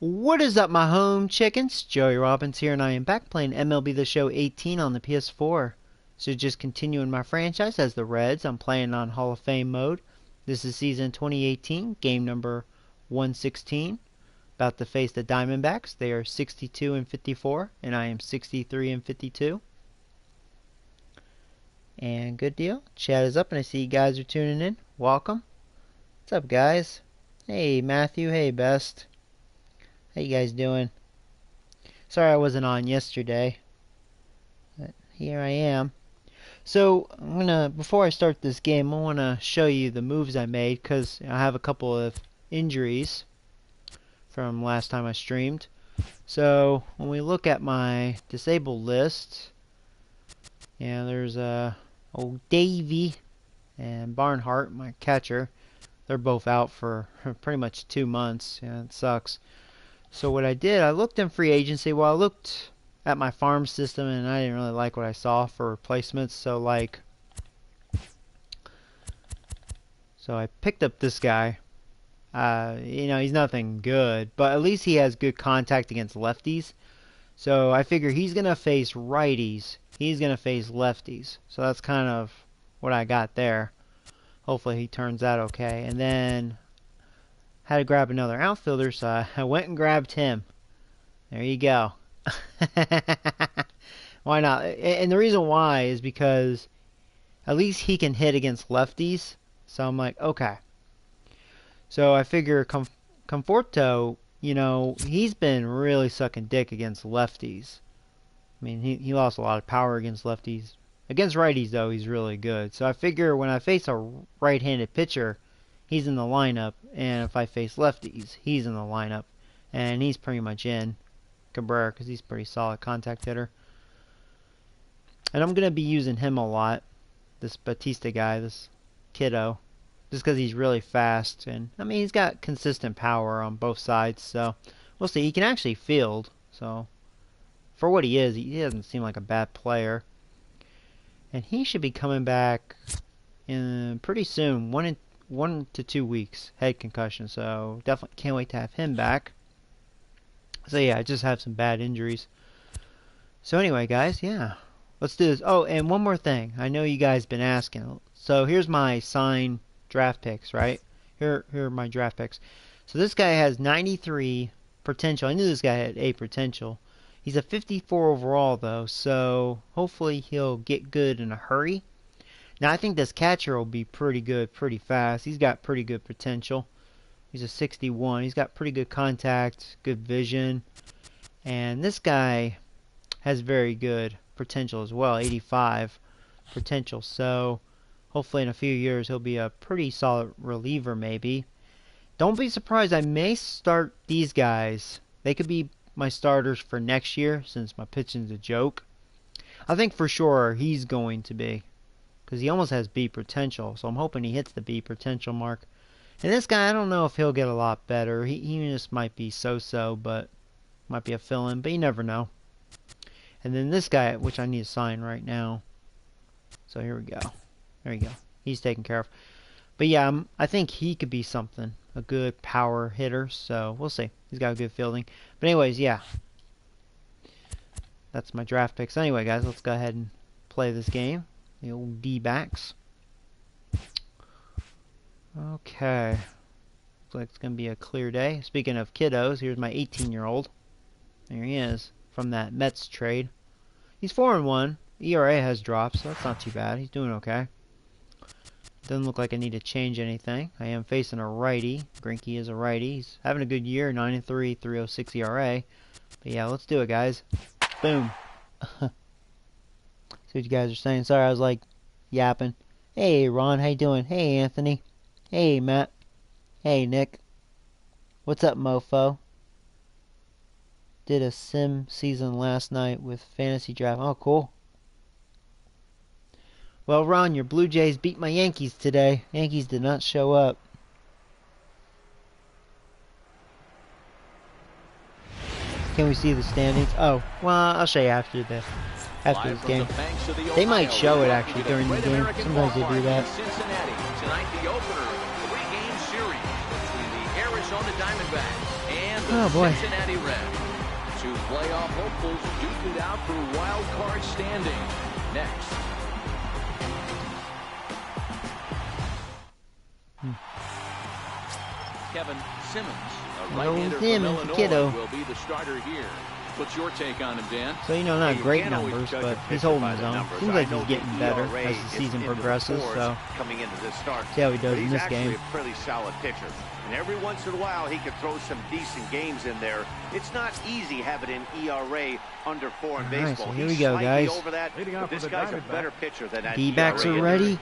What is up, my home chickens? Joey Robbins here, and I am back playing MLB The Show 18 on the PS4. So just continuing my franchise as the Reds, I'm playing on Hall of Fame mode. This is season 2018, game number 116. About to face the Diamondbacks. They are 62 and 54, and I am 63 and 52. And good deal. Chat is up, and I see you guys are tuning in. Welcome. What's up, guys? Hey, Matthew. Hey, Best. How you guys doing? Sorry I wasn't on yesterday, but here I am. So before I start this game, I wanna show you the moves I made because I have a couple of injuries from last time I streamed. So when we look at my disabled list, yeah, there's old Davey and Barnhart, my catcher. They're both out for pretty much 2 months. Yeah, it sucks. So what I did, I looked in free agency. Well, I looked at my farm system and I didn't really like what I saw for replacements. So I picked up this guy. He's nothing good, but at least he has good contact against lefties. So I figure he's gonna face righties. He's gonna face lefties. So that's kind of what I got there. Hopefully he turns out okay. And then had to grab another outfielder, so I went and grabbed him. There you go. Why not? And the reason why is because at least he can hit against lefties. So I'm like, okay. So I figure Conforto, he's been really sucking dick against lefties. I mean, he lost a lot of power against lefties. Against righties, though, he's really good. So I figure when I face a right-handed pitcher, he's in the lineup, and if I face lefties, he's in the lineup, and he's pretty much in Cabrera because he's a pretty solid contact hitter. And I'm going to be using him a lot, this Batista guy, this kiddo, just because he's really fast, and I mean, he's got consistent power on both sides, so we'll see. He can actually field, so for what he is, he doesn't seem like a bad player. And he should be coming back in pretty soon, 1 to 2 weeks, head concussion, so definitely can't wait to have him back. So yeah, I just have some bad injuries. So anyway, guys, yeah, let's do this. Oh, and one more thing, I know you guys been asking. So here's my signed draft picks, right? Here are my draft picks. So this guy has 93 potential. I knew this guy had 8 potential. He's a 54 overall though, so hopefully he'll get good in a hurry. Now I think this catcher will be pretty good pretty fast. He's got pretty good potential. He's a 61. He's got pretty good contact, good vision. And this guy has very good potential as well, 85 potential. So hopefully in a few years he'll be a pretty solid reliever maybe. Don't be surprised, I may start these guys. They could be my starters for next year since my pitching's a joke. I think for sure he's going to be, because he almost has B potential, so I'm hoping he hits the B potential mark. And this guy, I don't know if he'll get a lot better. He just might be so-so, but might be a fill-in, but you never know. And then this guy, which I need to sign right now. So here we go. There you go. He's taken care of. But yeah, I think he could be something. A good power hitter, so we'll see. He's got good fielding. But anyways, yeah. That's my draft picks. Anyway, guys, let's go ahead and play this game. The old D-backs. Okay. Looks like it's going to be a clear day. Speaking of kiddos, here's my 18-year-old. There he is, from that Mets trade. He's 4-1. ERA has dropped, so that's not too bad. He's doing okay. Doesn't look like I need to change anything. I am facing a righty. Greinke is a righty. He's having a good year, 9-3, 3.06 ERA. But yeah, let's do it, guys. Boom. See what you guys are saying. Sorry, I was like yapping. Hey, Ron, how you doing? Hey, Anthony. Hey, Matt. Hey, Nick. What's up, mofo? Did a sim season last night with fantasy draft. Oh, cool. Well, Ron, your Blue Jays beat my Yankees today. Yankees did not show up. Can we see the standings? Oh, well, I'll show you after this game. They might show it actually during the game. Sometimes they do that. Tonight, the opener of a 3-game series between the Arizona Diamondbacks and the Oh boy. Cincinnati Reds. Two playoff hopefuls duke it out for wild card standing. Next. Kevin Simmons, a right-hander from Illinois, kiddo. will be the starter here. What's your take on him, Dan? So, you know, not great numbers, but he's holding his own. Seems like he's getting better as the season progresses, so coming into this start. See how he does in this game. He's actually a pretty solid pitcher. And every once in a while, he could throw some decent games in there. It's not easy having an ERA under 4 in baseball. So here we go, guys. Over that, but this guy's a better pitcher than that. D-backs are ready.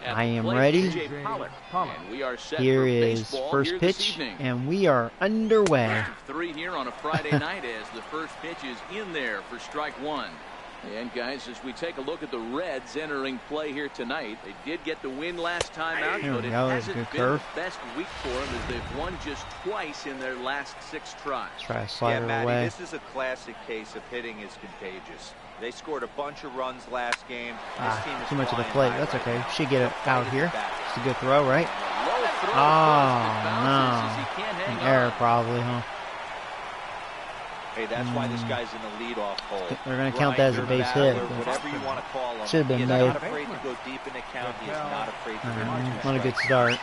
I am ready. Here is first pitch, and we are underway. 3 here on a Friday night as the first pitch is in there for strike 1. And guys, as we take a look at the Reds entering play here tonight, they did get the win last time out, but it hasn't been the best week for them as they've won just twice in their last 6 tries. Try to slide it away. This is a classic case of hitting is contagious. They scored a bunch of runs last game. This team is too much of the plate. That's okay. Right, Should get it out here. It's a good throw, right? Oh, no. An error probably, huh? Hey, that's why this guy's in the leadoff hole. They're going to count that as a base hit. Whatever you want to call him. Should have been He's made. not afraid to go deep in the count. He is not afraid to Not a good start.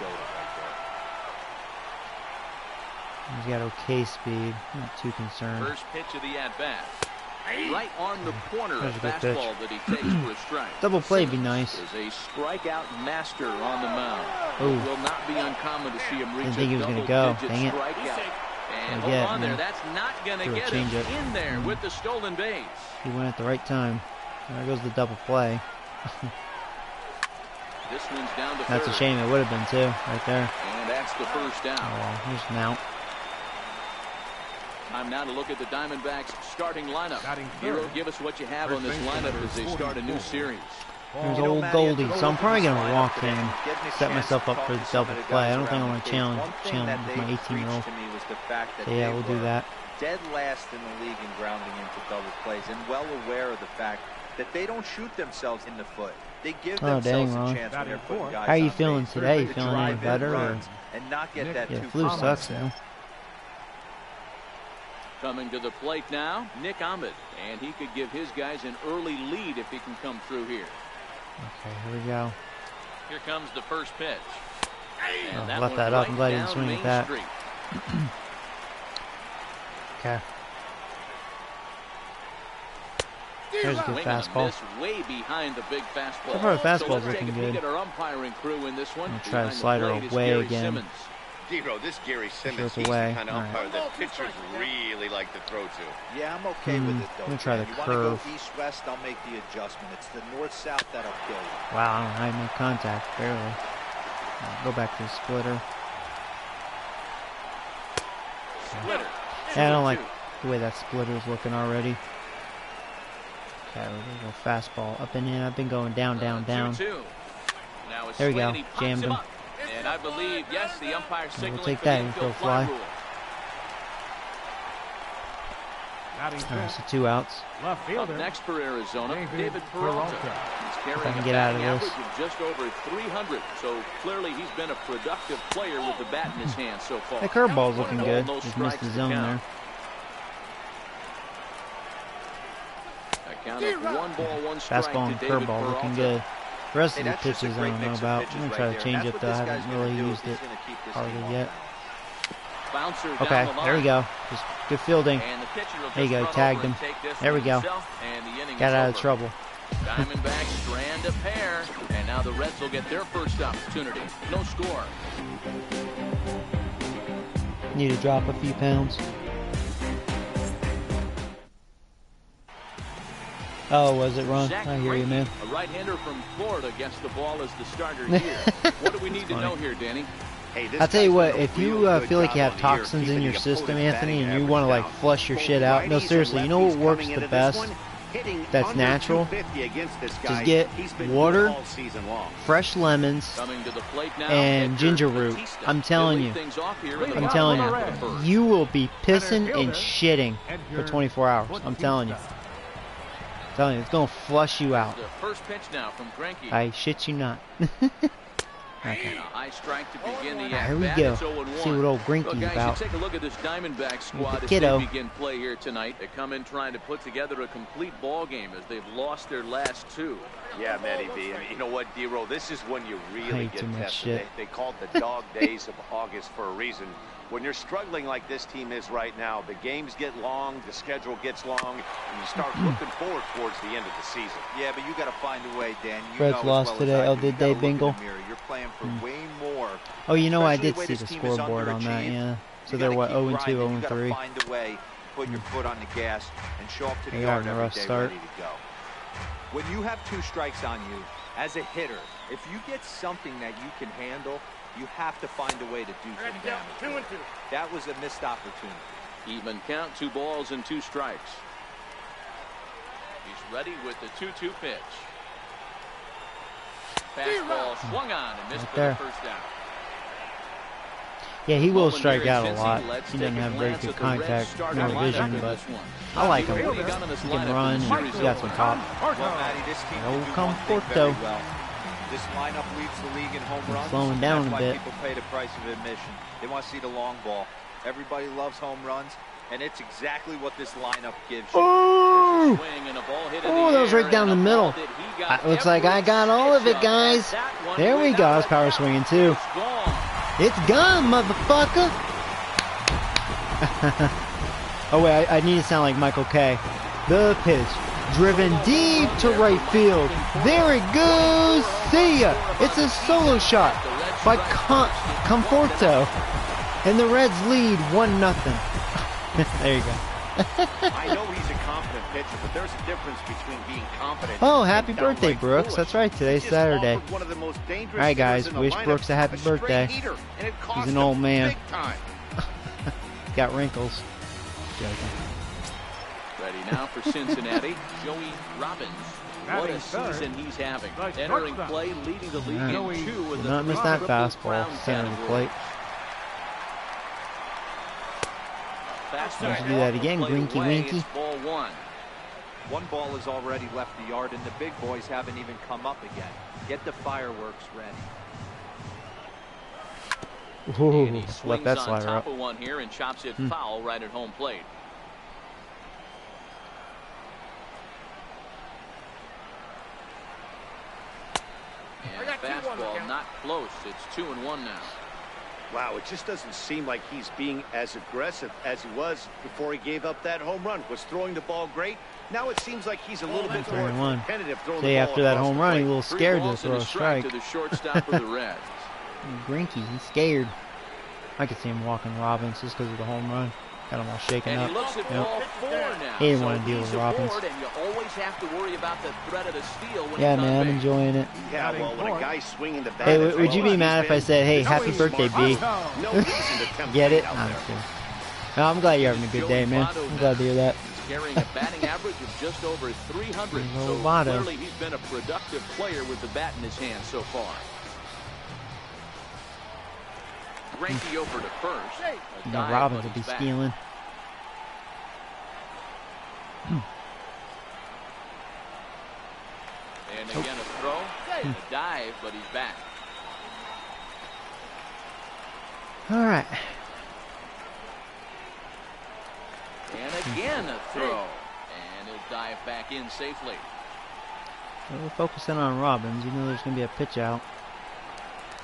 He's got okay speed. Not too concerned. First pitch of the at-bat. Right on the corner of fastball that he takes for a strike. Double play would be nice. Is a strikeout master on the mound. Ooh. It will not be uncommon to see him reach Didn't think he was going to go. Dang it. And hold on there. That's not going to get him in there with the stolen base. He went at the right time. There goes the double play. This one's down to That's third. a shame. It would have been too, right there. And that's the first down. Oh, here's an out. Time now to look at the Diamondbacks starting lineup. Hero, give us what you have on this lineup as they start a new series. There's old Goldie, so I'm probably going to walk him, set myself up for the double play. I don't think I want to challenge with my 18-year-old. So yeah, we'll do that. Dead last in the league in grounding into double plays, and well aware of the fact that they don't shoot themselves in the foot. They give themselves a chance when they're putting guys on base. How are you feeling today? You feeling any better? Or? And not get that Yeah, flu sucks though. Coming to the plate now, Nick Ahmed, and he could give his guys an early lead if he can come through here. Okay, here we go. Here comes the first pitch. Oh, left that up. I'm glad he didn't swing at that. Okay. There's a good fastball. Way behind the big fastball. So far, the fastball's looking good. Our umpiring crew in this one. I'm going to try to slide her away again. Dero, this Gary Simmons, he's the kind of umpire that pitchers really like to throw to. Yeah, I'm okay with it though. I'm going to try the curve. Go east-west, I'll make the adjustment. It's the north-south that'll kill you. Wow, I had no contact, barely. Go back to the splitter. Splitter. Yeah, I don't like the way that splitter is looking already. Okay, we're going to go fastball up and in. I've been going down, down, down. There we go, jammed him. And I believe, yes, the umpire signaling we'll take for that the and infield go fly. rule. Alright, so 2 outs. Up next for Arizona, David Peralta. He's carrying I can get out of this. average of just over 300. So clearly he's been a productive player with the bat in his hand so far. The curveball's looking good. Just missed the zone there. A count of 1 ball, 1 strike Fastball and to David curveball Peralta. looking good. The rest of the pitches I don't know about. I'm going to try to change it though. I haven't really used it hardly yet. Okay, there we go. Just good fielding. There you go, tagged him. There we go. Got out of trouble. Diamondbacks strand a pair, and now the Reds will get their first opportunity. No score. Need to drop a few pounds. Oh, was it Ron? I hear you, man. A right-hander from Florida gets the ball as the starter here. What do we need to know here, Danny? Hey, I'll tell you what, if you feel like you have toxins in your system, Anthony, and you want to like flush your shit out, no, seriously, you know what works the best? That's natural. Just get water, fresh lemons, and ginger root. I'm telling you, you will be pissing and shitting for 24 hours. I'm telling you. It's gonna flush you out. The first pitch now from Greinke. I shit you not. Okay. And a high strike to begin the Here we at-bat. go. It's 0-1. See what old Grinky's Well, guys, about. you take a look at this Diamondback squad as kiddo. they begin play here tonight. They come in trying to put together a complete ball game as they've lost their last two. Yeah, Matty B. And you know what, D-Roll? This is when you really get tested. They call it the dog days of August for a reason. When you're struggling like this team is right now, the games get long, the schedule gets long, and you start looking forward towards the end of the season. Yeah, but you got to find a way, Dan. You Reds know lost today. Oh, did they, Bingle? You're playing for way more. Oh, you know, I did see the scoreboard on that, yeah. So they're what, 0-2, 0-3. You got to find a way, put your foot on the gas, and show up to the yard every day ready to go. When you have 2 strikes on you, as a hitter, if you get something that you can handle, you have to find a way to do some damage. That was a missed opportunity. Even count, 2 balls and 2 strikes. He's ready with the 2-2 pitch. Fastball swung on and missed for the first down. Yeah, he will strike out a lot. He doesn't have very good contact nor vision, but I like him. He can run, and he's got some pop. No Conforto. This lineup leads the league in home runs. Slowing down a bit. People pay the price of admission. They want to see the long ball. Everybody loves home runs, and it's exactly what this lineup gives you. Oh, that was right down the middle. Looks like I got all of it, guys. There we go. I was power swinging too. It's gone, motherfucker. Oh wait, I need to sound like Michael K. The pitch, driven deep to right field. There it goes. See ya. It's a solo shot by Conforto, and the Reds lead 1-0. There you go. I know he's a confident pitcher, but there's a difference between being confident. Oh, happy birthday, Brooks. That's right. Today's Saturday. All right, guys. Wish Brooks a happy birthday. He's an old man. He's got wrinkles. Joking. Ready now for Cincinnati, Joey Robbins. What a season he's having. Entering play, leading the league in 2 with the not miss that fastball. Center of the plate. Let's do that again, Grinky Winky. Ball 1. 1 ball has already left the yard, and the big boys haven't even come up again. Get the fireworks ready. Ooh, and he swings let that on slider top up. of one here and chops it foul right at home plate. And fastball not close. It's 2-1 now. Wow, it just doesn't seem like he's being as aggressive as he was before he gave up that home run. Was throwing the ball great. Now it seems like he's a little bit more competitive throwing the ball. After that home run, he's a little scared to throw a strike. To the shortstop of the Reds. Grinky, he's scared. I could see him walking Robbins just because of the home run. Got him all shaken up. He looks at ball 4 now. He didn't want to deal with Robbins. And you always have to worry about the threat of the steal when yeah, man, I'm enjoying it. Yeah, well, when a guy's swinging the bat. Hey, would you be mad if I said, "Hey, happy birthday, B"? Get it? I'm kidding. No, I'm glad you're having a good day, man. I'm glad to hear that. He's carrying a batting average of just over 300. So clearly he's been a productive player with the bat in his hand so far. Granky over to first. You know, Robbins will be stealing. And again a throw, and a dive, but he's back. All right. And again a throw, and he'll dive back in safely. We're focusing on Robbins. You know there's going to be a pitch out.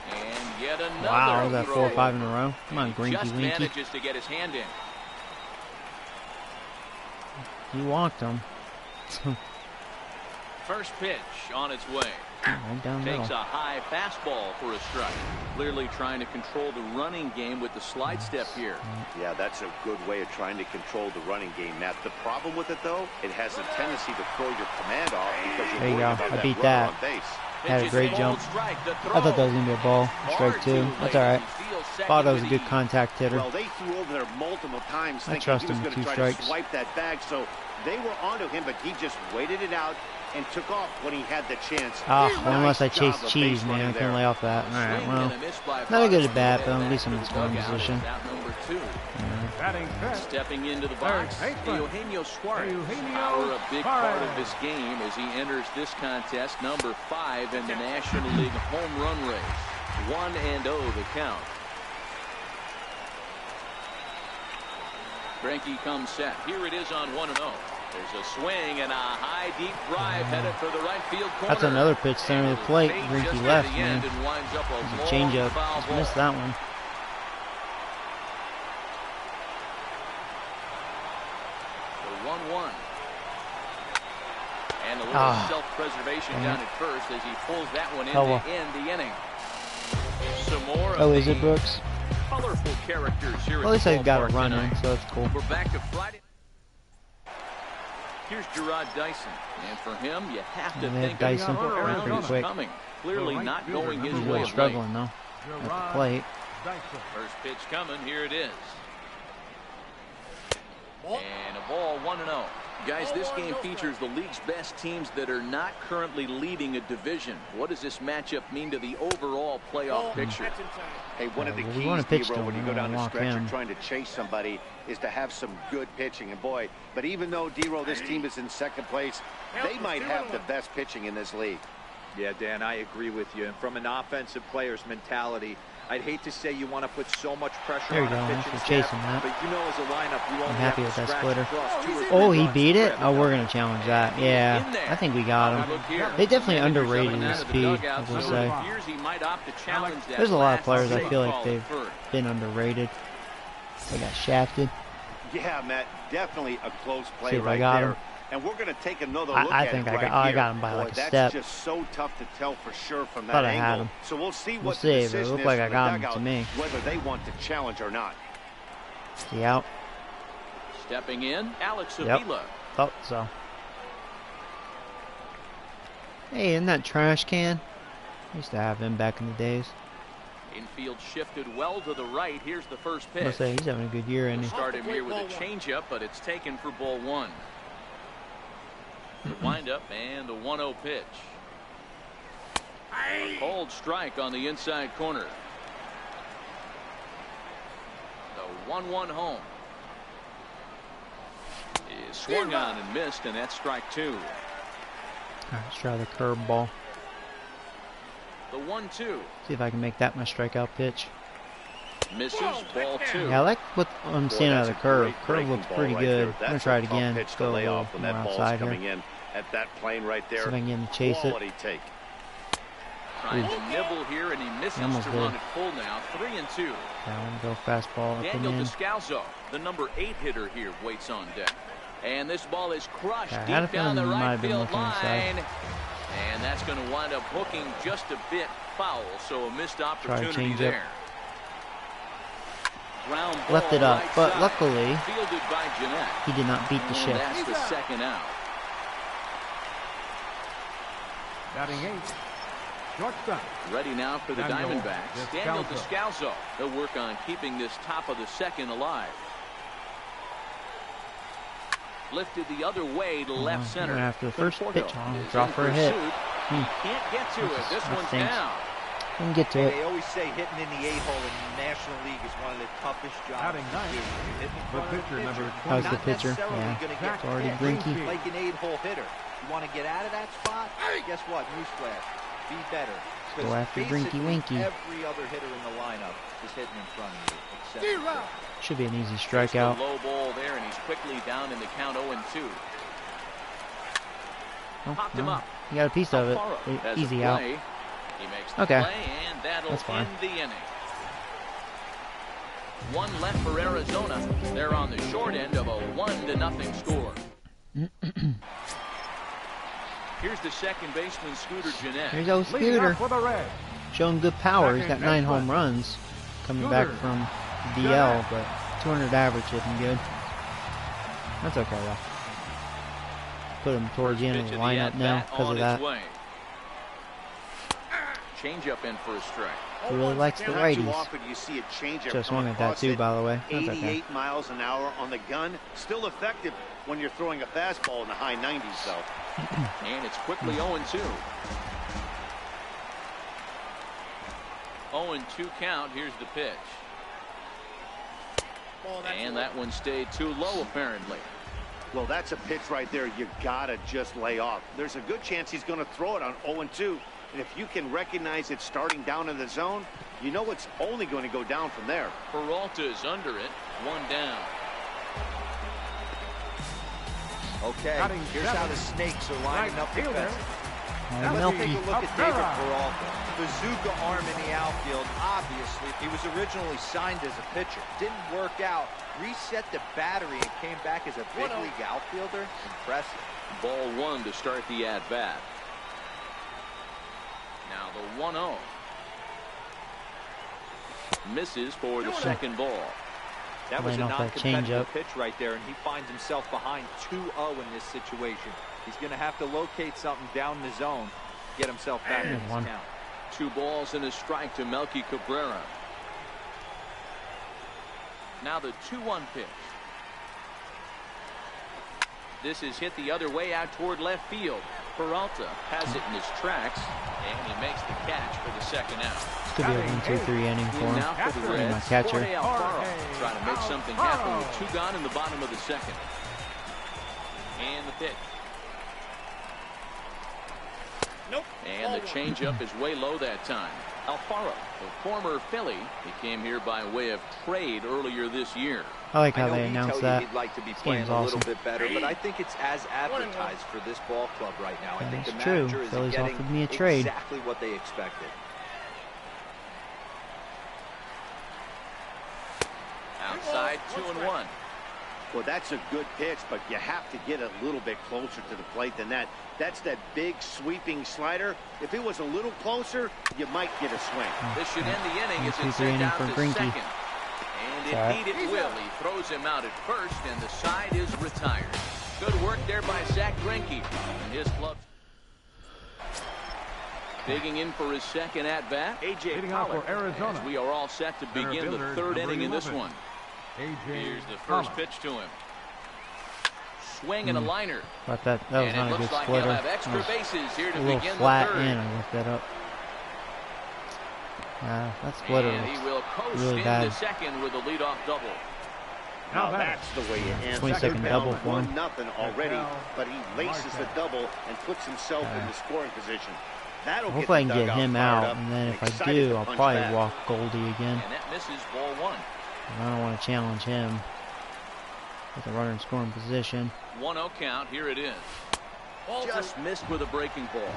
And yet another wow, is that throw. 4 or 5 in a row? Come on, Grinky Just Winky. manages to get his hand in. He walked him. First pitch on its way. Right down Takes middle. a high fastball for a strike. Clearly trying to control the running game with the slide step here. Yeah, that's a good way of trying to control the running game, Matt. The problem with it, though, it has a tendency to throw your command off because you're worried about I beat that. On base. Had a great jump. I thought that was going to be a ball. Strike 2. That's all right. Thought that was a good contact hitter. Well, they threw over there multiple times I thinking trust he was him going with to 2 try strikes. to swipe that bag, so they were onto him, but he just waited it out and took off when he had the chance. Well, unless I chase cheese, man. I couldn't lay off that. All right, well, not a good at bat, but at least I'm in scoring position. Stepping into the box, Eugenio Suarez. Power a big part of this game as he enters this contest, number 5 in the National League home run race. 1-0 the count. Greinke comes set. Here it is on 1-0. There's a swing and a high deep drive headed for the right field corner. That's another pitch center of the plate. Greinke left, man. There's a changeup. Just missed that one. The 1-1. And a little self-preservation down at first as he pulls that one in to end the inning. Some more. Oh, is it Brooks? Colorful characters here. Well, at least I got a run in, so it's cool. We're back to Friday. Here's Gerard Dyson, and for him, you have to think Dyson around quick. Coming. Clearly not going his way. He's struggling though at the plate. First pitch coming. Here it is. And a ball 1-0. Guys, this game features the league's best teams that are not currently leading a division. What does this matchup mean to the overall playoff picture? Hey, one of the keys, D-Row, when you go down the stretch and trying to chase somebody is to have some good pitching. And boy, but even though, D-Row, this team is in second place, they might have the best pitching in this league. Yeah, Dan, I agree with you. And from an offensive player's mentality, I'd hate to say you want to put so much pressure on a pitching staff, but you know, as a lineup, you only happy have to with that scratch splitter. across 2 or 3 Oh, he runs beat it? every Oh, we're time. going to challenge that. Yeah, I think we got him. They definitely underrated his speed, as I say. There's a lot of players I feel like they've been underrated. They got shafted. Yeah, Matt, definitely a close play. See if right I got there. him. And we're going to take another look I at think it I got him by like a that's step. Just so tough to tell for sure from that Thought I angle. had him. So we'll see We'll what see, the but it decision looked is like I from got the him to dugout, me. whether they want to challenge or not. See out. Stepping in, Alex Avila. Thought so. Hey, isn't that trash can? I used to have him back in the days. Infield shifted well to the right. Here's the first pitch. I'll say he's having a good year, and We'll start him here with a changeup, but it's taken for ball 1. The windup and the 1-0 pitch. A cold strike on the inside corner. The 1-1 home is swung on and missed, and that's strike 2. All right, let's try the curveball. The 1-2 See if I can make that my strikeout pitch. misses, ball 2. Yeah, I like what I'm seeing out of the curve. Curve breaking looks ball pretty right good. there. I'm gonna That's try a it tough again. pitch to Go a lay little off when more that ball's outside coming here. in at that plane right there. See if I can get him to chase it. Quality take. Trying to nibble here, and he misses to run it full now. 3-2. Yeah, I'm gonna go fastball up and Daniel in. Descalzo, the number 8 hitter here, waits on deck. And this ball is crushed I had a deep down the feeling he might right have been field looking inside. line. And that's going to wind up hooking just a bit foul, so a missed Try to opportunity change there. Ground ball Left it up, right but side, luckily fielded by Jeanette. he did not beat the And shift. that's the second out. Batting 8. Shortstop. Ready now for the Daniel Diamondbacks. Daniel Descalzo. They'll work on keeping this top of the second alive. Lifted the other way to left center. After the first Conforto pitch, I'll is drop in for a hit. pursuit. Can't get to it. This That one's stinks. down. Didn't get to Hey, it. they always say hitting in the 8-hole in the National League is one of the toughest jobs Batting to ninth. do. Hitting in front of The pitcher, number That was the not pitcher. necessarily Yeah. gonna get It's already hit Greinke. like an 8-hole hitter. You want to get out of that spot? Guess what? Newsflash. Be better. Go after Greinke Winky. Every other hitter in the lineup is hitting in front of you. Except for Should be an easy Just a strikeout. low ball there, and he's quickly down in the count 0-2. Oh, Popped him no. up. You got a piece of it. Alfaro has Easy a out. play. He makes the Okay. play, and that'll That's fine. end the inning. One left for Arizona. They're on the short end of a 1-0 score. Here's the second baseman, Scooter Jeanette. Here's old Leading Scooter. off for the Reds. Showing good power. He's got Second 9 baseman. home runs coming back Scooter. from DL, but 200 average hitting good. That's okay though. Put him towards the end of Pitch the of lineup now at-bat because on of that. its way. Change up in for a strike. He really likes the Not too righties. often you see a changeup Just come swung at that across too, it. by the way. That's okay. 88 miles an hour on the gun. Still effective when you're throwing a fastball in the high 90s, though. And it's quickly 0-2. 0-2 count. Here's the pitch. And that one stayed too low, apparently. Well, that's a pitch right there you gotta just lay off. There's a good chance he's going to throw it on 0-2. And if you can recognize it starting down in the zone, you know it's only going to go down from there. Peralta's under it. 1 down. Okay, here's how the Snakes are lining up defensively. Let's take a look at David Peralta. Bazooka arm in the outfield. Obviously, he was originally signed as a pitcher. Didn't work out. Reset the battery and came back as a big league outfielder. Impressive. Ball 1 to start the at-bat. Now the 1-0. Misses for the second ball. That was a non-competitive pitch right there, and he finds himself behind 2-0 in this situation. He's going to have to locate something down the zone, get himself back in this count. 2 balls and a strike to Melky Cabrera. Now the 2-1 pitch. This is hit the other way out toward left field. Peralta has it in his tracks, and he makes the catch for the second out. This could be a 1-2-3 inning for him. Now for the Reds, my catcher. Trying to make something happen with 2 gone in the bottom of the second. And the pitch. Nope. And the changeup is way low that time. Alfaro, the former Philly, he came here by way of trade earlier this year. I like how they announced that. He'd like to be playing a little bit better, but I think it's as advertised for this ball club right now. I think the manager is getting exactly what they expected. Outside, 2-1. Well, that's a good pitch, but you have to get a little bit closer to the plate than that. That's that big sweeping slider. If it was a little closer, you might get a swing. This should end the inning as it's sent out to second. And indeed it will. He throws him out at first, and the side is retired. Good work there by Zach Greinke and his club. Digging in for his second at-bat, A.J. Pollock. As we are all set to begin the third inning in this one. Here's the first pitch to him. Swing and a liner. But that was not a good splitter. Extra bases here to a little begin flat the third. in. I looked that up. That splitter was really bad. Second with a leadoff double. Now that's the way you answer. 22nd double for him. 1-0 already, but he laces the double and puts himself in the scoring position. That'll hopefully I can get him out, and then if I do, I'll probably walk Goldie again. And that misses ball 1. I don't want to challenge him with a runner in scoring position. 1-0 count. Here it is. Just missed with a breaking ball.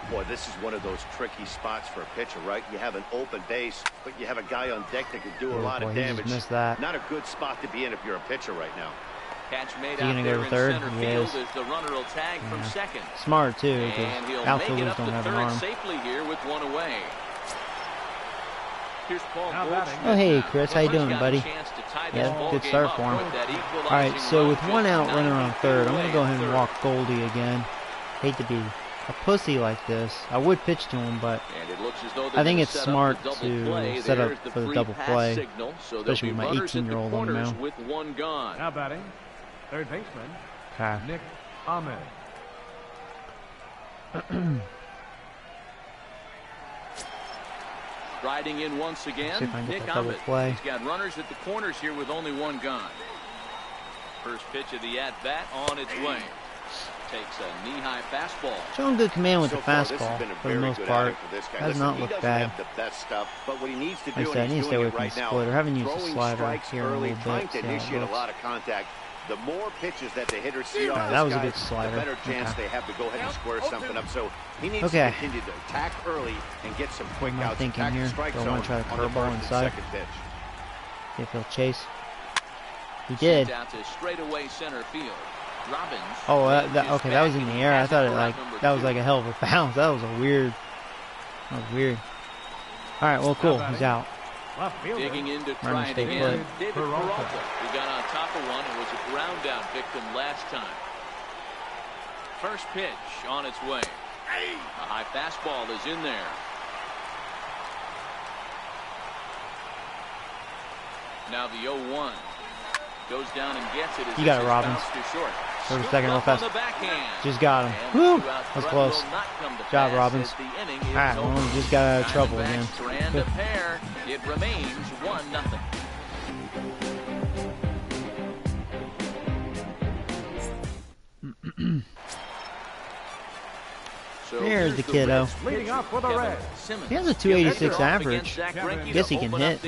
Boy, this is one of those tricky spots for a pitcher, right? You have an open base, but you have a guy on deck that can do a lot of damage. Missed that. Not a good spot to be in if you're a pitcher right now. Catch made out there in center field as the runner will tag from second. Smart too, because outfielders don't have an arm. Safely here with 1 away. Here's Paul Goldschmidt. Oh hey Chris, how you doing, buddy? Yeah, good start for him. All right, so with 1 out, runner on third, I'm gonna go ahead and walk Goldie again. Hate to be a pussy like this. I would pitch to him, but I think it's smart to set up for the double play, especially with my 18-year-old on the mound. With 1 gone. Now batting, third baseman, Nick Ahmed. Riding in once again, Nick Ahmed. He's got runners at the corners here with only 1 gone. First pitch of the at-bat on its way. Takes a knee-high fastball. Showing good command with the fastball for the most part. Has not looked bad. Like I said, I need to stay away from the splitter. Haven't used the slider here a little bit. Initiate a lot of contact. The more pitches that the hitters see off that was guy, a good slider. the better chance they have to go ahead and square something up. So he needs to continue to attack early and get some quick outs. Thinking here, do I want to try the curveball inside? See if he'll chase. He did. Out to straightaway center field. Robbins. Oh, okay, that was in the air. I thought that was like a hell of a bounce. That was weird. All right, well, cool. He's out. Digging in to try it again. David Peralta, who got on top of one and was a ground out victim last time. First pitch on its way. A high fastball is in there. Now the 0-1 goes down and gets it. You got it, Robbins. For a second, real fast. Just got him. Woo! That's close. Good job, Robbins. All right, well, we just got out of trouble again. Good. It remains 1-0. There's the kiddo. Leading off for the Reds. He has a 286 average. Guess he can hit.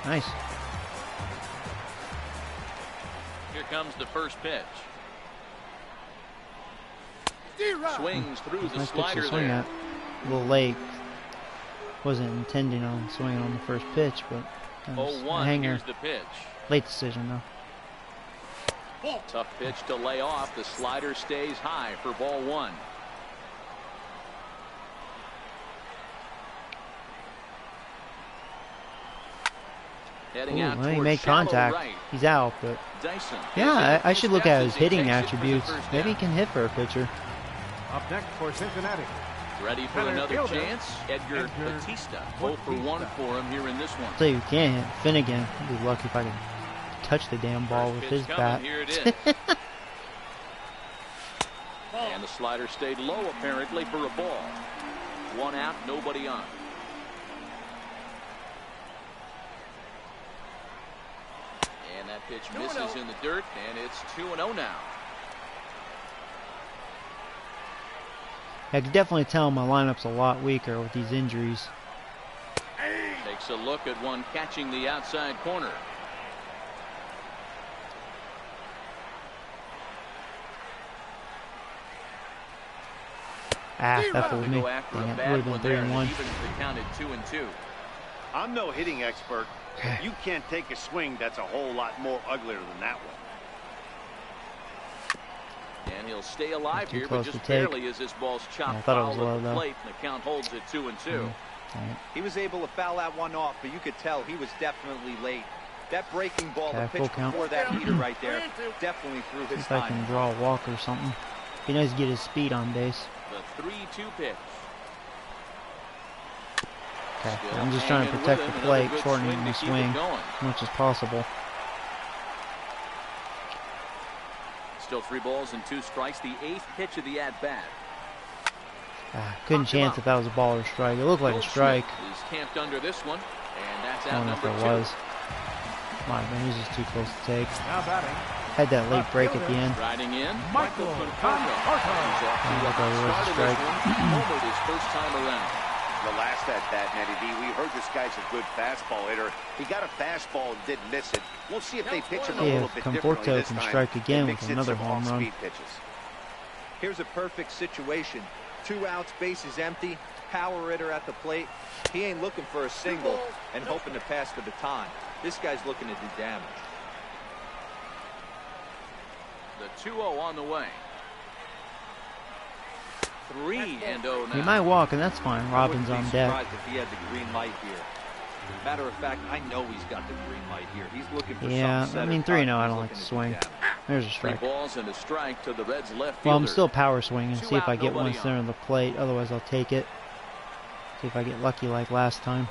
Nice. Here comes the first pitch. Swings through the Nice pitch slider to swing there. at. A little late. Wasn't intending on swinging on the first pitch, but that was a 0-1, hanger. here's the pitch. Late decision though. Tough pitch to lay off. The slider stays high for ball one. Heading Ooh, out well, he towards made shallow contact. right. He's out, but Dyson yeah, I should look at his hitting takes it for the attributes. first Maybe he down. can hit for a pitcher. Up next for Cincinnati. Ready for Center another fielder, chance. Edgar Batista. 0 for 1 for him here in this one. I'll tell you, who can't hit Finnegan. I'd be lucky if I could touch the damn ball with First his pitch bat. coming, here it is. And the slider stayed low apparently for a ball. 1 out, nobody on. And that pitch misses in the dirt, and it's 2-0 now. I can definitely tell my lineup's a lot weaker with these injuries. Takes a look at one catching the outside corner. Ah, that fooled me. Go after Dang a it, bad would have one been there, and 3-1. it evens the count at 2-2. I'm no hitting expert. But you can't take a swing that's a whole lot more uglier than that one. And he'll stay alive Too here, but close just to take. barely as this ball's Yeah, I chopped thought it was foul low, at the though. plate, and the count holds at 2-2. Alright. He was able to foul that one off, but you could tell he was definitely late. That breaking ball, Okay, the full pitch count. before that heater right there, definitely threw See his if I can time. draw a walk or something. Be nice to get his speed on base. The 3-2 pitch. Okay, Still I'm just trying to hanging protect with the him. plate, Another good shortening swing the to keep it swing going. as much as possible. Still 3 balls and 2 strikes. The 8th pitch of the at-bat. Ah, couldn't chance if that was a ball or strike. It looked like a strike. He's camped under this one, and that's I out don't know if number it 2. was. Might have been. He was just too close to take. Now batting. Had that late break at the end. Riding in, Michael Conforto. Conforto. He's off to a I thought it was hot a start in this strike. one. Homered his first time around. The last at bat, Matty B, we heard this guy's a good fastball hitter. He got a fastball and didn't miss it. We'll see if they pitch him a Yeah, little if bit differently Conforto this can time strike again and with mix in another some home run. off-speed pitches. Here's a perfect situation. 2 outs, base is empty. Power hitter at the plate. He ain't looking for a single and hoping to pass the baton. This guy's looking to do damage. The 2-0 on the way. 3-0 now. He might walk, and that's fine. Robin's on deck. Surprised if he had the green light here. Matter of fact, I know he's got the green light here. He's looking for Yeah, something. I mean 3-0. I don't like to swing. There's a 3 strike. balls and a strike to the Reds left Well, fielder. I'm still power swinging. 2 See if I out, get one nobody center on. of the plate. Otherwise, I'll take it. See if I get lucky like last time.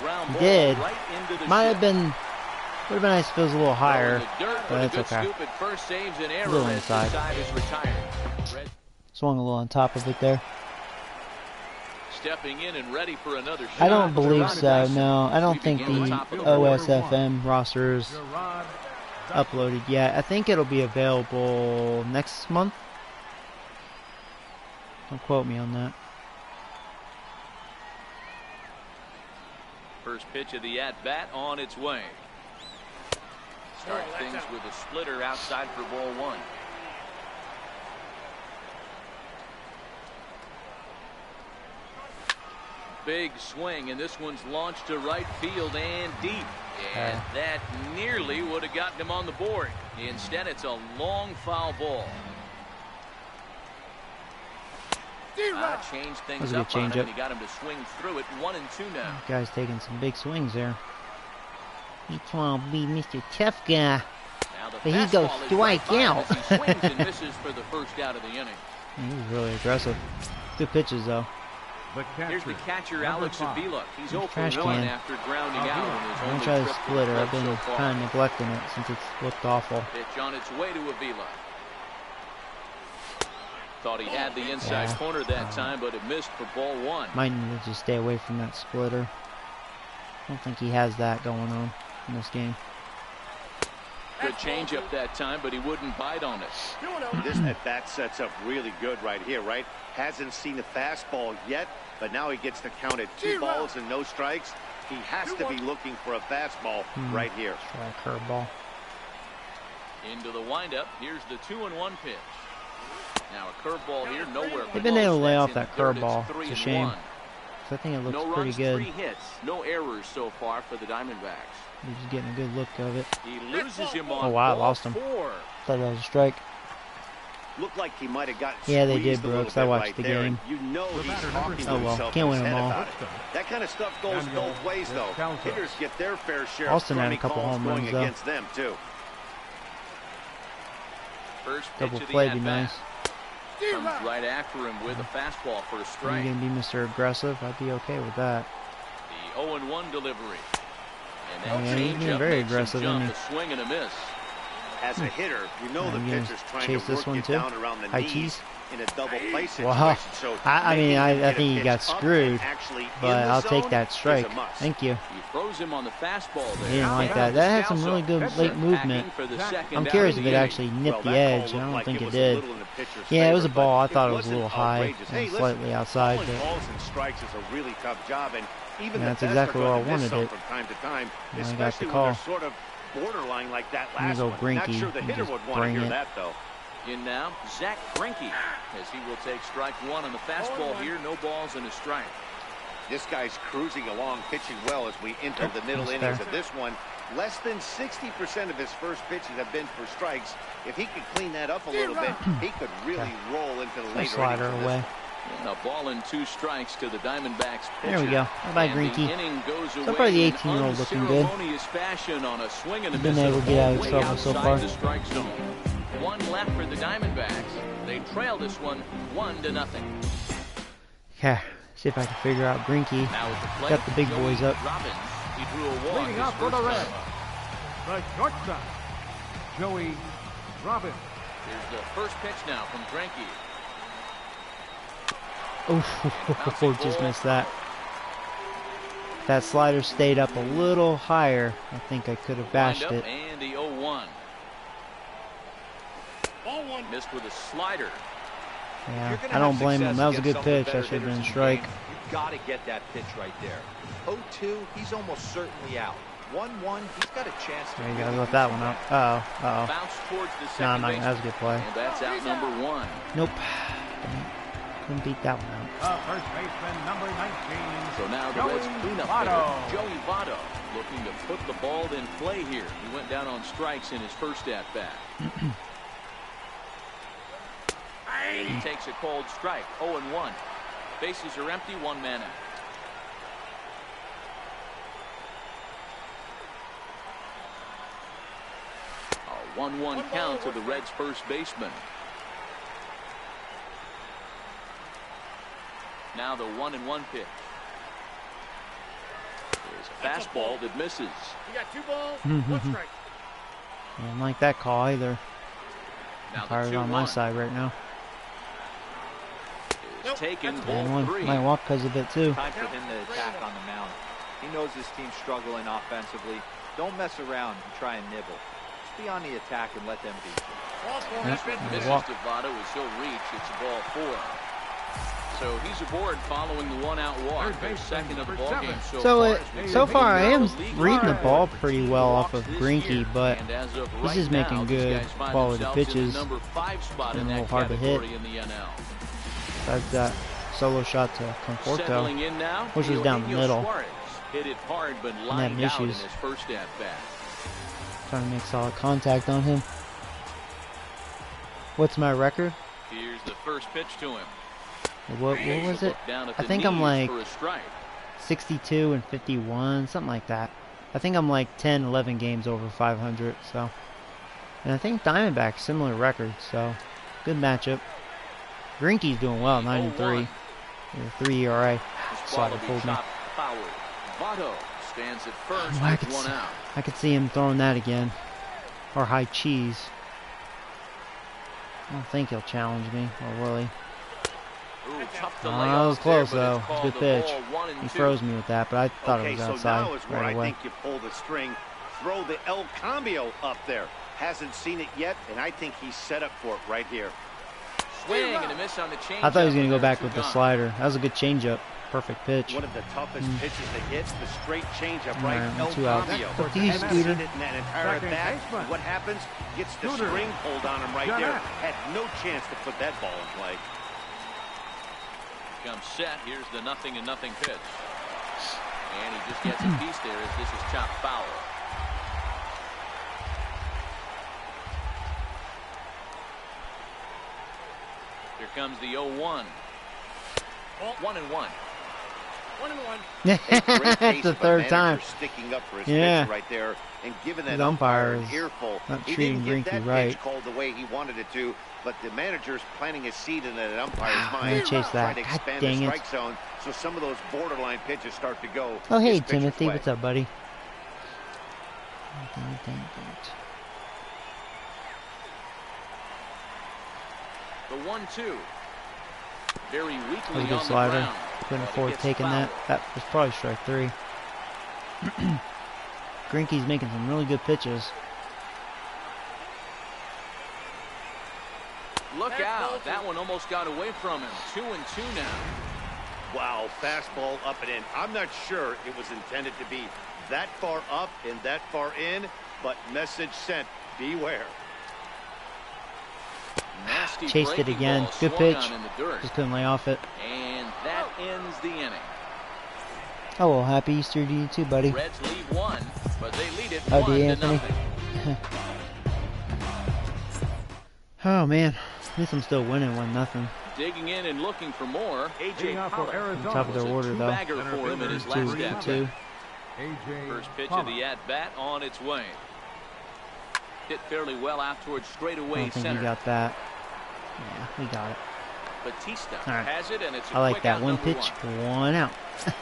Ground He ball did. right into the Might shift. have been. Would have been nice if it was a little higher. In the dirt, but but a it's good okay. scoop at first, saves an error Little as inside. the side is retired. Red Swung a little on top of it there. stepping in and ready for another shot. I don't believe so. No, I don't think the OSFM roster is Gerard uploaded yet. I think it'll be available next month. Don't quote me on that. First pitch of the at-bat on its way. Start things with a splitter outside for ball 1. Big swing, and this one's launched to right field and deep. And that nearly would have gotten him on the board. Instead, it's a long foul ball. Changed That things was a good up on him, changeup. and he got him to swing through it. 1-2 now. Guy's taking some big swings there. He's trying to be Mr. Tough Guy. Now the But he goes fastball is strike right by him out. as he swings and misses for the first out of the inning. He was really aggressive. Good pitches though. The catcher. Here's the catcher, Number Alex 5. Avila. He's 0 for 1 Trash can. after grounding out in his I'm only gonna try the trip to the splitter. I've plate been so far. kind of neglecting it since it's looked awful. Pitch on its way to Avila. Thought he had the inside Yeah. corner that time, but it missed for ball 1. Might need to just stay away from that splitter. I don't think he has that going on in this game. Good changeup that time, but he wouldn't bite on it. This at-bat sets up really good right here, right? Hasn't seen a fastball yet, but now he gets to count at 2 balls and no strikes. He has to be looking for a fastball right here. Try a curveball. Into the windup. Here's the 2-1 pitch. Now a curveball here, nowhere. They've been able to lay off that curveball. It's a shame. So I think it looks pretty runs, good. 3 hits, no errors so far for the Diamondbacks. He's just getting a good look of it. He loses him on oh wow, I lost ball him. 4. Thought that was a strike. Looked like he might have gotten yeah, they did, squeezed Brooks. a I little bit watched right the there, game. and you know he's talking to Oh well, himself can't in win his them head all. about it. That kind of stuff goes both ways, though. Hitters get their fair share Austin of had a crummy couple calls home going runs, though. against them, too. First Double pitch of play the be nice. Comes right after him with a fastball for a strike. You're gonna be Mr. Aggressive. I'd be okay with that. The 0-1 delivery. And that yeah, he's being changeup very makes him aggressive, jump, isn't a swing and a miss. As a hitter, you know the you pitcher's trying chase to this work one you too? down around the High knees cheese? in a double play situation. Wow. So I mean, I think he got screwed, but I'll take zone that strike. is a must. Thank you. He throws him on the fastball there. He didn't like that. That had some really good late movement. I'm curious if it actually nipped the edge. I don't think it did. Yeah, it was a ball. I thought it was a little high and slightly outside. Calling But balls and strikes is a really tough job, and even yeah, the that's best exactly are where I going to miss wanted some it. from time to time, And I got the especially when call. they're sort of borderline like that Here's last old one. Not Greinke. sure the He hitter just would want to bring hear it. that, though. In now, Zach Greinke, as he will take strike 1 on the fastball here. No balls and a strike. This guy's cruising along, pitching well as we enter the middle innings of this one. Less than 60% of his first pitches have been for strikes. If he could clean that up a little bit, he could really roll into the later slider innings of away. this. And a ball and 2 strikes to the Diamondbacks pitcher. There we go. Bye-bye, Greinke. So far, the 18-year-old looking good. Fashion on a swing and a Been miss able to get out of way trouble so outside far. the strike zone. 1 left for the Diamondbacks. They trail this one 1-0. Okay, see if I can figure out Greinke. Now at the plate, Got the big boys up. Robbins. He drew a walk Leading his up for the first Reds, time up. the shortstop, Joey Robbins. Here's the first pitch now from Greinke. Oh, just missed that. If that slider stayed up a little higher, I think I could have bashed it. And the 0-1. Missed with a slider. Yeah, I don't blame him. That was a good pitch. That should have been a strike. You've got to get that pitch right there. 0-2, he's almost certainly out. 1-1, he's got a chance to. There you go. Let that one up. Uh-oh. Bounce towards the No, second no, base. that was a good play. And that's out number 1. Nope. Couldn't beat that one out. First baseman, number 19. So now the Joey Reds cleanup Votto. hitter, Joey Votto, looking to put the ball in play here. He went down on strikes in his first at-bat. He takes a cold strike, 0-1. Bases are empty, 1 man out. A 1-1 count to the Reds' first baseman. Now the 1-1 pitch. There's a fastball that misses. You got 2 balls, 1 strike. I don't like that call either. Now the Fired on my 2-1 side right now. is taken, ball And 3. might walk because of it too. Time for him to attack on the mound. He knows his team's struggling offensively. Don't mess around and try and nibble. Just be on the attack and let them beat you. Misses walk. to Votto as he'll reach. It's a ball 4. So he's aboard following the 1-out walk. Their second of the ball game So far I am reading the ball pretty well off of Greinke, but And as of he's just right making now, good these guys find quality themselves in pitches. the number 5 spot Been in a little that hard to hit. category in the NL. I've got solo shot to Conforto, Settling in now, which was down the Eugenio middle. Suarez hit it hard but having lined out in issues. his first at-bat. Trying to make solid contact on him. What's my record? Here's the first pitch to him. What was it? Down at I the think I'm knees like for a strike. 62 and 51, something like that. I think I'm like 10, 11 games over 500. So, and I think Diamondbacks similar record. So, good matchup. Greinke's doing well, 9-3. 3 ERA. Slider pulled me. Votto stands at first I with could 1 out. I could see him throwing that again, or high cheese. I don't think he'll challenge me, or will he? Ooh, tough to Oh, lay that was off close there, but though. it's It's a called good the pitch. ball 1 and He 2. froze me with that, but I thought it Okay, was so outside now is where right I away. think you pull the string, throw the El Cambio up there. Hasn't seen it yet, and I think he's set up for it right here. Swing and a miss on the change. I thought he was going to go back with the slider. That was a good changeup. Perfect pitch. One of the toughest pitches to hit, the straight changeup, right? Right, 2 outs. But these Scooter. In that entire bat. What happens? Gets the string pulled on him right there. Had no chance to put that ball in play. Comes set. Here's the 0-0 pitch. And he just gets a piece there as this is chopped foul. Here comes the 0-1. 1-1. 1-1. That's the third time. Sticking up for his yeah. pitch right there and giving that the umpire an earful. Not he treating didn't get that right. pitch called the way he wanted it to, but the manager's planting his seed in an umpire's I'm mind. gonna chase that. Trying to expand God dang the it. strike zone, so some of those borderline pitches start to go. Oh, hey, Timothy. What's up, buddy? The 1-2. Very weakly on the slider. ground. Couldn't afford taking that. That was probably strike 3. Greinke's making some really good pitches. Look out. That one almost got away from him. 2-2 now. Wow, fastball up and in. I'm not sure it was intended to be that far up and that far in, but message sent. Beware. Nasty chased it again. Good pitch. Just couldn't lay off it. And that ends the inning. Oh well, happy Easter to you too, buddy. Reds lead 1, but they lead it oh, 1-0. Oh man, at least I'm still winning 1-0. Digging in and looking for more. AJ top of their order though. For him in his last at bat. First pitch of the at bat on its way. Hit fairly well out towards straightaway I don't think center. he got that. Yeah, we got it. Batista right. has it, and it's a I like quick that out one number pitch, 1. 1 out.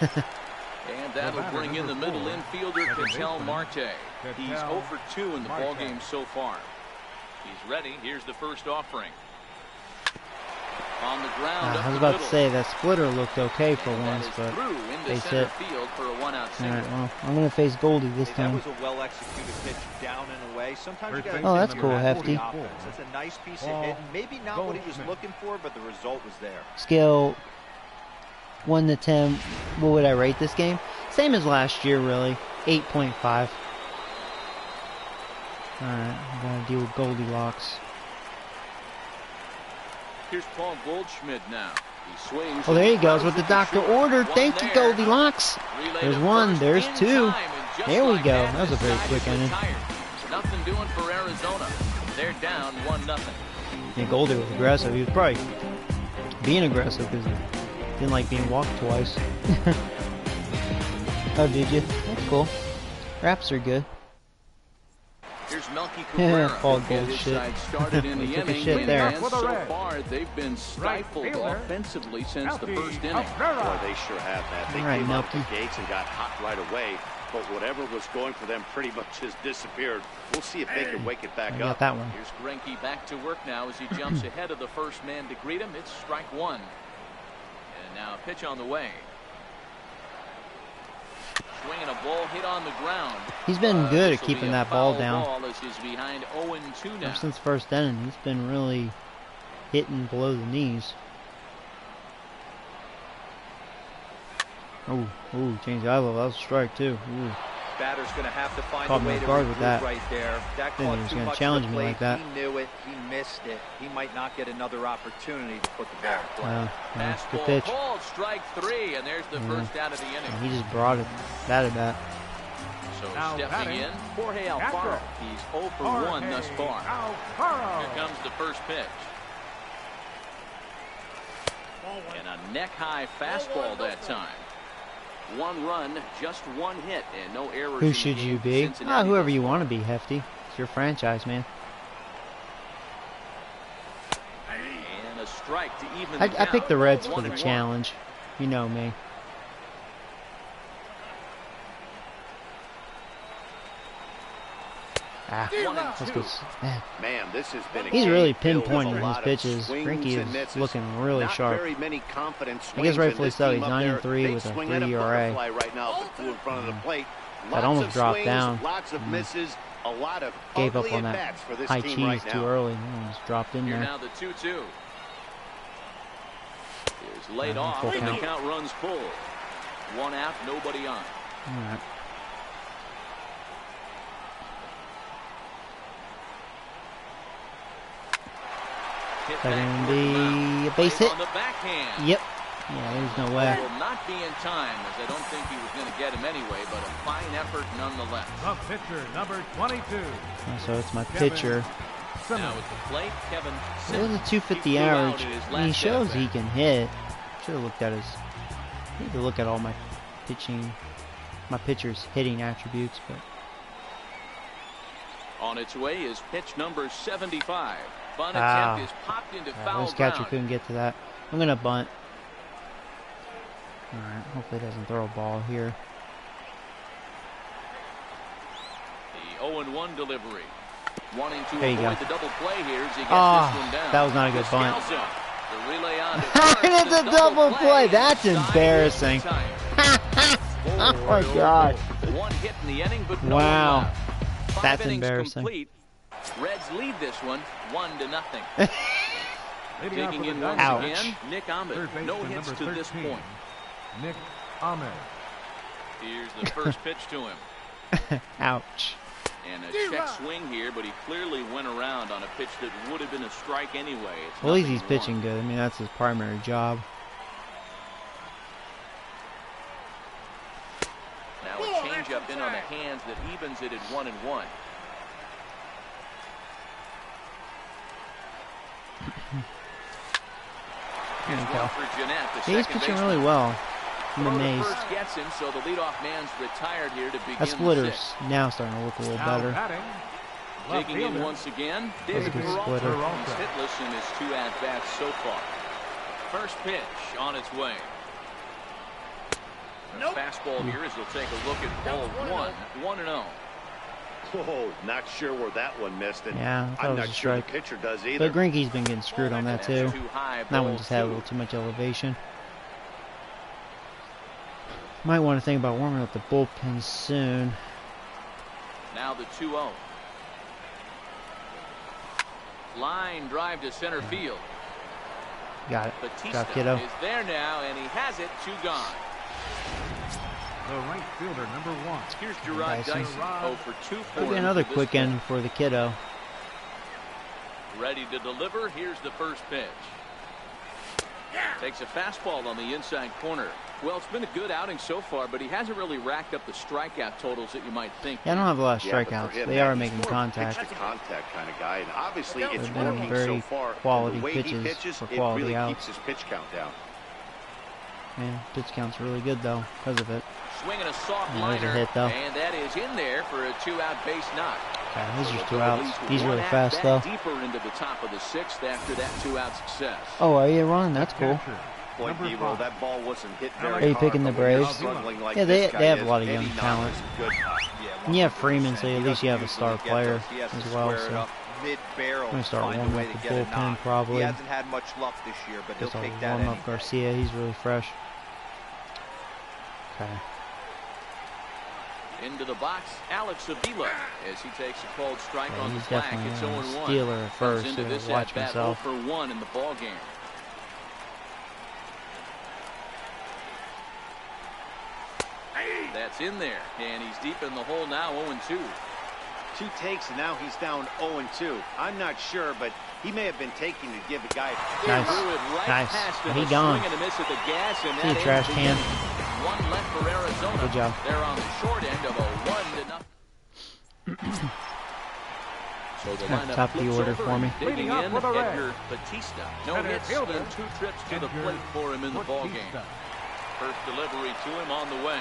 And that'll bring in the middle infielder, Ketel Marte. He's 0 for 2 in the ballgame so far. He's ready. Here's the first offering. On the ground. I was about to say that splitter looked okay for once, but face hit. Field for a 1-out single. All right, well, I'm gonna face Goldie this time. That was a well-executed pitch down and away. Sometimes you gotta that's cool, Hefty. That's a nice piece of hit. Maybe not what he was looking for, but the result was there. Scale 1 to 10. What would I rate this game? Same as last year, really. 8.5. All right, I'm gonna deal with Goldilocks. Here's Paul Goldschmidt now. He swings. Oh, there he goes with the doctor ordered. Thank you, Goldilocks. There's 1. There's 2. There we go. That was a very quick inning. Nothing doing for Arizona. They're down 1-0. Yeah, Goldie was aggressive. He was probably being aggressive because he didn't like being walked twice. Oh, did you? That's cool. Wraps are good. Here's Melky Cabrera. Paul Goldschmidt. Started in the took a inning, shit there. And so far, they've been stifled offensively since the first inning. Boy, they sure have that. They came out Melky. the gates and got hot right away, but whatever was going for them pretty much has disappeared. We'll see if they can wake it back I got up. that one. Here's Greinke back to work now as he jumps ahead of the first man to greet him. It's strike 1. And now a pitch on the way. Swinging a ball hit on the ground. He's been good at keeping that ball down. Ball as he's behind 0-2 now. Ever since first inning, he's been really hitting below the knees. Oh, change the eye level. That was a strike too. Ooh. Batter's going to have to find Caught a way me to off guard with regroup that. right there. That Then he caught was too gonna much challenge of me the like plate. that. He knew it. He missed it. He might not get another opportunity to put the ball in play. Good Fastball pitch. called, strike 3, and there's the first out of the inning. And he just brought it. Batted that. So Now stepping batting, in, Jorge Alfaro. He's 0 for 1 thus far. Here comes the first pitch. And a neck-high fastball that time. 1 run, just 1 hit, and no errors. Who should you be? Whoever you want to be, Hefty. It's your franchise, man. And a strike to even I picked the Reds for the challenge. You know me. Let's go. Man, this has been a He's game really filled with pinpointing a his lot of pitches. swings Greinke and is misses. looking really Not sharp. very many confident I guess swings rightfully in this so. He's team up there. 9-3 They with a swing 3 at a ERA. butterfly right now, but 2 in front of the plate. That Lots almost of dropped swings, down. Lots of misses. A lot of gave up ugly on that at-bats for this high team cheese right too now. early. Just dropped in Here there. now the 2-2. Is laid off, full and count. the count runs full. One out, nobody on. All right. That can be a base hit. On the backhand. Yep. Yeah, there's no way. Will not be in time, as I don't think he was going to get him anyway, but a fine effort nonetheless. The pitcher, number 22. So it's my pitcher. Now at the plate, Kevin There's Simmons. a 250 He flew out average. in his And he last shows at-bat. he can hit. Should have looked at his. I need to look at all my pitching, my pitcher's hitting attributes, but. On its way is pitch number 75. Bunt Ah. attempt is popped into foul This catcher ground. couldn't get to that. I'm gonna bunt. All right. Hopefully, he doesn't throw a ball here. The 0-1 delivery. Wanting to There you avoid go. the double play here as he gets Ah, this one down. that was not a good bunt. Descalzo. The relay on to first, And it's the a double play. That's Side embarrassing. is tight. Oh my God. One hit in the inning, but no Wow. one left. Five That's innings embarrassing. Complete. Reds lead this one 1-0. Leading off Digging with in the once Ouch. again, Nick Ahmed. Third baseman, No hits number to this 13. point. Nick Ahmed. Here's the first pitch to him. Ouch. And a check swing here, but he clearly went around on a pitch that would have been a strike anyway. It's Well, at least he's 0-1. pitching good. I mean, that's his primary job. Now a changeup in on the hands that evens it at 1-1. There you One go. for Jeanette, the He's second pitching baseman. really well. I'm Throw to amazed. first gets him, so the leadoff man's retired here to begin That the splitter's sixth. now starting to look a little Now better. batting. Left Digging in fielder. once again, That was a David good Peralta. splitter. He's hitless in his 2 at-bats so far. First pitch on its way. A fastball here as he'll take a look at ball 1, 1-0. Oh, not sure where that one missed. And Yeah, I thought I'm it was not a sure the strike. pitcher does either. But Greinke's been getting screwed on that That's too. too high, That one ball just had a 2. little too much elevation. Might want to think about warming up the bullpen soon. Now the 2-0. Line drive to center field. Got it. Batista Got kiddo. is there now, and he has it. 2 gone. The right fielder, number 1. Here's Gerard Dyson. Dyson. 0 for 2 for Could be him another to this quick point. end for the kiddo. Ready to deliver. Here's the first pitch. Takes a fastball on the inside corner. Well, it's been a good outing so far, but he hasn't really racked up the strikeout totals that you might think. Yeah, I don't have a lot of Yeah, but for strikeouts. him, They that- are he's making more of a contact. pitch-to-contact kind of guy, and obviously it's They're doing working very so far. quality The way he pitches pitches, for it quality really outs. keeps his pitch count down. Man, pitch count's really good though because of it. Swinging a soft Yeah, there's a liner, hit, though. and that is in there for a 2-out base knock. Okay, those So are they'll 2 go at outs. least He's one really at fast bat though. Deeper into the top of the 6th after that 2-out success. Oh, are you running? That's cool. Catcher, Boy, number D-Roll, 5. that ball wasn't hit Are very you hard, picking the but when you're Braves? struggling like Yeah, this they have guy a lot of is, young any talent. knock is good. And you have Freeman, so at least you have a star player as well. So Mid-barrel, I'm gonna start find a warming way up to the get a bullpen knock. probably. He hasn't had much luck this year, but he'll guess I'll take that warm any up Garcia. He's really fresh. Okay. Into the box, Alex Avila, as he takes a cold strike Yeah, on the he's flag. definitely It's a 0-1. stealer at Comes first. into So this watch at-bat 0 myself. for 1 in the ball game. That's in there, and he's deep in the hole now, 0-2. 2 takes, and now he's down 0-2. I'm not sure, but he may have been taking to give the guy. Nice. Threw it right Nice. past him, He a gone. swing and a miss at the gas, and See a that trash ends the can. inning. 1 left for Arizona. Good job. They're on the short end of a 1-0. So the lineup Top of the flips order over for me. and digging Leading up in, for the Reds. Edgar Batista. No Center hits fielder, and 2 trips to the Edgar plate for him in the ball game. Batista. First delivery to him on the way.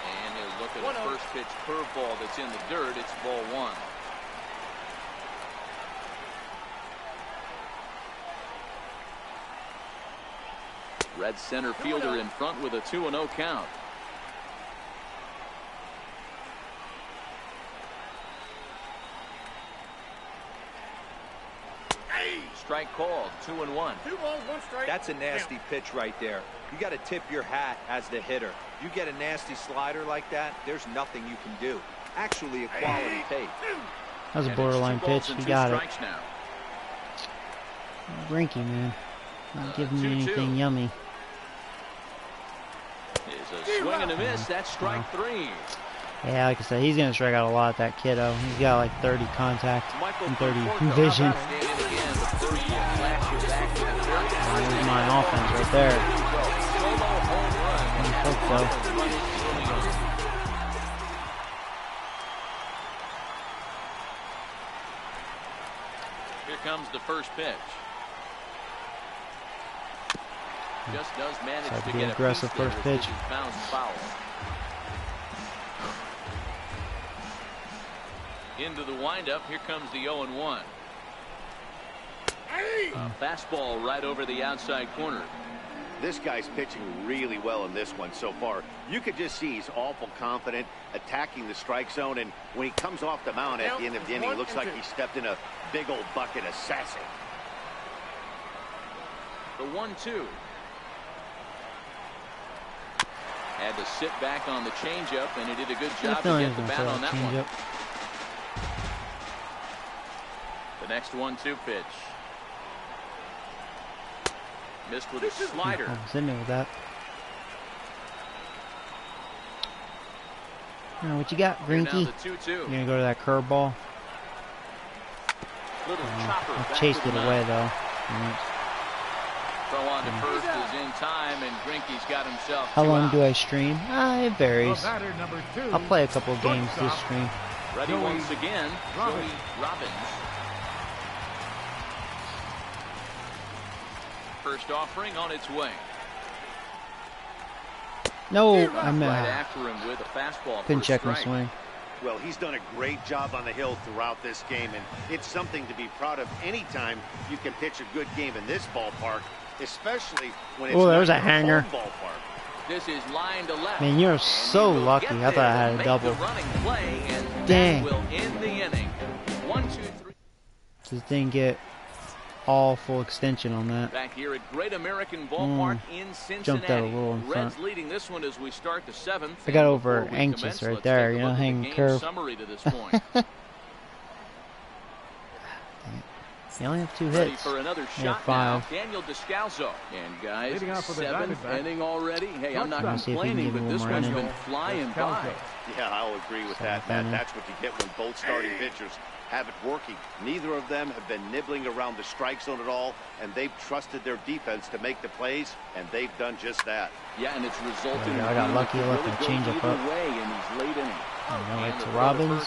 And he'll look at a first pitch curveball that's in the dirt. It's ball 1. Red center fielder in front with a 2-0 count. Strike called, 2-1. 2 balls, 1 strike. That's a nasty pitch right there. You got to tip your hat as the hitter. You get a nasty slider like that, there's nothing you can do. actually a quality take. That was a borderline pitch. He got it. Grinky, man. Not giving me anything yummy. Is a swing and a miss. That's strike 3. Yeah, like I said, he's going to strike out a lot, that kiddo. He's got like 30 contact and 30 vision. There's my offense right there. Here comes the first pitch. Just does manage to get aggressive first pitch. Foul. Into the windup. Here comes the 0-1. Fastball right over the outside corner. This guy's pitching really well in this one so far. You could just see he's awful confident, attacking the strike zone, and when he comes off the mound at the end of the inning, it looks like he stepped in a big old bucket of sassy. The 1-2. Had to sit back on the changeup, and he did a good job to get the bat on that one. The next 1-2 pitch. Missed with a slider. I was in there with that. Now, what you got, Grinky? You're going to go to that curveball? I chased it away, though. Throw on to first is in time, and Grinky's got himself. How long do I stream? It varies. I'll play a couple of games this stream. Ready once again, Joey Robbins. First offering on its way. No, I'm right after him with a fastball. Couldn't check my swing. Well, he's done a great job on the hill throughout this game, and it's something to be proud of anytime you can pitch a good game in this ballpark, especially when it's there's a hanger. Ballpark. This is line to left. Man, you're so lucky. I thought I had a double. Play, and dang. Will end the inning. 1, 2, 3. This didn't get all full extension on that. Back here at Great American Ballpark in Cincinnati. Jumped out a little in front. Reds leading this one as we start the 7th. I got over anxious right there, you know, hanging curve. Summary to this point. You only have 2 hits. For another shot 5. Now, Daniel Descalso. And guys, 7th inning already. Hey, I'm not complaining, but this one's been flying by. Yeah, I'll agree with that. That's what you get when both starting pitchers have it working. Neither of them have been nibbling around the strike zone at all, and they've trusted their defense to make the plays, and they've done just that. Yeah, and it's resulting. I got lucky. I left the change up. Way in these late innings. It's Robbins.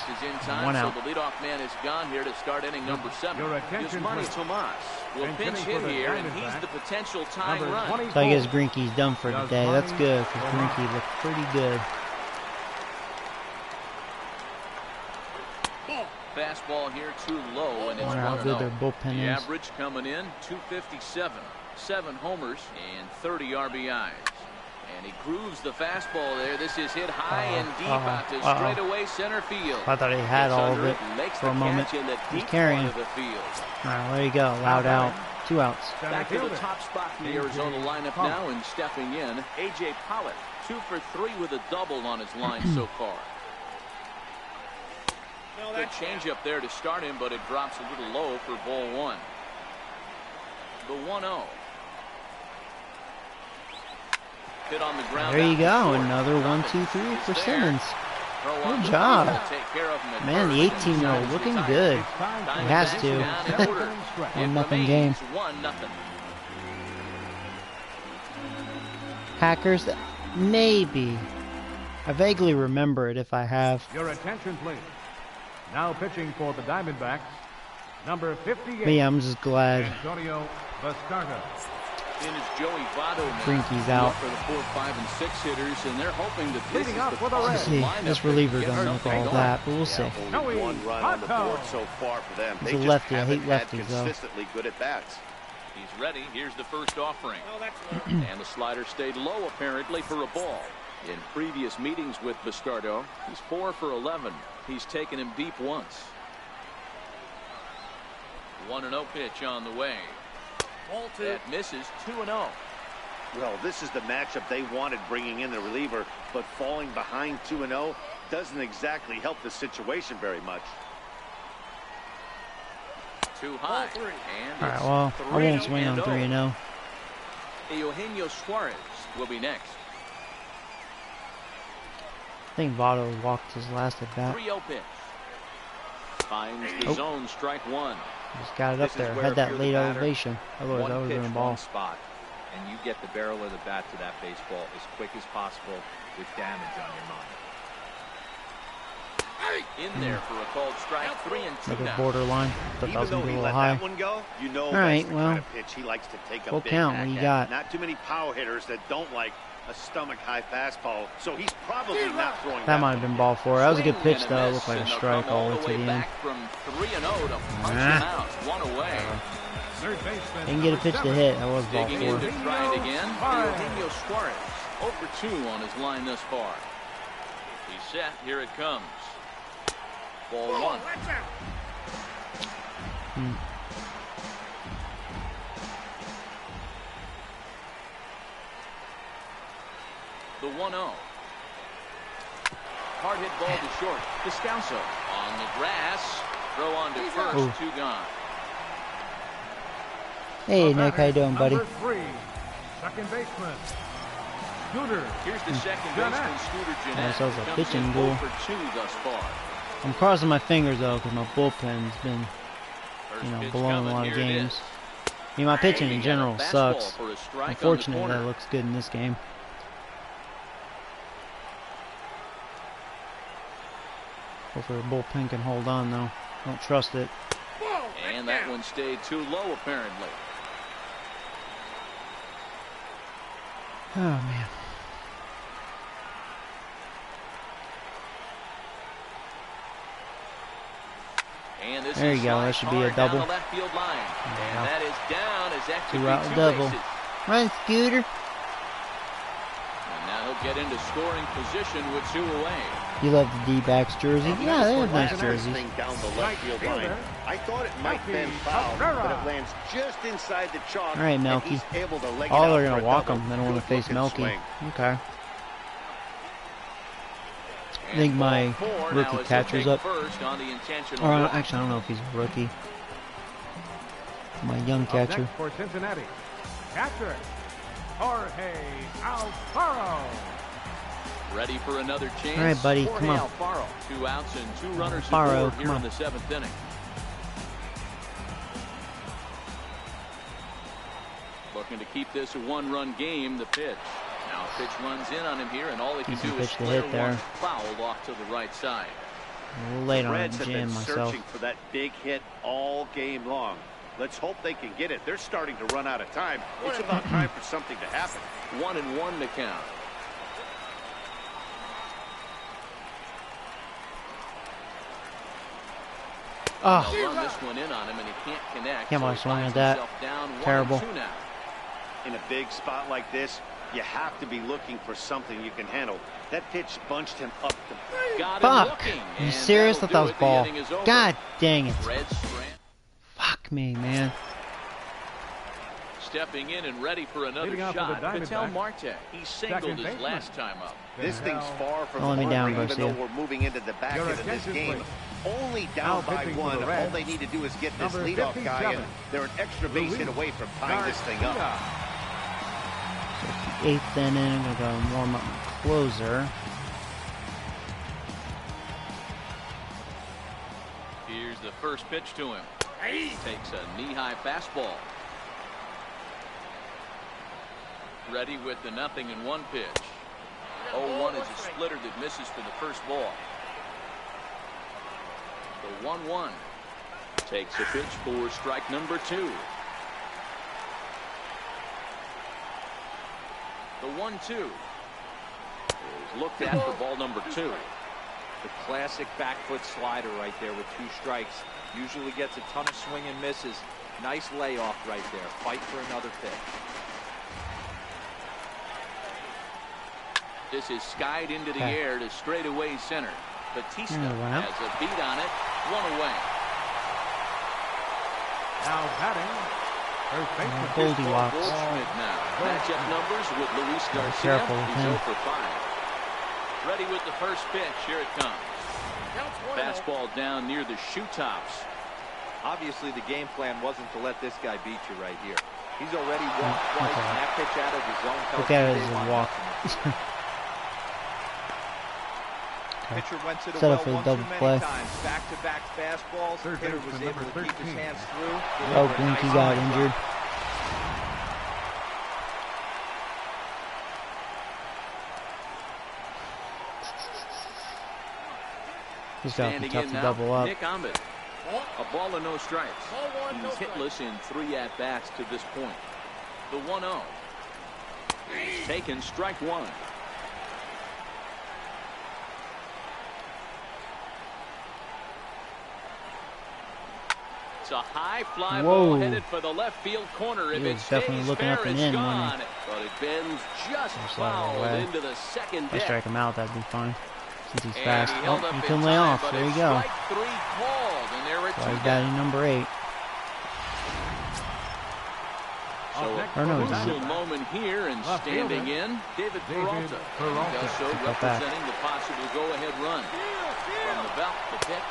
One out. So the leadoff man is gone here to start inning number 7. Yasmani Tomas will pinch hit here, and he's the potential tying run. So I guess Grinky's done for today. That's good, because Grinky looked pretty good. Fastball here too low, and it's 1-0. How good their bullpen is. The average coming in 257, 7 homers and 30 RBIs. And he grooves the fastball there. This is hit high and deep out to straightaway center field. I thought he had all of it for a moment. He's carrying. There you go. Loud out. 2 outs. Back to the top spot in the Arizona lineup now, and stepping in, A.J. Pollock, 2 for 3 with a double on his line so far. Good change up there to start him, but it drops a little low for ball 1. The 1-0. Hit on the ground. There you go. Another 1-2-3 for Simmons. Good job. Man, the 18-year-old looking good. He has to. 1-0 game. Packers, maybe. I vaguely remember it if I have. Your attention, please. Now pitching for the Diamondbacks, number 58. Me, I'm just glad. Antonio Bastardo. In is Joey Votto. Grinky's out. For the 4, 5, and 6 hitters, and they're hoping that this is the We'll see. This reliever don't look all that, but we'll see. Only 1 run on the board so far for them. He's a lefty. I hate lefties, though. Consistently good at bats. He's ready. Here's the first offering. And the slider stayed low, apparently, for a ball. In previous meetings with Bastardo, he's 4 for 11. He's taken him deep once. 1-0 pitch on the way. That misses. 2-0. Well, this is the matchup they wanted, bringing in the reliever, but falling behind 2-0, doesn't exactly help the situation very much. Too high. All right, well, I won't swing on 3-0. Eugenio Suarez will be next. I think Votto walked his last at bat. 3-0 pitch. Finds the zone, strike one. Just got it up there. Had that late elevation. Otherwise, that would have been a ball. Spot, and you get the barrel of the bat to that baseball as quick as possible with damage on your mind. In there for a called strike. 3-2 Like now. a borderline. Thought that was going to be a little high. That one go, you know, all right, that's the well, kind of pitch he likes to take full a big count. What do you got? Not too many power hitters that don't like a stomach-high fastball, so he's probably not throwing That might have been ball 4. That was a good pitch, though. It looked like a strike all the way to the end. From 3-0 to punch him out. One away. Didn't get a pitch to hit. That was ball 4. Digging in to try it again. Eugenio Suarez. 0 for 2 on his line thus far. He's set. Here it comes. Ball 1. The 1-0. Hard hit ball to short. Descalso on the grass. Throw on to first. Ooh. 2 gone. Hey, Nick. How you doing, buddy? Number 3, second baseman, Scooter. Here's the second baseman, Scooter Jeanette. That was a pitching duel. 0 for 2 thus far. I'm crossing my fingers, though, because my bullpen's been, blowing a lot of games. I mean, my pitching in general sucks. Unfortunately, that looks good in this game. Hopefully the bullpen can hold on, though. Don't trust it. And that one stayed too low, apparently. Oh, man. And this There you go. That should be a double. And that is down as that could Two-out be 2 double. bases. Run, Scooter. And now he'll get into scoring position with 2 away. You love the D-backs jersey? Yeah, they have nice jerseys. Down the left field line. I thought it might been foul, but it lands just inside the chalk. All right, Melky. Oh, they're going to walk him. They don't want to face Melky. Okay. I think my rookie catcher's up. Or actually, I don't know if he's a rookie. My young catcher. For Cincinnati, catcher Jorge Alfaro. Ready for another chance. All right, buddy, come on. Alfaro. 2 outs and 2 runners Alfaro, aboard here in the 7th inning. Looking to keep this a 1-run game. The pitch. Now pitch runs in on him here, and all he can do is flare one foul off to the right side. A little late on Reds the have been jam myself. searching for that big hit all game long. Let's hope they can get it. They're starting to run out of time. It's about time for something to happen. 1-1 to count. Oh, They'll run this one in on him, and he can't connect. Can't so watch he one finds of that. himself down 1-2 Terrible. now. In a big spot like this, you have to be looking for something you can handle. That pitch bunched him up to... Got him fuck. looking, You and serious? I that'll thought that was do it. The ball. inning is over. God dang it. Red Strand Fuck me, man. stepping in and ready for another Leading off for the shot. Patel Diamondbacks, Marte. He singled his baseman. last time up. This thing's far from Let me down, over, even Garcia. though we're moving into the back Your end of this attention, game. please. Only Now down by pitching for 1. the All Reds, they need to do is get this number leadoff guy, 57, and they're an extra base hit away from tying this thing up. Eighth inning, we're going to warm up closer. Here's the first pitch to him. He takes a knee-high fastball. Ready with the 0-1 pitch. 0-1 is a splitter that misses for the first ball. The 1-1 takes a pitch for strike number 2. The 1-2 is looked at for ball number 2. The classic back foot slider right there with 2 strikes. Usually gets a ton of swing and misses. Nice layoff right there. Fight for another pitch. This is skied into the air to straightaway center. Batista has a beat on it. 1 away. Now batting, first baseman. Goldilocks. Goldschmidt now. Matchup numbers with Luis Garcia. Careful with He's him. 0 for 5. Ready with the first pitch. Here it comes. Fastball down near the shoe tops. Obviously, the game plan wasn't to let this guy beat you right here. He's already walked twice, and that pitch out of the zone tells look at it as a walk. Pitcher went to the Set well up for the once double too many play. times. Back-to-back fastballs. Hitter was able to keep his hands through. Oh, Blinky got injured. He's got to be tough to double up. Nick Ahmed. A ball and no strikes. He's hitless in 3 at-bats to this point. The 1-0. He's taken strike 1. It's a high fly ball headed for the left field corner. If it stays fair, it's gone. But it bends just foul into the second deck. If I strike him out, that'd be fine. Since he's fast. Oh, he can lay off. There you go. So he's batting number 8. So a crucial moment here and standing in, David Peralta. Does so representing the possible go-ahead run. From the belt, the pitch.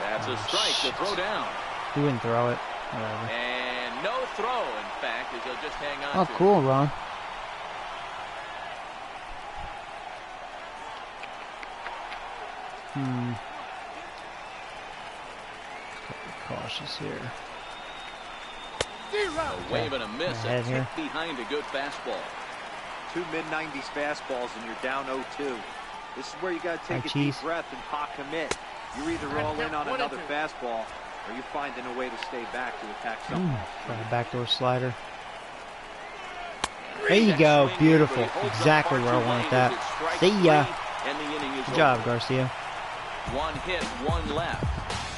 That's a strike to throw down. He wouldn't throw it. Whatever. And no throw, in fact, as he'll just hang on to it. Cool, Ron. Cautious here. A wave and a miss. A tick behind a good fastball. 2 mid-90s fastballs and you're down 0-2. This is where you got to take a deep breath and pot commit. You're either all in on another fastball or you're finding a way to stay back to attack something else. Try a backdoor slider. There you go. Beautiful. Exactly where I wanted that. See ya. Good job, Garcia. 1 hit, 1 left.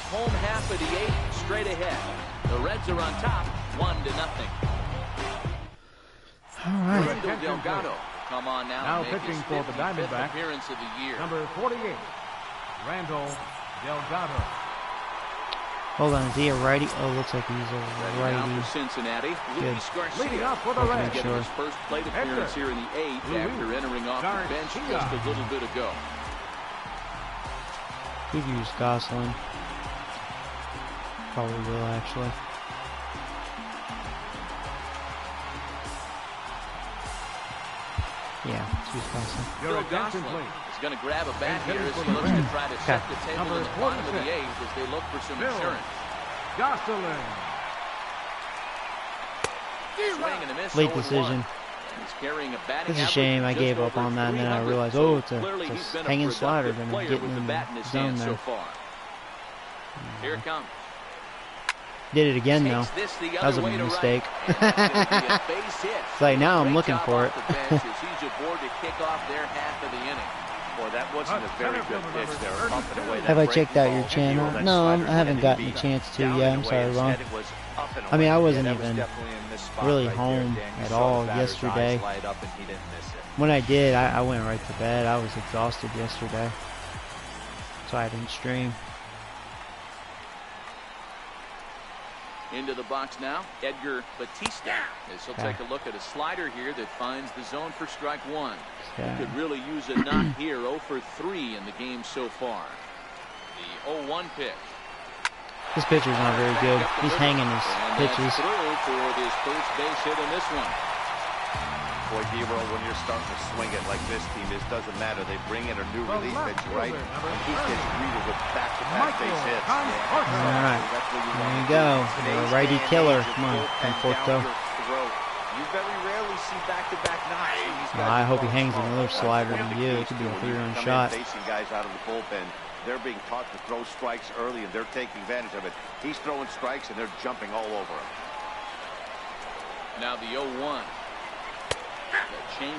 Home half of the 8th, straight ahead. The Reds are on top, 1-0. All right. Delgado, come on now. Now pitching for the Diamondbacks. Appearance of the year. Number 48, Randall Delgado. Hold on, is he a righty? Oh, looks like he's a righty. Now for Cincinnati, Luis Garcia. Leading up for the Reds. Getting his first plate appearance here in the 8th after entering off the bench just a little bit ago. We've used Gosselin. Probably will, actually. Yeah, let's use Gosselin. Your attention, please. Is going to grab a bat here as he looks to try to set the table in the bottom of the 8th as they look for some insurance. Gosselin. Swing and a miss. Late decision. It's a shame I gave up on that, and then I realized, oh, it's a hanging slider, then I'm getting in the zone there. Here it comes. Did it again, though. That was a mistake. It's like, now I'm looking for it. That wasn't a very good pitch there. Have I checked out your channel? No, I haven't gotten a chance to yet. I'm sorry, Ron. I mean, I wasn't even really home at all yesterday. When I did, I went right to bed. I was exhausted yesterday, so I didn't stream. Into the box now, Edgar Batista, as he'll take a look at a slider here that finds the zone for strike 1. He could really use a knock here, 0 for 3 in the game so far. The 0-1 pitch. This pitcher's not very good. He's hanging his pitches. Through for his first base hit in this one. Boy, D-Roll, when you're starting to swing it like this team is, doesn't matter. They bring in a new relief pitch, right? And he gets greeted with back-to-back base hits. All right. There you go. A righty killer. Come on, Conforto. You very rarely see back-to-back knocks. I hope he hangs another slider than you. It could be a 3-run shot. Facing guys out of the bullpen. They're being taught to throw strikes early, and they're taking advantage of it. He's throwing strikes, and they're jumping all over him. Now the 0-1.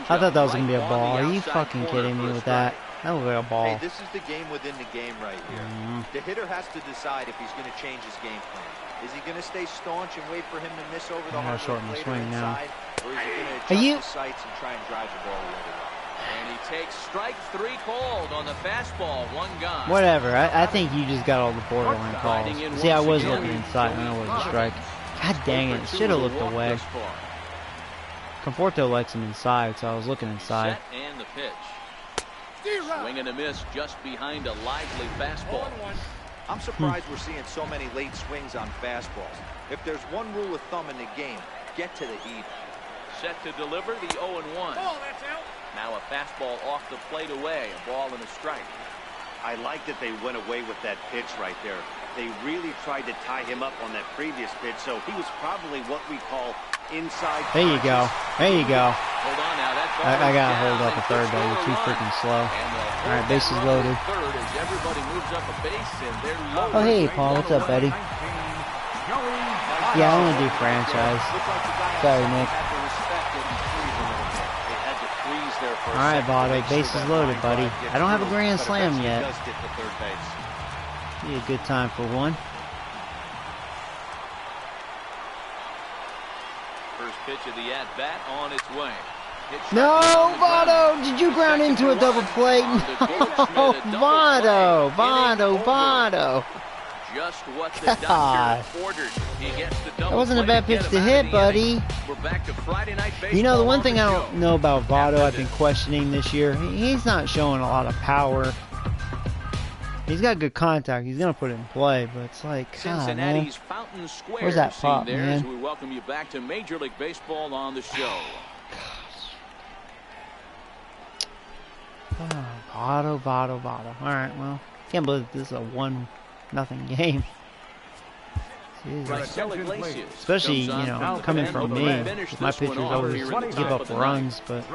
I thought that was going to be a ball. Are you fucking kidding me with that? That looked like a ball. Hey, this is the game within the game right here. The hitter has to decide if he's going to change his game plan. Is he going to stay staunch and wait for him to miss over the hard plate swing now. Or is he going to adjust his sights and try and drive the ball the other way? And he takes strike 3 called on the fastball. 1 gone. Whatever. I think you just got all the borderline calls. See, I was looking inside and I was a strike. God dang it. Should have looked away. Conforto likes him inside, so I was looking inside. Set and the pitch. Swing and a miss just behind a lively fastball. I'm surprised we're seeing so many late swings on fastballs. If there's one rule of thumb in the game, get to the heat. Set to deliver the 0-1. Now a fastball off the plate away, a ball and a strike. I like that they went away with that pitch right there. They really tried to tie him up on that previous pitch, so he was probably what we call inside. There you go. There you go. Hold on now. I got to hold up a third, though. You're too freaking slow. All right, bases loaded. Third as everybody moves up a base, and they're loaded. Oh, hey, Paul. What's up, buddy? Yeah, I want to do franchise. Sorry, Nick. All right, Votto. Bases loaded, buddy. I don't have a grand slam yet. Be a good time for one. First pitch of the at-bat on its way. No, Votto! Did you ground into a double play? No, Votto! Just what the doctor ordered. He gets the double. That wasn't a bad pitch to hit, buddy. We're back to Friday night baseball. You know, the one thing I don't know about Votto I've been questioning this year, he's not showing a lot of power. He's got good contact. He's going to put it in play, but it's like, Cincinnati's Fountain Square. Where's that pop, man? As we welcome you back to Major League Baseball on the show. Votto. All right, well, can't believe this is a 1-0 game. Especially, you know, coming from me. My pitchers always give up runs, but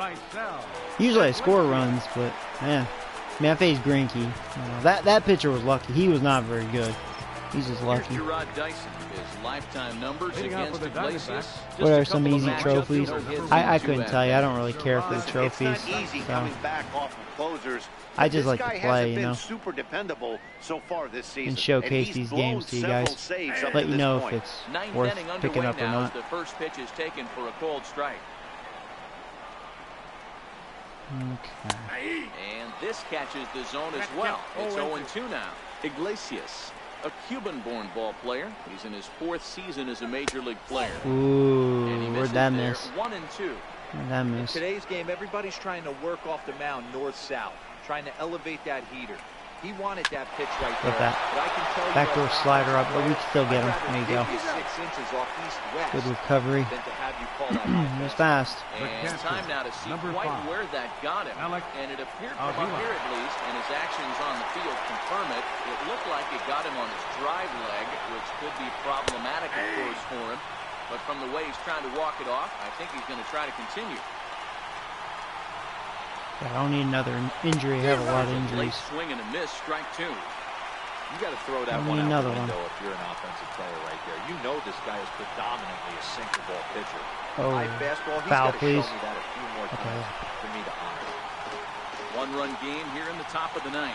usually I score runs, but man. Man, I faced Greinke. You know, that pitcher was lucky. He was not very good. He's just lucky. What are some easy trophies? I couldn't tell you. I don't really care for the trophies. So. I just like to play, you know, and showcase these games to you guys. Let you know if it's worth picking up or not. The first pitch is taken for a cold strike. Okay. And this catches the zone as well. It's 0-2 now. Iglesias, a Cuban-born ball player. He's in his 4th season as a major league player. Ooh, where'd that miss? 1-2. Where'd that miss? In today's game, everybody's trying to work off the mound north-south, trying to elevate that heater. He wanted that pitch right there. That backdoor slider up, but we can still get him. There you go. 6 inches off east-west. Good recovery. It was fast. And time now to see quite where that got him. And it appeared from up here at least, and his actions on the field confirm it. It looked like it got him on his drive leg, which could be problematic, of course, for him. But from the way he's trying to walk it off, I think he's going to try to continue. I don't need another injury. I have a lot of injuries. Swing and a miss, strike 2. You got to throw that one out the window if you're an offensive player right there. You know this guy is predominantly a sinker ball pitcher. Oh, fastball, foul, please. Show me that a few more times for me to honor. 1-run game here in the top of the 9th.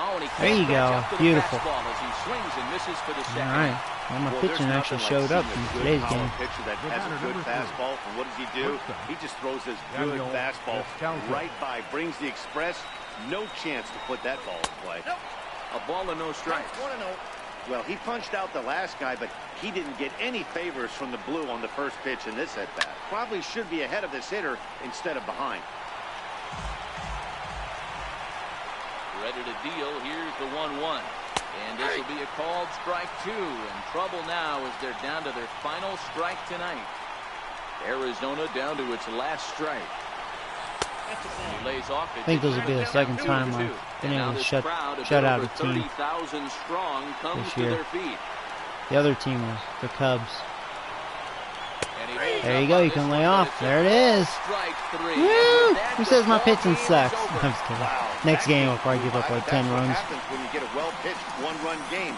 Oh, and there you go. Beautiful. As he swings and misses for the second. All right. Well, my pitching actually showed up in today's game. Pitcher that has a good fastball, and what does he do? He just throws his good fastball right by, brings the express. No chance to put that ball in play. A ball and no strikes. Well, he punched out the last guy, but he didn't get any favors from the blue on the first pitch in this at-bat. Probably should be ahead of this hitter instead of behind. Ready to deal. Here's the 1-1. And this will be a called strike 2. And trouble now as they're down to their final strike tonight. Arizona down to its last strike. He lays off it. I think this will be the second time I've been able to shut out a team this year. The other team was the Cubs. There you go. You can lay off. There it is. Woo! Who says my pitching sucks? I'm just kidding. Next game, I'll probably give up like 10 runs. That's what happens when you get a well-pitched one-run game.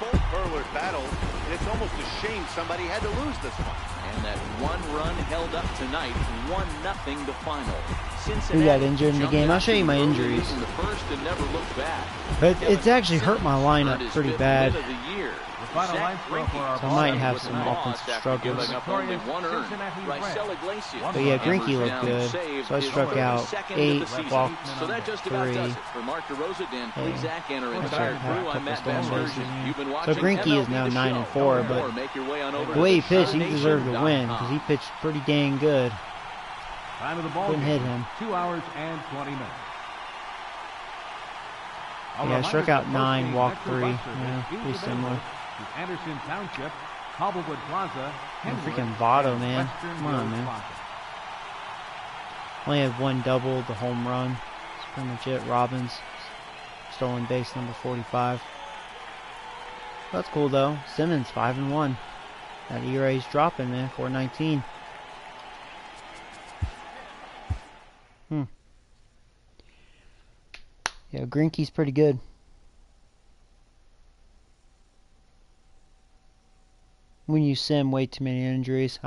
Both hurlers battled, and it's almost a shame somebody had to lose this one. And that 1 run held up tonight, 1-0 the final. Who got injured in the game? I'll show you my injuries. But it's actually hurt my lineup pretty bad. So I might have some offensive struggles. But yeah, Greinke looked good. So I struck out 8, walked 3. So Greinke is now 9-4, but the way he pitched, he deserved to win because he pitched pretty dang good. Time of the ball Couldn't hit him. 2 hours and 20 minutes. Yeah, struck out 9, walked 3. Yeah, pretty similar. To Anderson Township, Cobblewood Plaza, freaking Votto, man. Come on, man. Only had 1 double, the home run. That's pretty much it. Robbins, stolen base number 45. That's cool though. Simmons 5-1. That ERA's dropping, man. 4.19. Yeah, Greinke's pretty good. When you sim way too many injuries.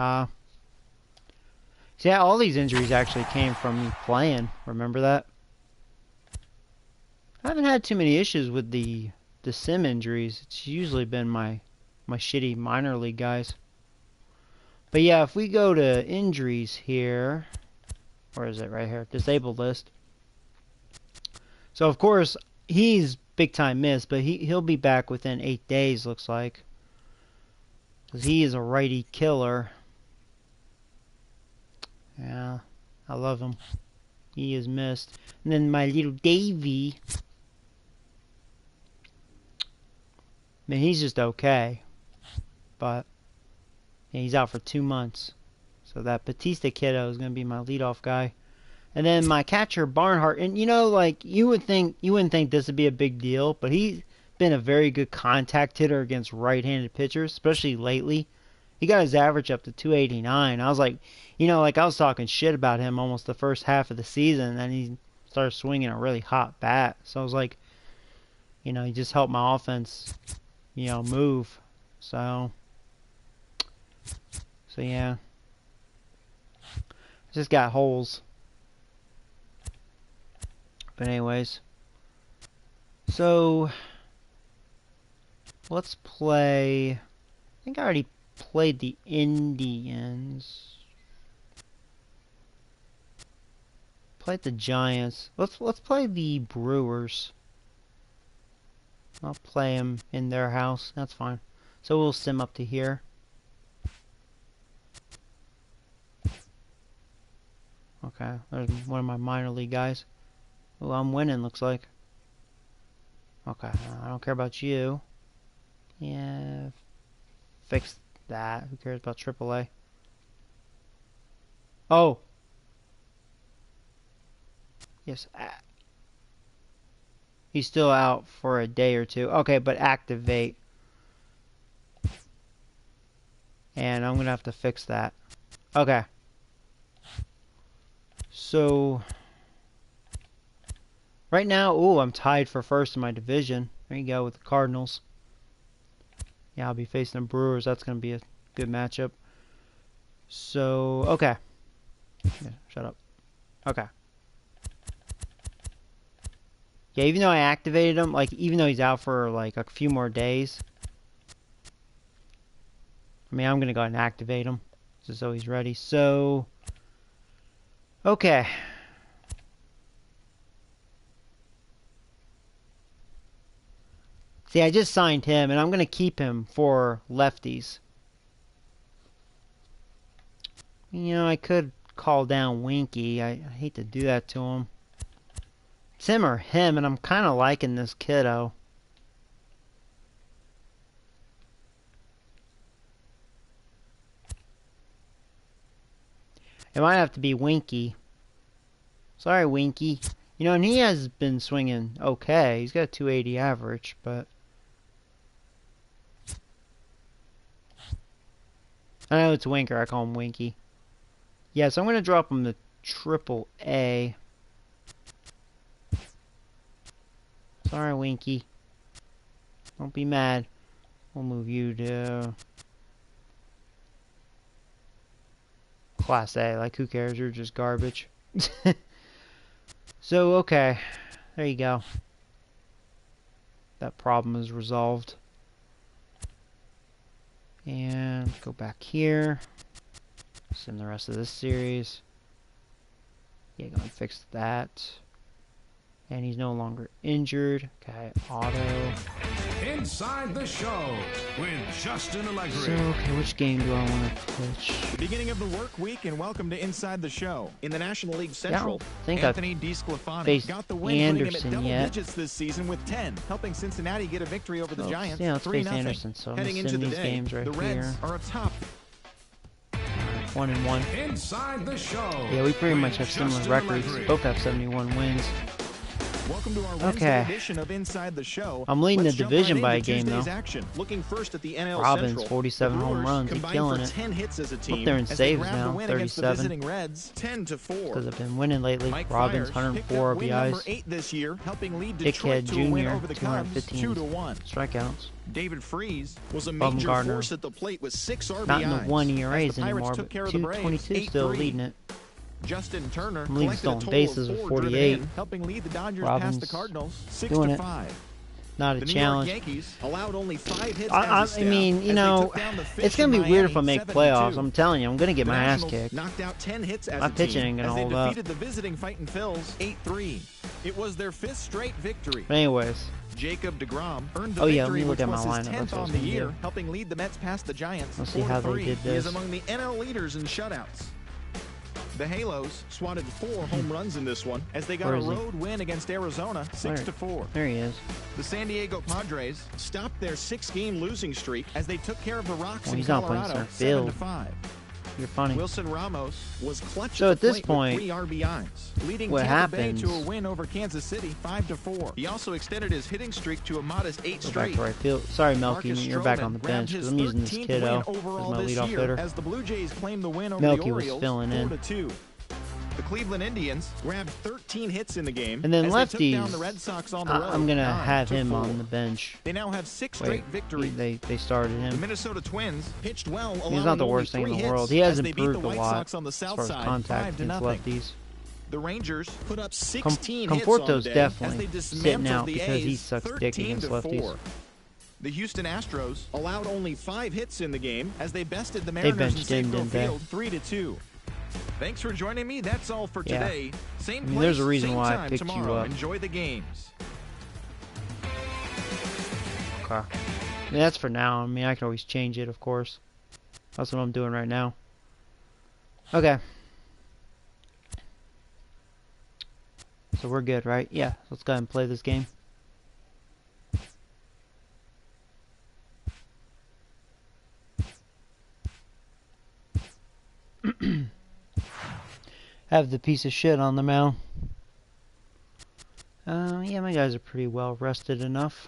See, all these injuries actually came from me playing. Remember that? I haven't had too many issues with the sim injuries. It's usually been my shitty minor league guys. But yeah, if we go to injuries here, where is it? Right here, disabled list. So of course he's big time missed, but he'll be back within 8 days, looks like, because he is a righty killer. Yeah, I love him. He is missed. And then my little Davy, man, he's just okay, but yeah, he's out for 2 months. So that Batista kiddo is gonna be my leadoff guy. And then my catcher Barnhart, and you know, like you wouldn't think this would be a big deal, but he's been a very good contact hitter against right-handed pitchers, especially lately. He got his average up to 289. I was like, you know, like I was talking shit about him almost the first half of the season, and then he started swinging a really hot bat. So I was like, you know, he just helped my offense, you know, move. So yeah, just got holes. But anyways, so let's play. I think I already played the Indians. Played the Giants. Let's play the Brewers. I'll play them in their house. That's fine. So we'll sim up to here. Okay, there's one of my minor league guys. Oh, I'm winning, looks like. Okay, I don't care about you. Yeah, fix that. Who cares about AAA? Oh! Yes. He's still out for a day or two. Okay, but activate. And I'm gonna have to fix that. Okay. So right now, ooh, I'm tied for first in my division. There you go with the Cardinals. Yeah, I'll be facing the Brewers. That's going to be a good matchup. So, okay. Yeah, shut up. Okay. Yeah, even though I activated him, like, even though he's out for, like, a few more days, I mean, I'm going to go ahead and activate him just so he's ready. So, okay. See, I just signed him, and I'm going to keep him for lefties. You know, I could call down Winky. I hate to do that to him. It's him or him, and I'm kind of liking this kiddo. It might have to be Winky. Sorry, Winky. You know, and he has been swinging okay. He's got a 280 average, but I know it's Winker. I call him Winky. Yeah, so I'm going to drop him to AAA. Sorry, Winky. Don't be mad. We'll move you to Class A. Like, who cares? You're just garbage. So, okay. There you go. That problem is resolved. And go back here. Sim the rest of this series. Yeah, go and fix that. And he's no longer injured. Okay, auto. Inside the Show with Justin Allegri. So, okay, which game do I want to pitch? The beginning of the work week, and welcome to Inside the Show. In the National League Central, think Anthony DeSclafani faced got the win, Anderson putting him at double yet. digits this season with 10, helping Cincinnati get a victory over the Giants. Yeah, let's 3-0. face Anderson. So I'm Heading gonna into send the these day, games right the Reds here. are atop. 1-1. Inside the Show. Yeah, we pretty much have with similar Justin records. Allegri. Both have 71 wins. Welcome to our Wednesday edition of Inside the Show. I'm leading Let's the jump division right by a into game, Tuesday's though. action. Looking first at the NL Robbins, Central. 47 The home Brewers runs. He's combined killing for it. 10 hits as a team. Hope they're in as they saves grab the now, win against the 37. visiting Reds, 10-4. Because I've been winning lately. Mike Robbins, Fiers picked 104 up win number RBIs. 8 this year, helping lead Dickhead Detroit to a win Jr., over the Cubs 215 2-1. strikeouts. David Freese was a Bumgarner. major force at the plate with 6 RBIs. Not in the 1 as ERAs the Pirates anymore, took but care of the Braves, 222 still 8-3. leading it. Justin Turner I'm leading collected a stolen total bases of with 4 driven 48. in, helping lead the Dodgers Robbins past the Cardinals doing it. 6-5. Not a The New challenge. York Yankees allowed only 5 hits I as a mean, staff you as they know, took down the Fish it's going to in be weird if I Miami, make playoffs. 7-2. I'm telling you, I'm going to get The my ass Nationals kicked. knocked out 10 hits as My a pitching team ain't gonna as they hold up. defeated the visiting Fightin' Phils 8-3. It was their 5th straight victory. But anyways, Jacob deGrom earned the Oh, yeah, let victory, me look which at my was his lineup. That's 10th what I on was the gonna year, do. helping lead the Mets past the Giants. Let's see how they 4-3. did He is this. among the NL leaders in shutouts. The Halos swatted 4 home runs in this one as they got Where a is he? road win against Arizona 6-4. there he is. The San Diego Padres stopped their 6-game losing streak as they took care of the Rocks Well, in he's not playing Colorado center field. 7-5. You're funny. Wilson Ramos was clutch So at at the this plate with point, 3 RBIs, leading what Tampa Bay happens- to a win over Kansas City 5-4. He also extended his hitting streak to a modest 8 Go back straight. to right field. Sorry, Melky, Marcus you're back Stroman on the grabbed bench because his I'm using this 13th kiddo win as overall my this leadoff year hitter. as the Blue Jays claimed the win over Melky the was Orioles filling in. 4-2. The Cleveland Indians grabbed 13 hits in the game. And then as they took down lefties, the Red Sox on the road. I'm going to have him 9-4. on the bench. They now have 6 Wait, straight victories. they started The him. Minnesota Twins pitched well, He's allowing not the only worst thing 3 in the hits world. He has as they beat improved the a White lot Sox on the as south far as side contact 5-0. against lefties. The Rangers put up 16 hits on Conforto's the day as definitely they sitting dismantled out the because he A's sucks dick against 13-4. lefties. The Houston Astros allowed only 5 hits in the game as they bested the They Mariners in benched him, Safeco didn't they? Field 3-2. Thanks for joining me. That's all for Yeah. today. Same I mean, place, there's a reason same why I time picked you tomorrow. up. Enjoy the games. Okay. I mean, that's for now. I mean, I can always change it, of course. That's what I'm doing right now. Okay. So we're good, right? Yeah. Let's go ahead and play this game. Have the piece of shit on the mound. Yeah, my guys are pretty well rested enough.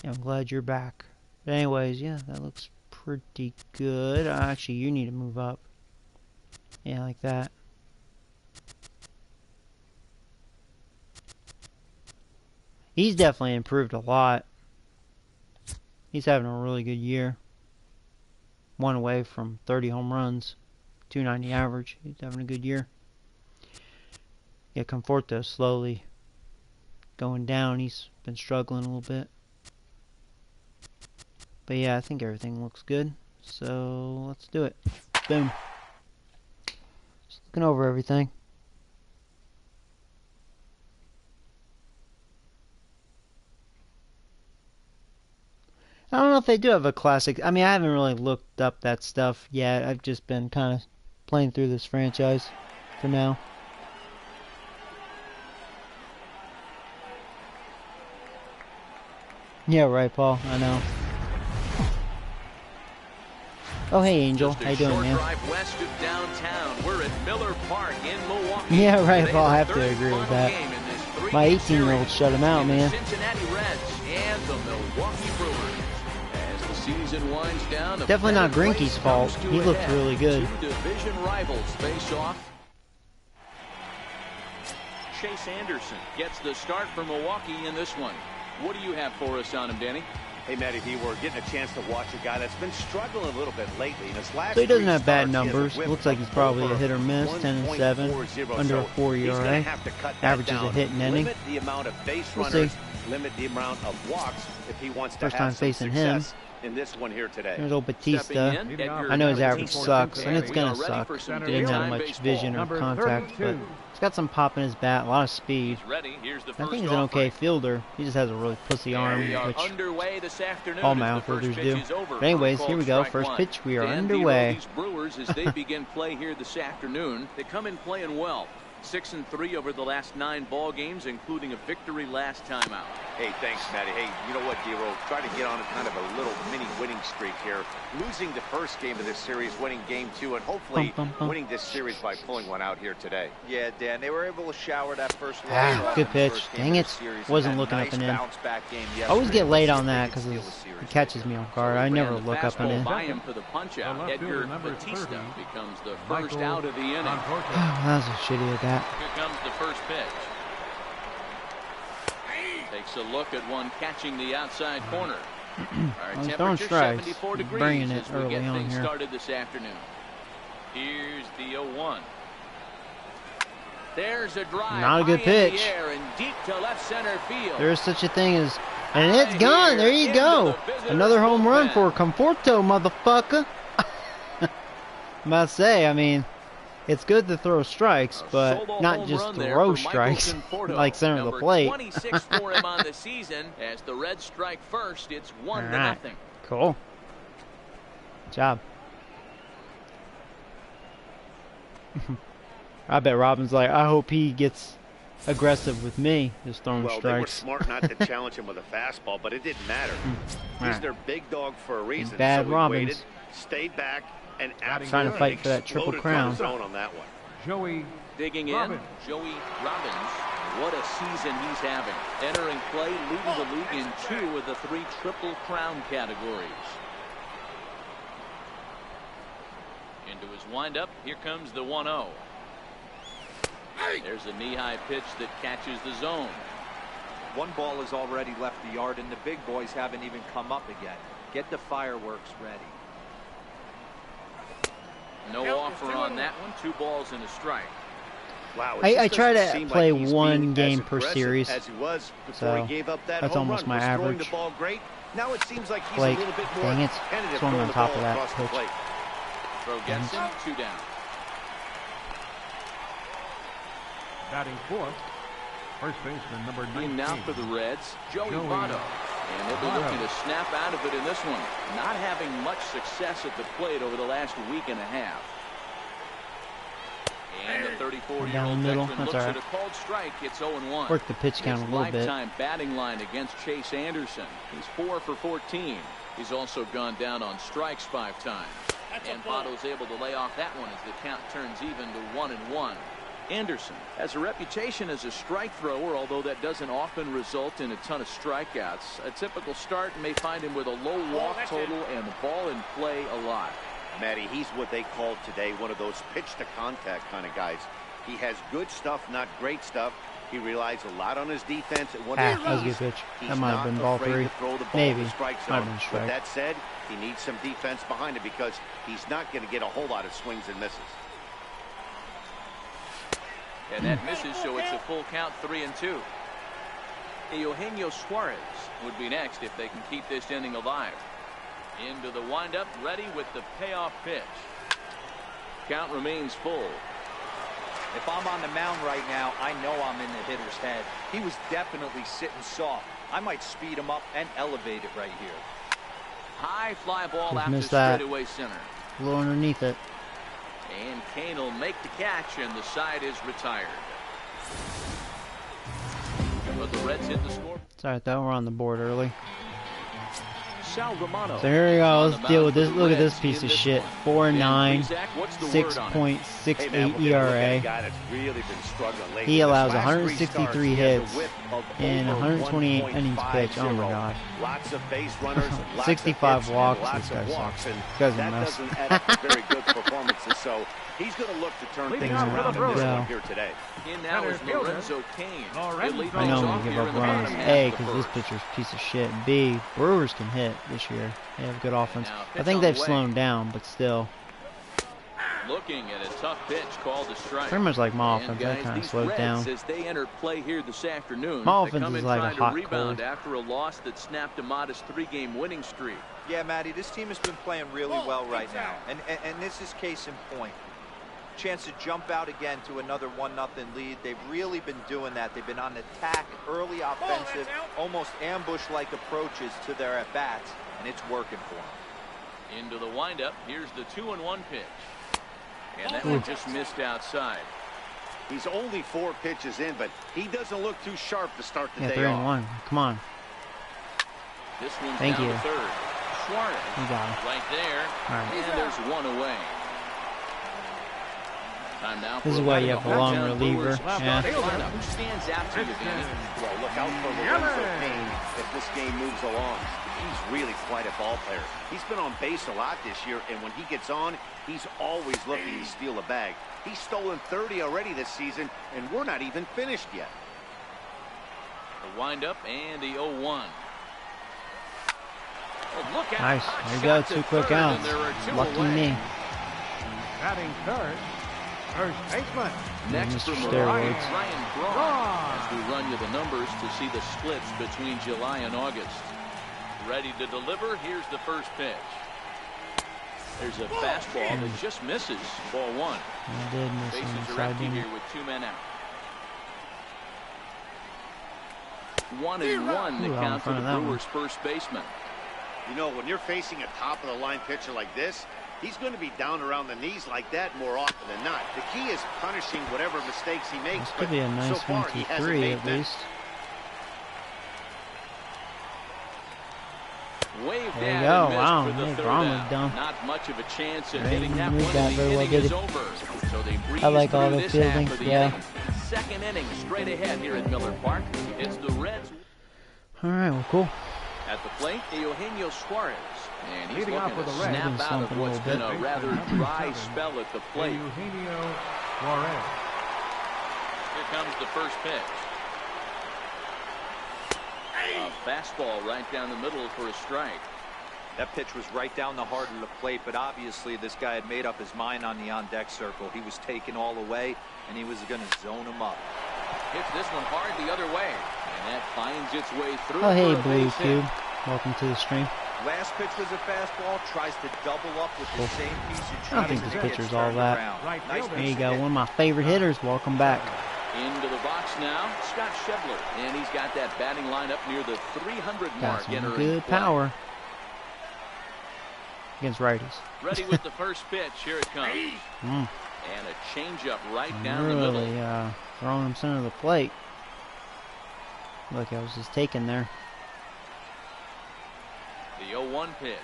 Yeah, I'm glad you're back. But anyways, yeah, that looks pretty good. Actually, you need to move up. Yeah, like that. He's definitely improved a lot. He's having a really good year. 1 away from 30 home runs. 290 average. He's having a good year. Yeah, Conforto slowly going down. He's been struggling a little bit. But yeah, I think everything looks good. So let's do it. Boom. Just looking over everything. I don't know if they do have a classic. I mean, I haven't really looked up that stuff yet. I've just been kind of playing through this franchise for now. Yeah, right, Paul. I know. Oh, hey, Angel. Just a How you doing, short man? drive west of downtown. We're at Miller Park in Milwaukee. Yeah, right, Today, Paul. I the have to third agree with final that. game in this 3-game My 18-year-old series shut him out, between the man. Cincinnati Reds and the Milwaukee Brewers. As the season winds down, a Definitely not better Greinke's place fault. comes to He a looked head. really good. Two division rivals face off. Chase Anderson gets the start for Milwaukee in this one. What do you have for us on him, Danny? Hey, Matty D, we're getting a chance to watch a guy that's been struggling a little bit lately. In his last So he doesn't 3 have bad starts, he has a numbers. whip Looks like of he's probably a over hit or miss. 10-7, 1.40. under a 4 He's gonna ERA. have to cut that Averages a down. hit in inning. Limit the amount of base We'll runners see. limit the amount of walks if he wants to First have time some facing him. success in this one here today. There's old Batista. I know his average sucks, and it's gonna suck. He didn't have much vision or contact, but he's got some pop in his bat, a lot of speed. I think he's an okay fielder. He just has a really pussy arm, which all my outfielders do. But anyways, here we go. First pitch. We are underway. These Brewers, as they begin play here this afternoon, they come in playing well. 6-3 over the last 9 ball games, including a victory last time out. Hey, thanks, Matty. Hey, you know what, D-Roll? Try to get on a kind of a little mini winning streak here. Losing the first game of this series, winning game 2, and hopefully winning this series by pulling one out here today. Yeah, Dan, they were able to shower that first load. Good pitch. Dang it. Wasn't looking up and in. I always get late on that because it catches me off guard. I never look up and in. By him for the punch out. Edgar Batista becomes the first out of the inning. That was a shitty at that. Here comes the first pitch. Takes a look at one catching the outside corner. I was throwing strikes, bringing it early on here. Started this afternoon. Here's the 0-1. There's a drive. Not a good pitch. And deep to left center field. There's such a thing as, and it's gone. There you go. Another home run for Conforto, motherfucker. I'm about to say, I mean, it's good to throw strikes, but not just throw strikes like center of the plate. 26 for him on the season. As the Reds strike first, it's 1-0. Cool. Good job. I bet Robin's like, I hope he gets aggressive with me, just throwing strikes. They were smart not to challenge him with a fastball, but it didn't matter. He's their big dog for a reason. Bad so Robins. Waited, stayed back, and trying to fight for that triple crown. On that one. Joey digging in. Joey Robbins. What a season he's having. Entering play, leading the league in 2 of the 3 triple crown categories. Into his windup. Here comes the 1-0. There's a knee-high pitch that catches the zone. One ball has already left the yard, and the big boys haven't even come up again. Get the fireworks ready. No offer on that one. 2 balls and a strike. Wow, I try to play one game per series, so that's almost my average. Now it seems like he's Blake, a little bit more dang it, swung on top of that pitch. Throw gets him, 2 down. batting fourth, first baseman number 19. Now for the Reds, Joey Votto. And they'll be looking to snap out of it in this one. Not having much success at the plate over the last week and a half. And the 34-year-old veteran looks at a called strike. It's 0-1. Work the pitch count a little bit. Lifetime batting line against Chase Anderson. He's 4 for 14. He's also gone down on strikes 5 times. And Votto's able to lay off that one as the count turns even to 1-1. Anderson has a reputation as a strike thrower, although that doesn't often result in a ton of strikeouts. A typical start may find him with a low walk total and the ball in play a lot. Matty, he's what they call today one of those pitch to contact kind of guys. He has good stuff, not great stuff. He relies a lot on his defense. That was a good pitch. That might have been ball 3. Maybe. Might have been strike. But that said, he needs some defense behind it because he's not going to get a whole lot of swings and misses. And that misses, so it's a full count, 3-2. Eugenio Suarez would be next if they can keep this inning alive. Into the windup, ready with the payoff pitch. Count remains full. If I'm on the mound right now, I know I'm in the hitter's head. He was definitely sitting soft. I might speed him up and elevate it right here. High fly ball out to straightaway center. A little underneath it. And Kane will make the catch, and the side is retired. But the Reds hit the score. It's alright though, we're on the board early. Sal Romano. So here we go, let's deal with this. Look at this piece of shit. 4.9, 6.68 ERA. He allows 163 hits and 128 innings pitched. Oh my god. 65 walks. This guy sucks. This guy's a mess. Very good performances, so he's going to look to turn things around in this one here today. In now is Lorenzo Kane. I know I'm going to give up runs. A, because this pitcher's a piece of shit. B, Brewers can hit this year. They have good offense. I think they've slowed down, but still. Looking at a tough pitch called a strike. Pretty much like my offense. They kind of slowed down. As they enter play here this afternoon, my they offense come is in like a trying hot to rebound cold. after a loss that snapped a modest 3-game winning streak. Yeah, Matty, this team has been playing really well right now, and this is case in point. Chance to jump out again to another 1-0 lead. They've really been doing that. They've been on attack, early offensive, almost ambush-like approaches to their at-bats, and it's working for them. Into the windup. Here's the 2-1 pitch. And that one just missed outside. He's only 4 pitches in, but he doesn't look too sharp to start the day off. 3-1. Come on. This one's Thank down you. to third. Suarez right there. Right. And there's one away. Time now This is why you have a long reliever. Yeah. Who stands out to you, Danny? Well, look out for Lorenzo Payne if this game moves along. He's really quite a ball player. He's been on base a lot this year, and when he gets on, he's always looking to steal a bag. He's stolen 30 already this season, and we're not even finished yet. The windup and the 0-1. Oh, look out. Nice. There you go. 2 quick outs. Lucky me. Batting third, first baseman. Next for steroids. Ryan Braun. As we run you the numbers to see the splits between July and August. Ready to deliver. Here's the first pitch. There's a fastball that just misses. Ball 1. I did miss him Bases are inside empty here with 2 men out. 1-1 the count for the Brewers' first baseman. You know, when you're facing a top-of-the-line pitcher like this, he's going to be down around the knees like that more often than not. The key is punishing whatever mistakes he makes. This could be a nice so far, 1-2-3 at least. Waved There you down go. and Wow, missed for the yeah, third Braun out. was done. Not much of a chance at Right, hitting that moved one. that The very well, inning did is it? over. So they breeze I like all through the this fielding, half of the yeah. inning. Second inning straight ahead here at Miller Park. It's the Reds. All right, well, cool. At the plate, Eugenio Suarez. And he's Leading off looking for to the Reds. snap out of what's been a rather dry spell at the plate. Eugenio Suarez. Here comes the first pitch. A fastball right down the middle for a strike. That pitch was right down the heart of the plate, but obviously this guy had made up his mind on the on-deck circle. He was taken all away, and he was going to zone him up. Hits this one hard the other way, and that finds its way through. Oh, hey, for a Blue base hit. Cube. Welcome to the stream. Last pitch was a fastball, tries to double up with the same piece of I don't think cheese this and pitcher's gets all turned that. around. Right Nice fielder. There you piece go. of One of my favorite hitters. Welcome back. Into the box now, Scott Schebler, and he's got that batting lineup near the 300 Got mark. some Entering good play. power against righties. Ready with the first pitch. Here it comes. Mm. And a changeup right down the middle. Really throwing him center of the plate. Look, I was just taken there. The 0-1 pitch.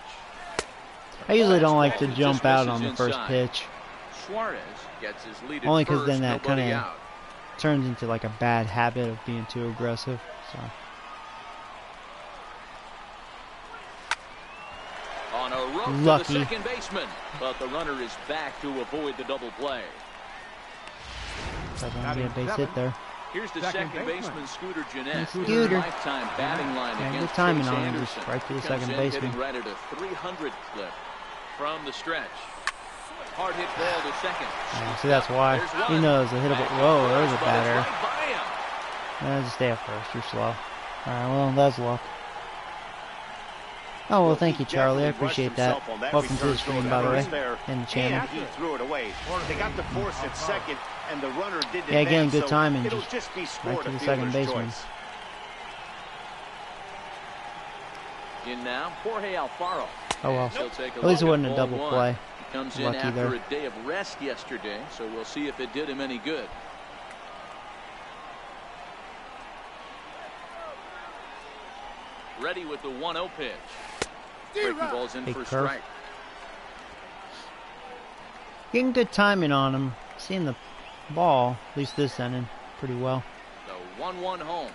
I usually don't like to Just jump out misses on the first inside. pitch. Suarez gets his lead at Only because first, then that nobody kind of out. turns into like a bad habit of being too aggressive. So On a rope Lucky. to the second baseman, but the runner is back to avoid the double play. that's gonna be a base hit there. Here's the Second second baseman, Scooter Jeanette. Scooter. Lifetime batting line Yeah, against good timing Chase on him, just Anderson. right to the Comes second in baseman. hitting right at a 300 clip from the stretch. Hard hit ball to second. Yeah, see, that's why There's he one. knows a hit of it. Back Whoa, to there's a first, but it's batter. right by him. Just stay at first. You're slow. All right, well, that's luck. Oh, well, thank you, Charlie. I appreciate that. Welcome to the stream, by the way, and the channel. And he threw it away. They got the force at second, and the runner did Yeah, again, advance, good so timing. It'll Just just be right scored to a the second fielder's baseman. choice. In now, Jorge Alfaro. Oh, well. He'll take a At least it look wasn't at a ball double one. play. He comes in Lucky after there. a day of rest yesterday, so we'll see if it did him any good. Ready with the 1-0 pitch. Breaking balls in Big for a curve. strike. Getting good timing on him. Seeing the ball, at least this inning, pretty well. The 1-1 home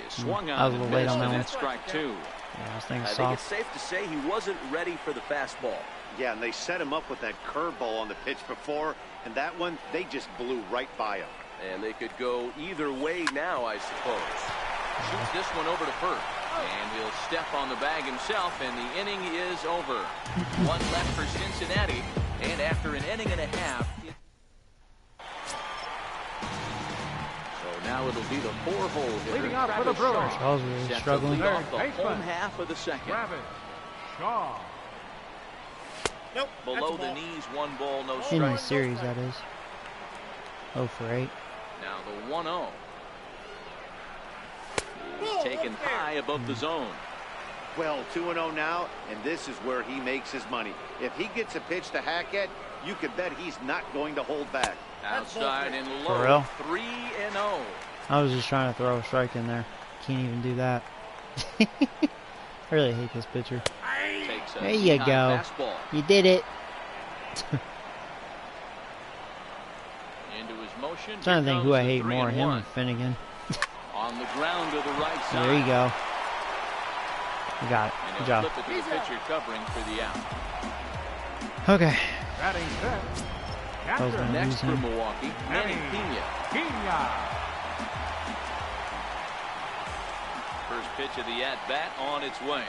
is swung I on was a and little late missed, on that and one. that's strike 2. Yeah, I was thinking I think soft. it's safe to say he wasn't ready for the fastball. Yeah, and they set him up with that curveball on the pitch before, and that one, they just blew right by him. And they could go either way now, I suppose. Shoots this one over to first. And he'll step on the bag himself, and the inning is over. One left for Cincinnati. And after an inning and a half, so now it'll be the 4-hole hitter. Leading off for the Brewers. Shaw's really struggling. Lead off the home half of the second. Shaw. Nope. Below the knees, 1 ball, no In strike. the series, that is. 0 for 8. Now the 1-0. Taken high above the zone. Well, 2-0 now, and this is where he makes his money. If he gets a pitch to hack at, you can bet he's not going to hold back. Outside and For low. real? 3-0. I was just trying to throw a strike in there. Can't even do that. I really hate this pitcher. Takes a There you high go. fastball. You did it. Into his motion. I'm trying to think Here who I comes hate the more, him 3-1. or Finnegan. On the ground to the right side. There you go. You got it. And Good he'll job. flip it to the pitcher covering for the out. Okay. Batting fifth. I was gonna Next lose for him. Milwaukee, Manny Pena. Pena. First pitch of the at-bat on its way.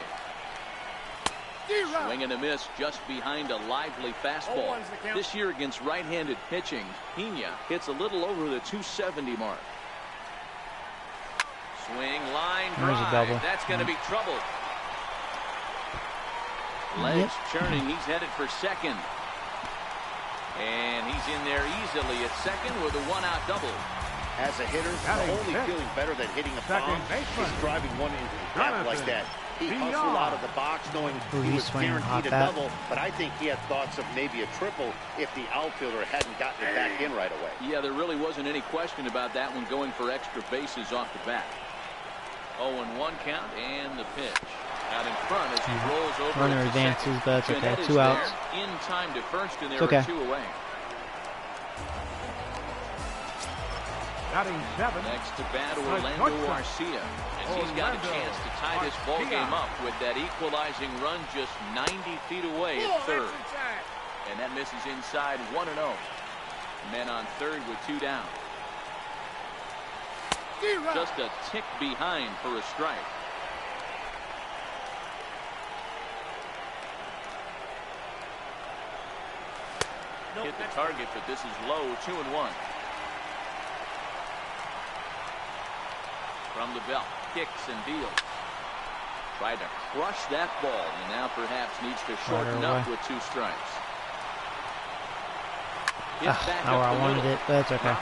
Swing and a miss just behind a lively fastball. This year against right-handed pitching, Pena hits a little over the 270 mark. Swing, line There's a double. drive. That's going to be trouble. Legs churning. He's headed for second. And he's in there easily at second with a 1-out double. As a hitter, the only feeling better than hitting a bomb is driving one into the gap like that. He hustled out of the box knowing he was guaranteed a double, but I think he had thoughts of maybe a triple if the outfielder hadn't gotten it back in right away. Yeah, there really wasn't any question about that one going for extra bases off the bat. 0-1 count and the pitch. Out in front as he rolls over. Runner advances, but that's okay. 2 outs. In time to first, and there It's okay. are 2 away. Batting seventh. Next to bat, Orlando Garcia. As he's got a chance to tie this ball game up with that equalizing run just 90 feet away at third. And that misses inside 1-0. Men on third with 2 down. Just a tick behind for a strike. Hit the target, but this is low. 2-1. From the belt, kicks and deals. Tried to crush that ball, and now perhaps needs to shorten up with 2 strikes. Not where I wanted it, but that's okay.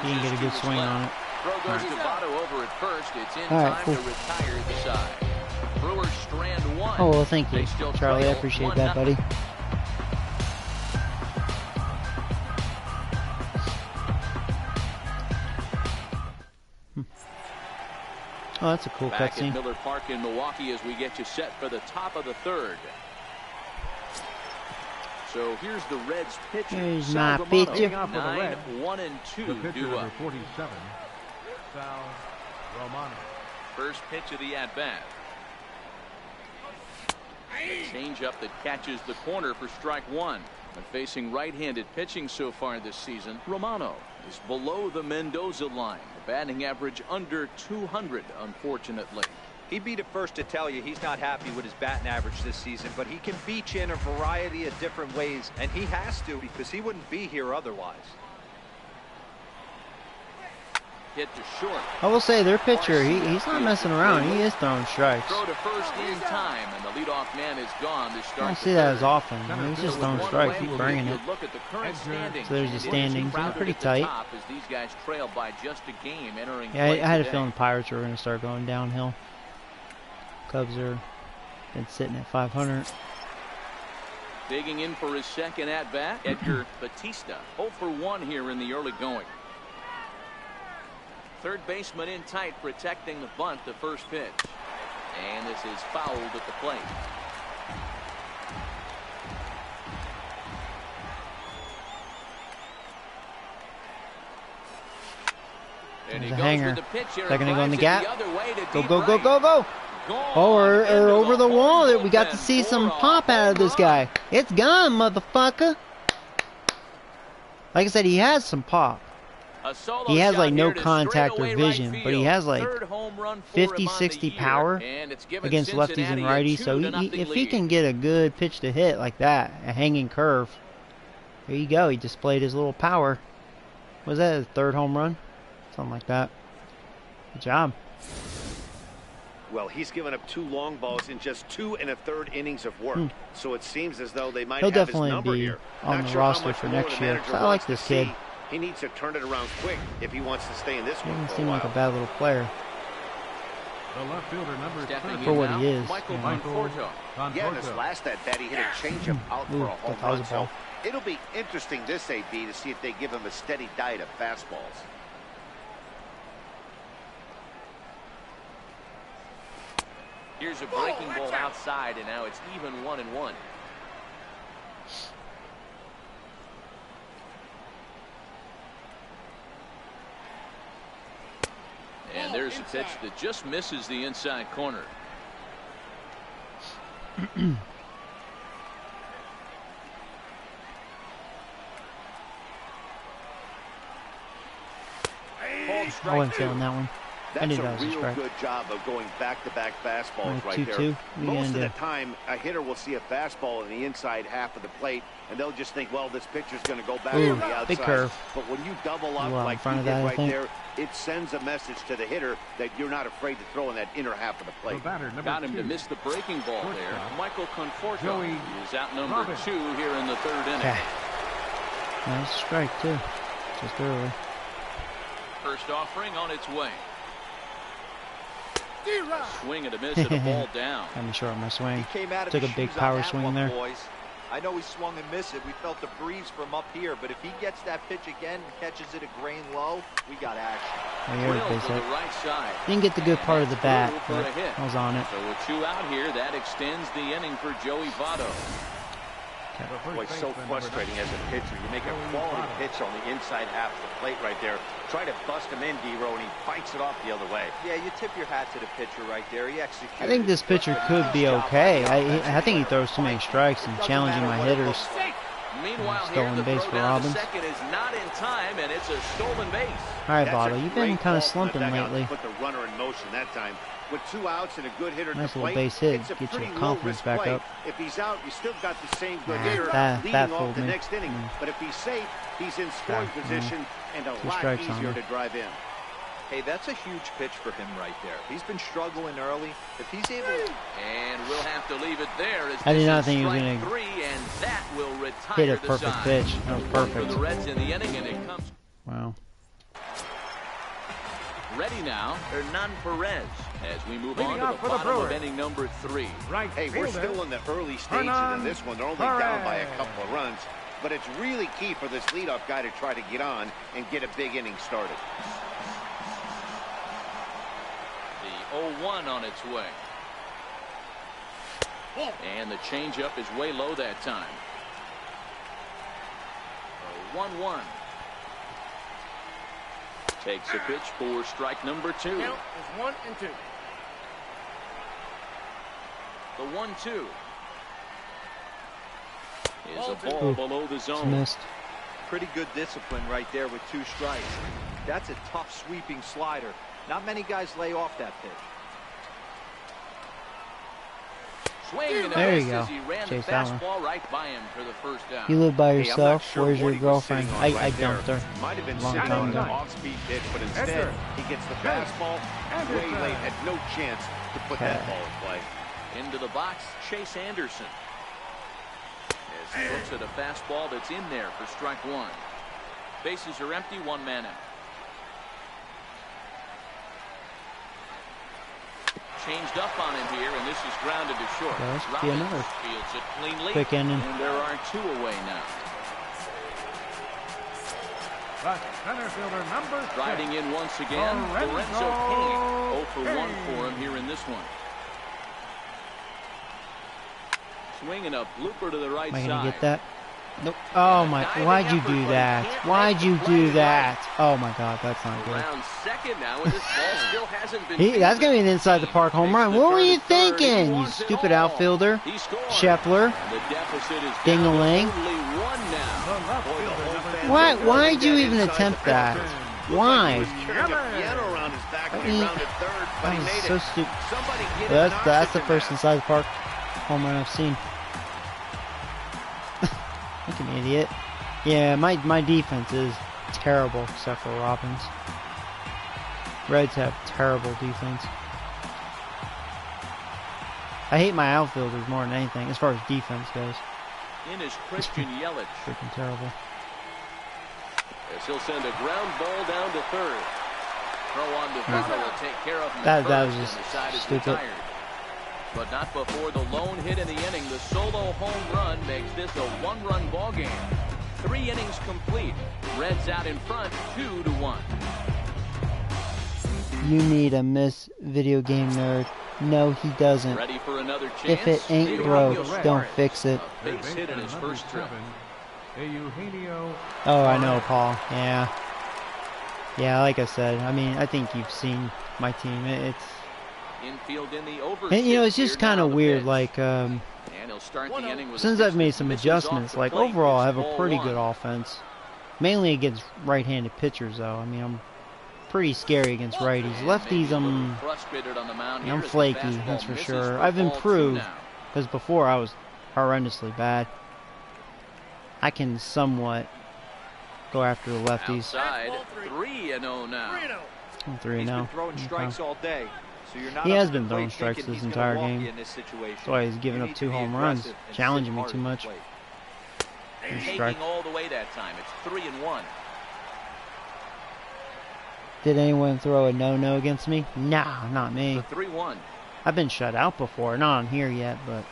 He didn't get a good swing on it. Throw goes to Votto over at first. It's in All right, time cool. to retire the side. Brewers strand 1. Oh, well, thank you, They still Charlie. I trail appreciate that, 1-0. buddy. Oh, that's a cool Back at cutscene. Miller Park in Milwaukee as we get you set for the top of the third. So here's the Reds pitcher. Here's Sal my Romano. pitcher. 9-1-2 The pitcher due number up. 47. Sal Romano. First pitch of the at-bat. Change up that catches the corner for strike 1. And facing right-handed pitching so far this season, Romano is below the Mendoza line. A batting average under 200, unfortunately. He'd be the first to tell you he's not happy with his batting average this season, but he can beat you in a variety of different ways, and he has to because he wouldn't be here otherwise. Hit to short. I will say, their pitcher, he's not messing around. He is throwing strikes. Throw to first in time, and the leadoff man is gone to I start. don't see that as often. I mean, he's just throwing One strikes. away, He's we'll bringing take it. a look at the current standings. So there's the It is standings. They're crowded pretty at the tight. top as these guys trail by just a game entering Yeah, I play had a today. feeling the Pirates were going to start going downhill. Cubs are been sitting at 500. Digging in for his second at-bat, Edgar Batista. 0 for 1 here in the early going. Third baseman in tight, protecting the bunt, the first pitch. And this is fouled at the plate. And he There's a goes hanger. with the pitch here. Second to go in the Drives it gap. the other way to Go, deep go, go, right. go, go. Gone Oh, or into over the wall. home We got to bullpen see some for a pop out of home this guy. run. It's gone, motherfucker. Like I said, he has some pop. A solo He has shot like no here to contact or straightaway vision, right but he field. has like Third home run for 50, him on 60 the year, power and it's given against lefties and Cincinnati a righties. So 2-0 if he lead. can get a good pitch to hit like that, a hanging curve, There you go. He displayed his little power. Was that his third home run? Something like that. Good job. Well, he's given up 2 long balls in just 2 1/3 innings of work. So it seems as though they might He'll have definitely his number be here. on Not the sure how roster much for more next the year. manager I like wants to this kid. see. He needs to turn it around quick if he wants to stay in this He one doesn't for a seem like a while. bad little player The left fielder, number 30. for what he is. Michael You know. Conforto. Yeah, in his last at bat, he hit a changeup out for a home that was run. a ball. So it'll be interesting this AB to see if they give him a steady diet of fastballs. Here's a breaking ball outside, and now it's even 1-1. And there's a pitch that just misses the inside corner. I wasn't feeling that one. I knew That's that a was a real strike. good job of going back-to-back fastballs right 2-2. there. What are you Most of gonna the do? time, a hitter will see a fastball in the inside half of the plate, and they'll just think, well, this pitcher's going to go back Ooh, on the outside. big curve. But when you double up Well, in like front you of did that, I right think. there, it sends a message to the hitter that you're not afraid to throw in that inner half of the The plate. batter, number Got him 2. to miss the breaking ball there. Shortstop, Michael Conforto Joey is outnumbered 2 here in the 3rd inning. Okay. Nice strike too. Just early. First offering on its way. A swing and a miss and a ball down. Got me short on my swing. He came out of Took his a big shoes on power that swing one, there. boys. I know he swung and missed it. We felt the breeze from up here, but if he gets that pitch again and catches it a grain low, we got action. Oh, yeah, Drilled base to the hit. right side. Didn't get the good part of the bat, For but a hit. I was on it. So with 2 out here, that extends the inning for Joey Votto. Boy, it's so frustrating as a pitcher. You make a quality pitch on the inside half of the plate right there. Try to bust him in, D-Row, and he fights it off the other way. Yeah, you tip your hat to the pitcher right there. He executed. I think this pitcher could be okay. I think he throws too many strikes and challenging my hitters. Meanwhile, here Stolen the base throw for down to Robbins. second is not in time, and it's a stolen base. All right, That's a Votto, you've been great kind of ball from the slumping dugout to lately. Put the runner in motion that time. With 2 outs and a good hitter at Nice the little plate, base hit. it's a Get your pretty confidence low-risk back play. up. If he's out, you still got the same good Nah, hitter that leading fooled off the me. next inning. But if he's safe, he's in scoring position and a 2 lot strikes on easier him. to drive in. Hey, that's a huge pitch for him right there. He's been struggling early. If he's able to... And we'll have to leave it there. As I did this not is think he was strike gonna 3, and that will retire hit a the perfect side. pitch. That was One for perfect. the Reds in the inning, and it comes Wow. ready now. Hernan Perez as we move on Leading to off the for the bottom of Brewers. inning number 3. Right Hey, we're fielder, still in the early stages Hernan of this one. They're only down by a Perez. couple of runs. But it's really key for this leadoff guy to try to get on and get a big inning started. The 0-1 on its way. And the changeup is way low that time. A 1-1. Takes a pitch for strike number 2. Count is 1 and 2. The 1-2 is a Ball ball Ooh, below the It's zone. missed. Pretty good discipline right there with 2 strikes. That's a tough sweeping slider. Not many guys lay off that pitch. Swing and a There you miss go. as he ran Chase the that one. fastball right by him for the first down. You live by Hey, I'm not yourself. sure Where's what your he was girlfriend? sitting on I right dumped there. her. Might have been Long sitting time on an ago. off-speed pitch, but instead Edgar. he gets the fastball way late, had no chance to put that Okay. ball in play. Into the box, Chase Anderson. As he looks at a fastball that's in there for strike 1. Bases are empty, 1 man out. Changed up on him here, and this is grounded to short. Yeah, this could be Robbins another fields it cleanly, quick inning. and there are 2 away now. The center fielder, number 6. Riding in once again, Lorenzo King. 0 for 1 for him here in this one. Swinging a blooper to the right Am I side. gonna get that? Nope. Oh my! Why'd you do that? Why'd you do that? Oh my God, that's not good. Around second now, and this ball still hasn't been. That's gonna be an inside the park home run. What were you thinking, you stupid outfielder? He scored. Scheffler. The deficit is Ding-a-ling. down to only 1 now. The left Boy, the fielder, whole number family 2. Why? Why'd got you even inside attempt the that? park. Why? He was carrying a piano around his back when he mean, rounded third, but he That made was so it. stupid. Somebody get him an That's the oxygen first mask. inside the park home run I've seen. Like an idiot. Yeah, my defense is terrible except for Robbins. Reds have terrible defense. I hate my outfielders more than anything as far as defense goes. In is Christian Yelich. Freaking terrible. As he'll send a ground ball down to third. Throw on Nevada will take care of him. That was just stupid. But not before the lone hit in the inning. The solo home run makes this a one-run ball game. 3 innings complete. Reds out in front, 2-1. You need a Miss Video Game Nerd. No, he doesn't. Ready for another chance. If it ain't broke, don't fix it. A base hit in his first trip. Oh, I know, Paul. Yeah. Yeah, like I said, I mean, I think you've seen my team. It's infield in the over. And you know, it's just kind of weird. Like, and he'll start the inning with since I've made some adjustments, like overall, I have a pretty good offense. Mainly against right-handed pitchers, though. I mean, I'm pretty scary against righties. Lefties, I'm flaky. That's for sure. I've improved because before I was horrendously bad. I can somewhat go after the lefties. Outside, 3-0 now. I'm 3-0. Throwing strikes all day, so you're not he has been throwing strikes this entire game. That's why he's giving up 2 home runs, challenging me too much. Taking all the way that time. It's 3-1. Did anyone throw a no-no against me? Nah, not me. The 3-1. I've been shut out before, not on here yet, but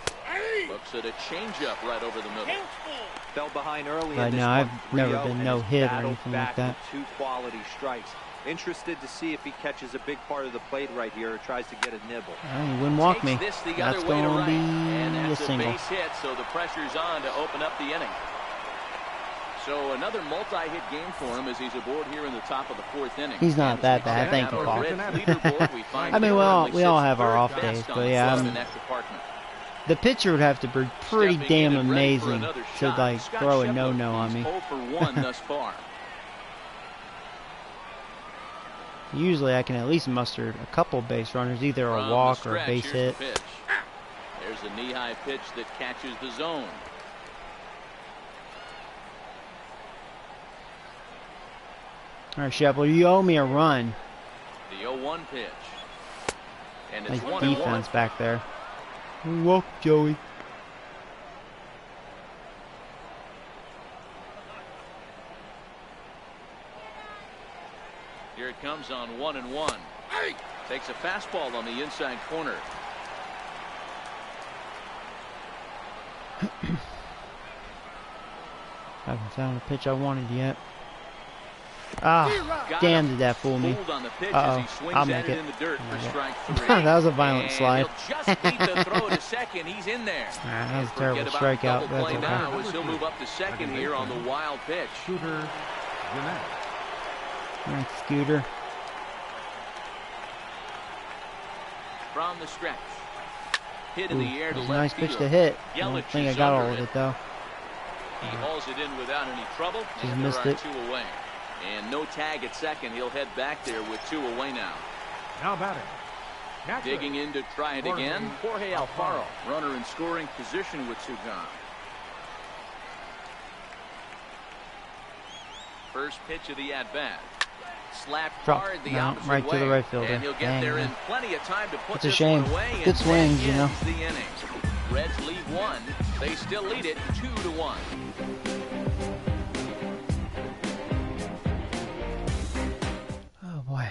looks at a changeup right over the middle. Fell behind early but in this no, one, I've never been no hit or anything like that. 2 quality strikes. Interested to see if he catches a big part of the plate right here or tries to get a nibble. He wouldn't walk me. That's going to be and a single. Base hit, so the pressure's on to open up the inning. So another multi-hit game for him as he's aboard here in the top of the 4th inning. He's not that bad, thank you, Paul. I mean, we all have our off days, but yeah, the pitcher would have to be pretty damn amazing to like throw a no-no on me. 0 for 1 thus far. Usually I can at least muster a couple base runners, either a walk or a base hit. There's a knee-high pitch that catches the zone. All right, Shepler, you owe me a run. The 0-1 pitch. And it's nice defense back there. Walk, Joey. Here it comes on 1-1. Takes a fastball on the inside corner. Haven't found a pitch I wanted yet. Ah, damn, did that fool me. Uh-oh, I'll make it. That was a violent slide. Just beat the throw to second. He's in there. That was a terrible strikeout. That's okay. Now as he'll move up to second here on the wild pitch. Shooter, Nice Scooter. From the stretch. Hit in the air to left nice pitch field. to hit. I don't think I got all of it, though. He hauls it in without any trouble. Just and missed there are it. 2 away. And no tag at second. He'll head back there with 2 away now. Now batting. Digging in to try it again. Jorge Alfaro. Runner in scoring position with 2 gone. First pitch of the at-bat. Slapped hard the opposite right way. to the right fielder. And he'll get there in plenty of time to put it's a this shame. one away. Good swings, you know. The inning. Reds lead 1. They still lead it 2-1. Oh boy.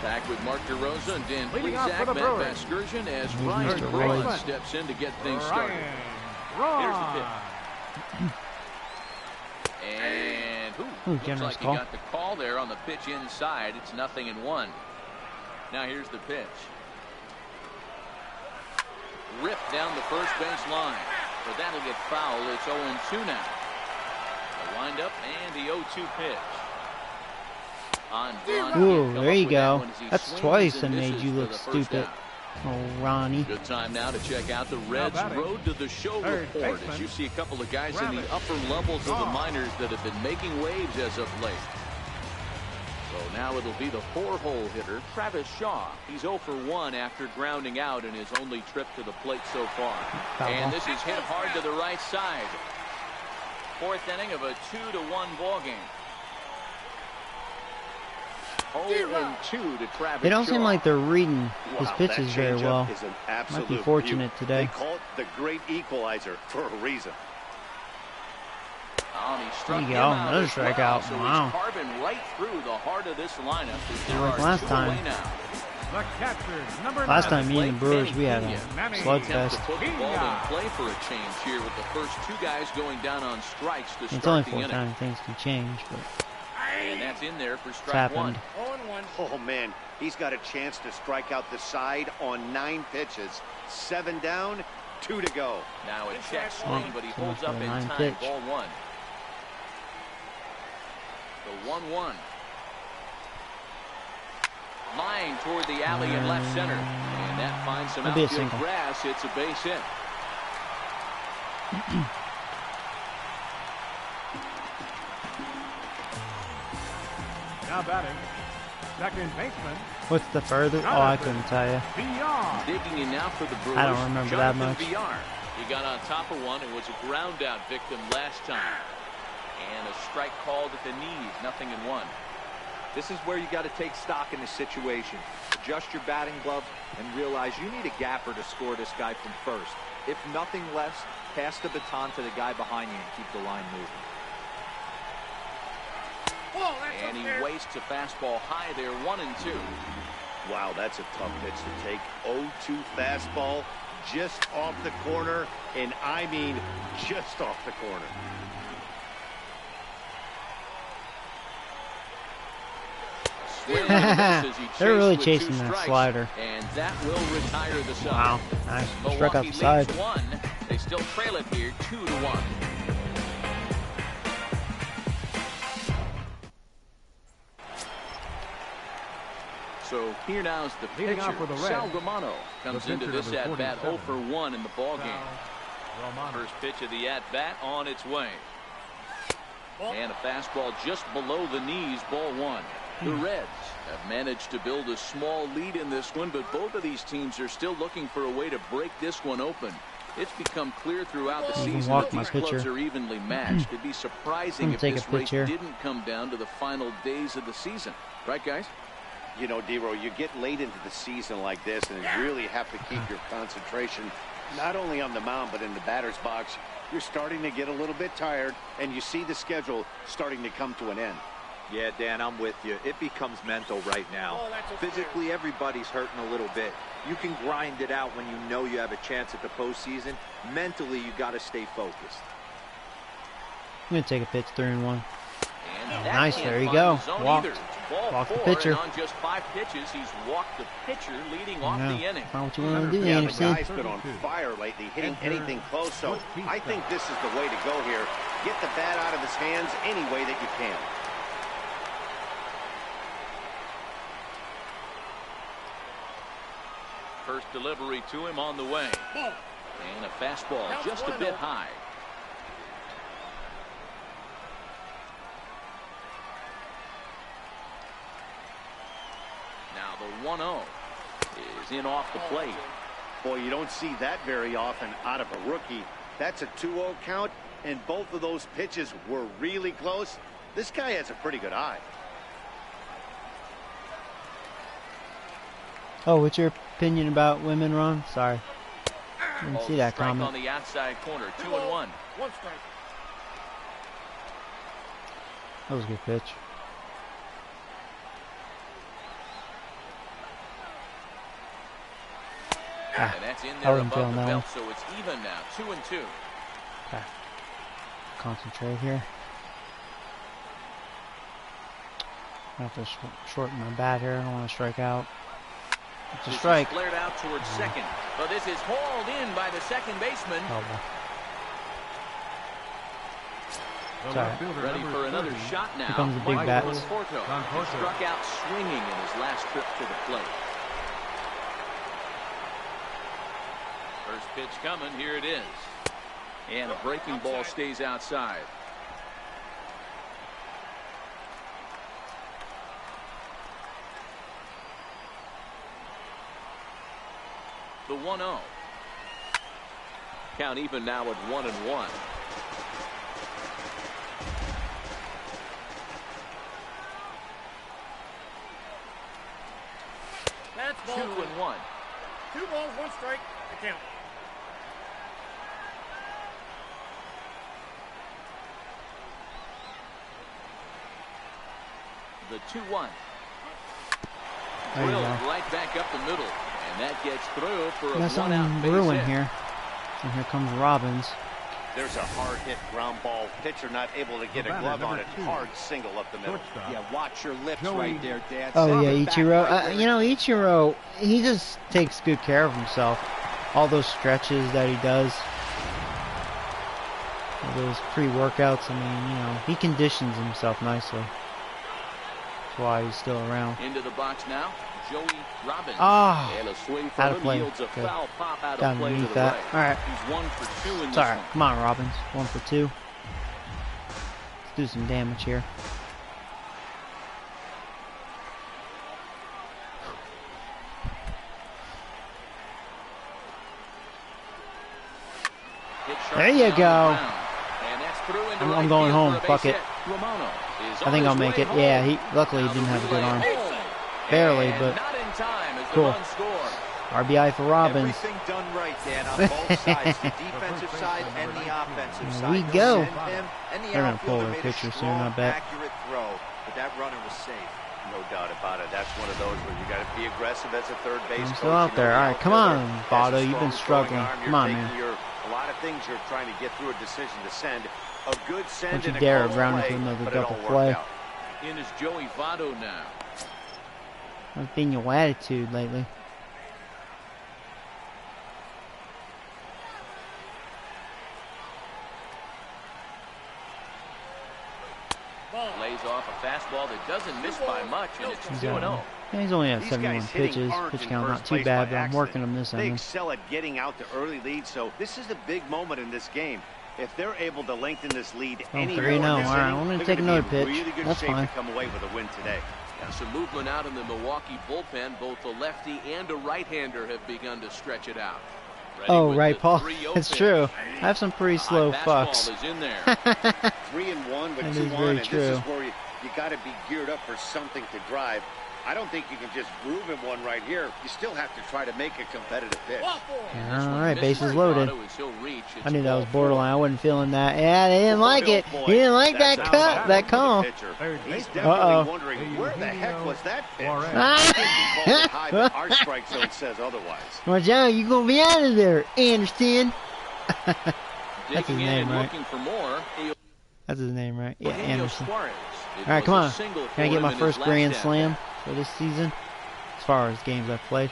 Back with Mark DeRosa and Dan Leading off for the Plesac, Matt Brewers. Vasgersian as Here's Ryan Mr. Braun Rhodes. steps in to get things started. Here's the pitch. And looks generous like call. he got the call there on the pitch inside. It's 0-1. Now here's the pitch. Ripped down the first base line. But that'll get fouled. It's 0-2 now. The windup and the 0-2 pitch. On Braun. Ooh, there you go. That's twice I made you look stupid. Oh, Ronnie. Good time now to check out the Reds' Road to the Show report as you see a couple of guys in the upper levels of the minors that have been making waves as of late. So now it'll be the 4-hole hitter, Travis Shaw. He's 0 for 1 after grounding out in his only trip to the plate so far. And this is hit hard to the right side. fourth inning of a 2-1 ball game. 0-2 to Travis They don't seem Shaw. like they're reading his Wow, pitches that very changeup well. is an Might absolute be fortunate beaut. today. They call it the great equalizer for a reason. Oh, and he struck There you him go, out another as well. strikeout. So Wow. he's carving right through the heart of this lineup. As there Like are last 2 time. away now. The catcher, number Last 9. time me and the Brewers, we had a Attempt slugfest. to put the ball in play for a change here with the first 2 guys going down on strikes to It's only start the 4th inning. inning, things can change, but And that's in there for it's strike 1. happened. Oh, man, he's got a chance to strike out the side on 9 pitches. 7 down, 2 to go. Now a check swing, but he so much holds for up a in 9 time. pitch. Ball 1. The 1-1. Line toward the alley in left center. And that finds some It'll be a outfield single. grass. It's a base hit. Now batting, second baseman, What's the further? Oh, I couldn't tell you. VR. Digging in now for the Brewers. I don't remember that Jonathan much. VR. He got on top of one and was a ground out victim last time. And a strike called at the knees. 0-1. This is where you got to take stock in the situation. Adjust your batting glove and realize you need a gapper to score this guy from first. If nothing less, pass the baton to the guy behind you and keep the line moving. And he wastes a fastball high there. 1-2. Wow, that's a tough pitch to take. 0-2 fastball just off the corner, and I mean just off the corner. They're really chasing that slider. And that will retire the side. Wow, nice. Struck Milwaukee out the side. leads 1. They still trail it here 2-1. So here now is the Leading pitcher. off for the Reds, Sal Romano comes the into pitcher, this number at-bat 0 for 1 in the ball game. Romano. First pitch of the at-bat on its way. And a fastball just below the knees, ball 1. The Reds have managed to build a small lead in this one, but both of these teams are still looking for a way to break this one open. It's become clear throughout the season that these clubs are evenly matched. It'd be surprising if this race didn't come down to the final days of the season. Right, guys? You know, D-Row, you get late into the season like this, and you really have to keep your concentration not only on the mound, but in the batter's box. You're starting to get a little bit tired, and you see the schedule starting to come to an end. Yeah, Dan, I'm with you. It becomes mental right now. Physically, everybody's hurting a little bit. You can grind it out when you know you have a chance at the postseason. Mentally, you got to stay focused. I'm going to take a pitch, 3-1. And nice, there you go. Walked the pitcher. On just 5 pitches, he's walked the pitcher, leading off the inning. Not what you want to do, Yeah, the Anderson. guy's been on fire lately, hitting anything close, so I think this is the way to go here. Get the bat out of his hands any way that you can. First delivery to him on the way. And a fastball just a bit high. Now the 1-0 is in off the plate. Boy, you don't see that very often out of a rookie. That's a 2-0 count, and both of those pitches were really close. This guy has a pretty good eye. Oh, what's your opinion about women, Ron? Sorry. Didn't see that Strike comment. on the outside corner. 2-1. One strike. That was a good pitch. And that's in I there wasn't above feeling the that belt, one. so it's even now. 2-2. Okay. Concentrate here. I have to shorten my bat here. I don't want to strike out. It's a This strike. is flared out towards second. But this is hauled in by the second baseman. Oh, well. The Sorry. left fielder, Ready number for another 30, shot now. Here comes the big Michael bats. Conforto. Conforto. Struck out swinging in his last trip to the plate. First pitch coming. Here it is. And a breaking ball stays outside. The 1-0. Count even now at 1-1. That's ball 2-1. 2 balls, 1 strike. The count. The 2-1. There you Drilled go. right back up the middle, and that gets through for a Got something one-out base brewing hit. here. And here comes Robbins. There's a hard hit ground ball. Pitcher not able to get a glove on it. Hard single up the middle. Yeah, watch your lips Joey. right there, Dad. Oh Send yeah, it back Ichiro. right where You know, Ichiro, he just takes good care of himself. All those stretches that he does, all those pre-workouts. I mean, you know, he conditions himself nicely. That's why he's still around. Into the box now, Joey Robbins. Ah, And a swing out from of him play. yields a Good. foul pop out Down of play to underneath the that. right. All right. He's 1 for 2 in It's this all right. one. Come on, Robbins. 1 for 2. Let's do some damage here. Hit There sharply you on the go. ground. And that's through into I'm right going field home. for a Fuck base it. hit. Romano is I on think his I'll make way it. home. Yeah, luckily he Now didn't the have a good relay arm. home. Barely, And but not in time as the cool. run scored. RBI for Robbins. Everything done right, Dan, on both sides, the defensive side and the offensive There side. we They'll go. send him, and the They're gonna pull outfielder their made a pitcher soon, strong, I bet. accurate throw, but that runner was safe. No doubt about it. That's one of those where you got to be aggressive as a third base I'm coach. still out You know there. the All right, come outfielder on, has a Votto. You've strong been struggling. throwing arm. Come You're on, taking man. a lot of things you're trying to get through a decision to send. A good send Don't you and a dare close ground play, into another but it double all play. worked out. In is Joey Votto now. What's been your attitude lately? Lays off a fastball that doesn't miss by much, and it's 2-0. Yeah, he's only at These 71 guys hitting pitches. aren't Pitch in count first not too place bad, by but I'm accident. working them this They inning. excel at getting out to early leads, so this is a big moment in this game. If they're able to lengthen this lead any more 3-0. in this All right, inning, I'm gonna they're take gonna another be in pitch. really good That's shape fine. to come away with a win today. Now some movement out in the Milwaukee bullpen. Both a lefty and a right-hander have begun to stretch it out. Ready Oh, with right, the Paul. 3-0 That's pitch. true. I have some pretty slow Fastball fucks. is in there. 3-1 with That 2 is on, very and true. this is where you got to be geared up for something to drive. I don't think you can just groove him one right here. You still have to try to make a competitive pitch. All right, bases loaded. I knew that was borderline. I wasn't feeling that. Yeah, they didn't like it. boy. He didn't like That's that a cut, foul that for the call. pitcher. Third He's base. definitely Uh-oh. wondering where the heck was that pitch. Suarez. Ah! He called it high, but our strike zone says otherwise. Watch out, you gonna be out of there, Anderson. That's his Digging in name, and right? looking for more. That's his name, right? Yeah, Eugenio Anderson. Suarez. It All right, was come a on. single Can I for get him my in his first last grand at-bat. slam for this season? As far as games I've played.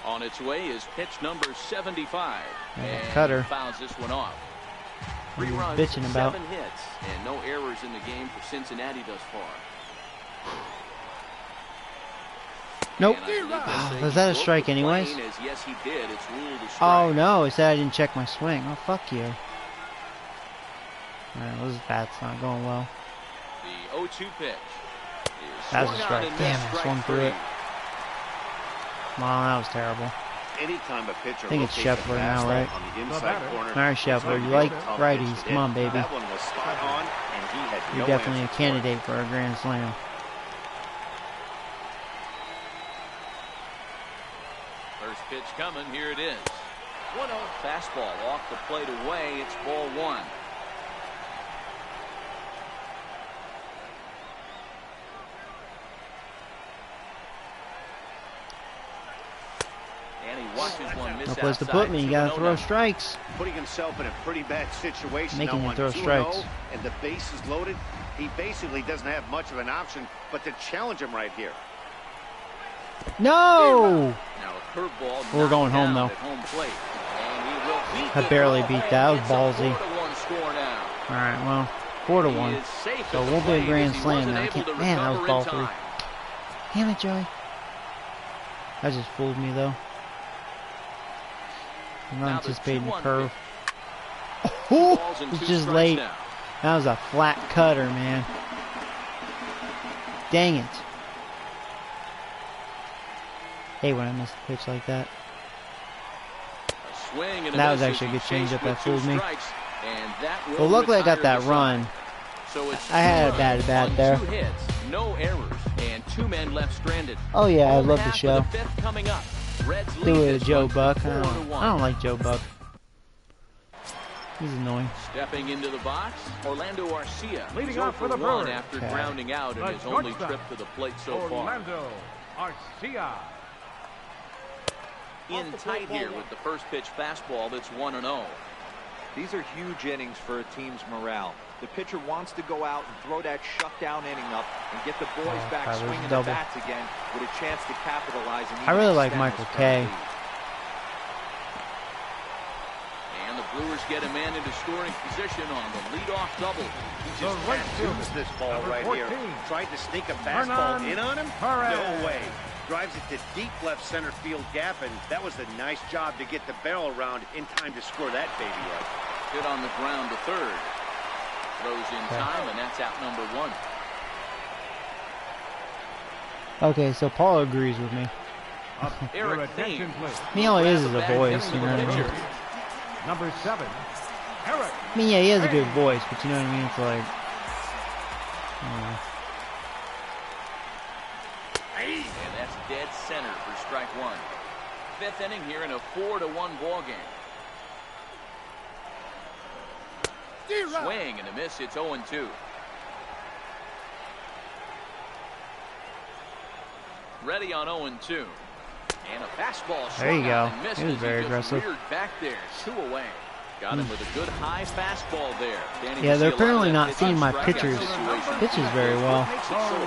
On its way is pitch number 75. Yeah, And cutter. he fouls this one off. What are 3 you runs, bitching about? 7 hits, and no errors in the game for Cincinnati thus far. Nope. And I believe they'll say Was he that a broke strike the anyways? plane, as yes, he did. It's ruled a Oh strike. no, it said I didn't check my swing. Oh, fuck you. Alright, well, this bat's not going well. The 0-2 pitch. Is That was a swung strike. on and Damn missed, it, I strike swung through 3. it. Wow, that was terrible. Anytime a pitcher I think it's locates a Scheffler now, fastball right? on the inside corner, Alright, Scheffler, you like righties. Come on, baby. that one was spot on, and he had You're no definitely a answer for it. candidate for a grand slam. First pitch coming. Here it is. 1-0. Fastball off the plate away. It's ball 1. And he watches one miss No place to outside. put me. You gotta 2-0 throw now. strikes. Putting himself in a pretty bad situation. Making now you on throw 2-0, strikes. and the base is loaded. He basically doesn't have much of an option but to challenge him right here. No! Now a curveball. We're going home, knocked down though. at home plate. And he will beat I the barely throw, beat and that. That was it's a ballsy. 4-1 score now. Alright, well, 4-1. He is safe So at it the won't be a plate grand as he slam wasn't now. I able can't. to Man, that was recover ball in 3. time. Damn it, Joey. That just fooled me, though. I'm Now not the anticipating the 2-1 curve. Two Oh, balls and it's 2 just strikes late. now. That was a flat cutter, man. Dang it. Hey, when I miss a pitch like that. A swing and a That was miss actually a as good he chased changeup with that 2 fooled me. strikes, and that will Well, luckily I got retire that the run. side. So it's I had a bad there. 2 hits, no errors, and 2 men left stranded. Oh yeah, I love the show. The 5th coming up. Reds Do lead it, this Joe one Buck. I 4-1. don't like Joe Buck. He's annoying. Stepping into the box, Orlando Arcia. Leading He's off for the 0-1 Brewers. after Okay. grounding out in The his only shortstop, trip to the plate so far. Orlando Arcia. In tight here with the first pitch fastball that's 1-0. These are huge innings for a team's morale. The pitcher wants to go out and throw that shutdown inning up and get the boys back that was swinging the double. bats again with a chance to capitalize. And I really like extend Michael this Kay. lead. And the Brewers get a man into scoring position on the leadoff double. He The just right can't fielder, use this ball number right 14. here. Tried to sneak a fastball Hernan in on him? Perez. No way. Drives it to deep left center field gap, and that was a nice job to get the barrel around in time to score that baby up. Hit on the ground to third. Throws in time, and that's out number 1. Okay, so Paul agrees with me. Your Eric attention, Thames. please. I mean, all he is a Bag voice, hitting you know to the what I mean? pitcher. Number 7, Eric. I mean, yeah, he has a good voice, but you know what I mean? It's like, I don't know. And that's dead center for strike 1. 5th inning here in a 4-1 ball game. Swing and a miss. It's 0-2. Ready on 0-2. And a fastball. There you swung go. out and missed He was as very just aggressive. reared back there. 2 away. Got him with a good high fastball there. Danny, Yeah, we they're see a lot of apparently that not pitch seeing my strikeout pitches situation. very well.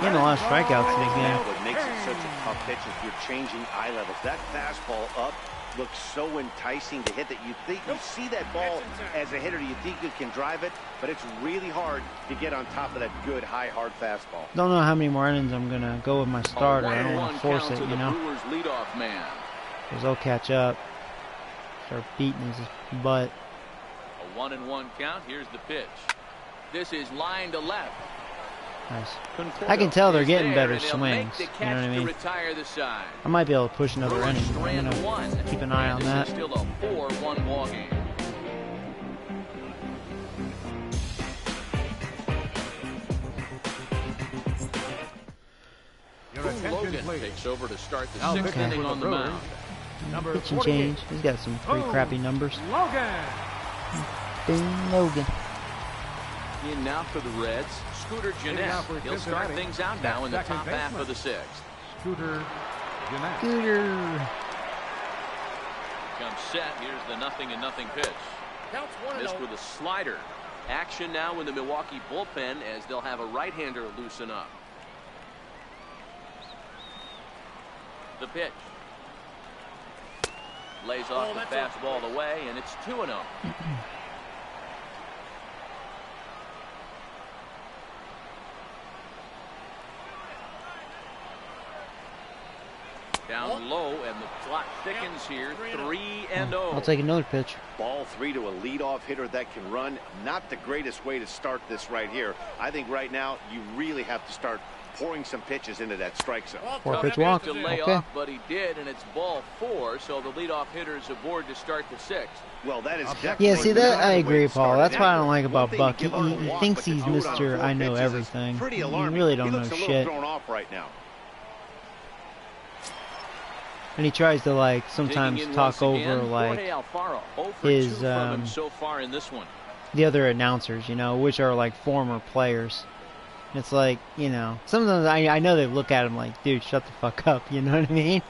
Getting a lot of strikeouts in the game. What makes it such a tough pitch is you're changing eye levels. That fastball up looks so enticing to hit that you think you see that ball as a hitter, you think you can drive it, but it's really hard to get on top of that good high hard fastball. Don't know how many more innings I'm gonna go with my starter. I don't want to force it, you know. Brewers leadoff man. Because they'll catch up. Start beating his butt. A 1-1 count. Here's the pitch. This is line to left. Nice. I can tell they're getting better swings. The You catch know what I to mean? retire the side. I might be able to push another inning. I'm Strand gonna 1. keep an eye on This that. is still a 4-1 ball game. Your attention, Logan please. takes over to start the Now 6th pitching inning for the on the Brewers, mound. Number Pitch and 48. change. He's got some pretty crappy numbers. Logan. Ding, Logan. In now for the Reds, Scooter Hitting out for Jeanette. He'll start Cincinnati. things out now in the Second top half baseman. of the 6th. Scooter Jeanette. Scooter. Comes set. Here's the 0-0 pitch. Missed with a slider. Action now in the Milwaukee bullpen as they'll have a right-hander loosen up. The pitch. Lays off the fastball away, and it's 2-0. Down low, and the clock thickens here. 3-0. I'll take another pitch. Ball 3 to a leadoff hitter that can run. Not the greatest way to start this right here. I think right now you really have to start pouring some pitches into that strike zone. Four Tough pitch pitch walk. to lay Okay. off, but he did, and it's ball 4, so the leadoff hitter is aboard to start the 6th. Well, that is definitely Yeah, see that I the way agree, to Paul. start That's it. what I don't like One about thing Buck. to give up a He walk, thinks but to he's do it on Mr. 4 I know pitches is everything. pretty You alarming. really don't He know looks a little shit. thrown off right now. And he tries to like Digging sometimes in talk once again, over like Jorge Alfaro, 0 for his, 2 from him so far in this one. the other announcers, you know, which are like former players. It's like, you know, sometimes I know they look at him like, dude, shut the fuck up, you know what I mean?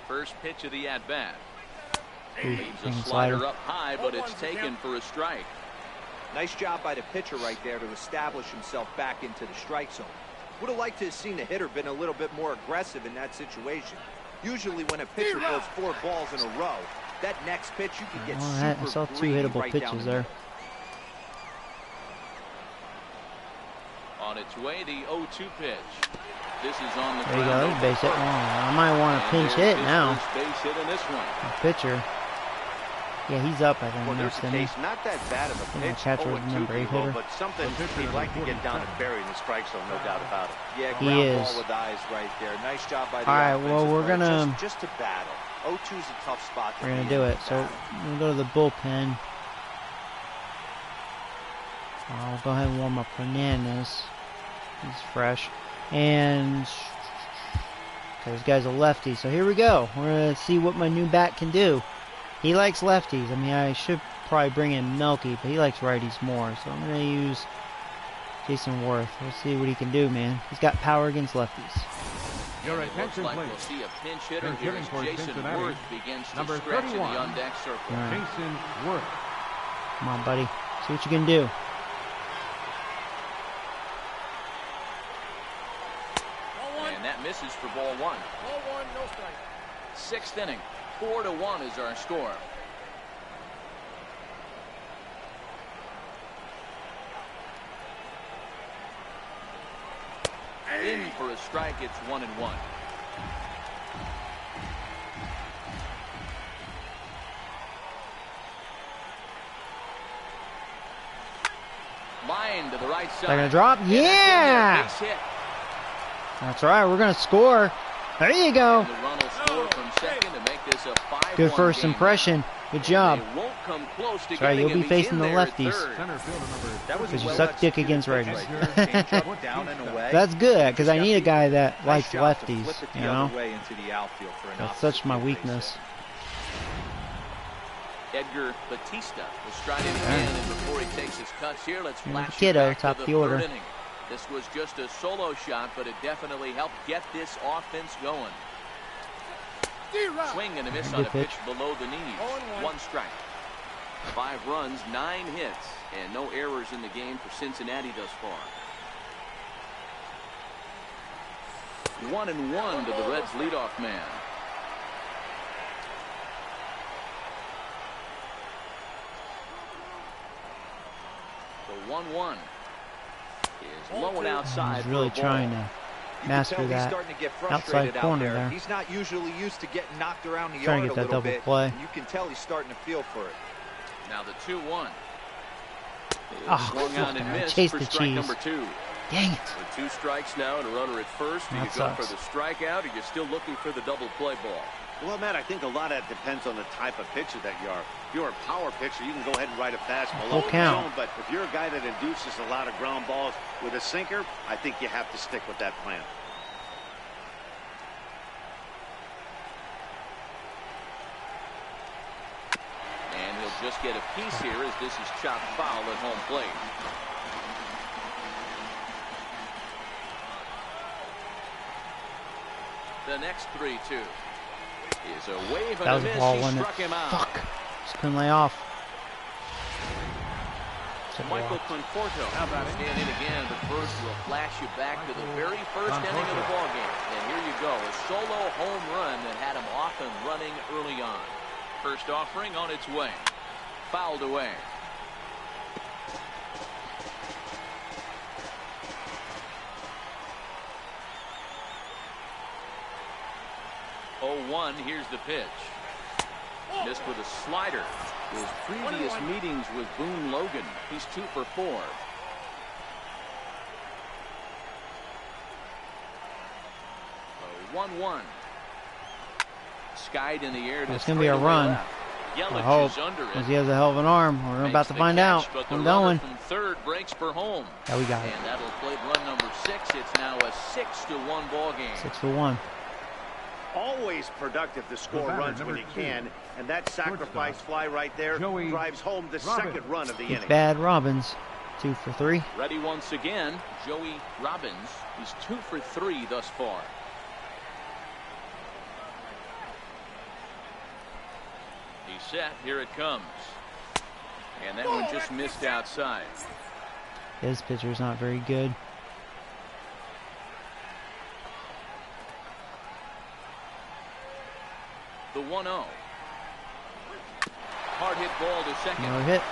First pitch of the at-bat. Ooh, Leaves a fucking slider slider. up high, but it's taken for a strike. Nice job by the pitcher right there to establish himself back into the strike zone. Would have liked to have seen the hitter been a little bit more aggressive in that situation. Usually when a pitcher goes 4 balls in a row, that next pitch you can get Well, super I saw 2 greedy hittable right down pitches the there. On its way, the 0-2 pitch. This is on the There you ground. go, base hit. Oh, I might want to pinch hit now. First base hit in this one. Pitcher. Yeah, he's up, I think. Well, there's a case, not that bad of a pitch. Catcher with number 8 hitter. But something he'd like to get down and bury in the strike zone, no doubt about it. Yeah, he ground is. ball with eyes right there. Nice job by the All right, well, we're gonna just to battle. 0-2's a tough spot. We're gonna do it. So we'll go to the bullpen. I'll go ahead and warm up Hernandez. He's fresh, and okay, this guy's a lefty. So here we go. We're gonna see what my new bat can do. He likes lefties. I mean, I should probably bring in Melky, but he likes righties more. So I'm gonna use Jason Worth. We'll see what he can do, man. He's got power against lefties. Your attention, like please. we'll see a pinch hitter Pinch here hitting as for Jason Cincinnati. Worth begins to Number stretch in the 31. on-deck circle. All right. Jason Worth. Come on, buddy. See what you can do. And that misses for ball 1. Ball 1, no strike. 6th inning. 4-1 is our score. In for a strike, it's 1-1. Line to the right side. They're gonna drop. Yeah! Base hit. That's right. We're gonna score. There you go. And the run will score from second to make this a 5-1 Good first game. impression. Good job. They won't come close to That's right. You'll getting be him facing in the there at lefties. third. Center fielder number That was Because a you well suck dick executed against pitch righties. right there. Changeup down and away. That's good, because I need a guy that Nice likes job to lefties. flip it the You know, other way into the outfield for an that's opposite such my field base weakness. hit. Edgar Batista will stride in again, and before he takes his cuts here, let's And flash Kiddo, it back top to of the the order. third inning. This was just a solo shot, but it definitely helped get this offense going. Swing and a miss on a pitch below the knees. 1 strike. 5 runs, 9 hits, and no errors in the game for Cincinnati thus far. 1-1 to the Reds' leadoff man. The 1-1 is low and outside. He's really trying to master He's that starting to get outside frustrated out corner there. He's not usually used to getting knocked around the Trying yard to get a that little double bit. play. And you can tell he's starting to feel for it. Now the 2-1. Oh, Swung on and I missed chased for the strike cheese. number 2. Dang it. With 2 strikes now and a runner at first. Do you That go for sucks. the strikeout, or you're still looking for the double play ball? Well, Matt, I think a lot of that depends on the type of pitcher that you are. If you're a power pitcher, you can go ahead and ride a fastball Full over the count. zone. But if you're a guy that induces a lot of ground balls with a sinker, I think you have to stick with that plan. And he'll just get a piece here as this is chopped foul at home plate. The next 3-2 is a wave That and was a a miss. ball, He wasn't it? struck him out. Fuck. Just couldn't lay off. It's a Michael walk. Conforto How about will it? stand in again, but first we'll flash you back to the very first inning of the ballgame. And here you go, a solo home run that had him off and running early on. First offering on its way. Fouled away. Here's the pitch. Missed with a slider. His previous meetings with Boone Logan, he's 2 for 4. 1-1. Skied in the air. It's going to be a run. I hope, because he has a hell of an arm. We're about to find out. I'm going. From third breaks for home. Yeah, we got it. And that'll play run number 6. It's now a 6-1 ball game. 6-1. Always productive to score runs when you can, and that sacrifice fly right there drives home the second run of the inning. Bad Robbins, 2 for 3. Ready once again, Joey Robbins. He's 2 for 3 thus far. He's set. Here it comes. And that one just missed outside. His pitcher's not very good. The 1-0. Hard hit ball to second. No hit.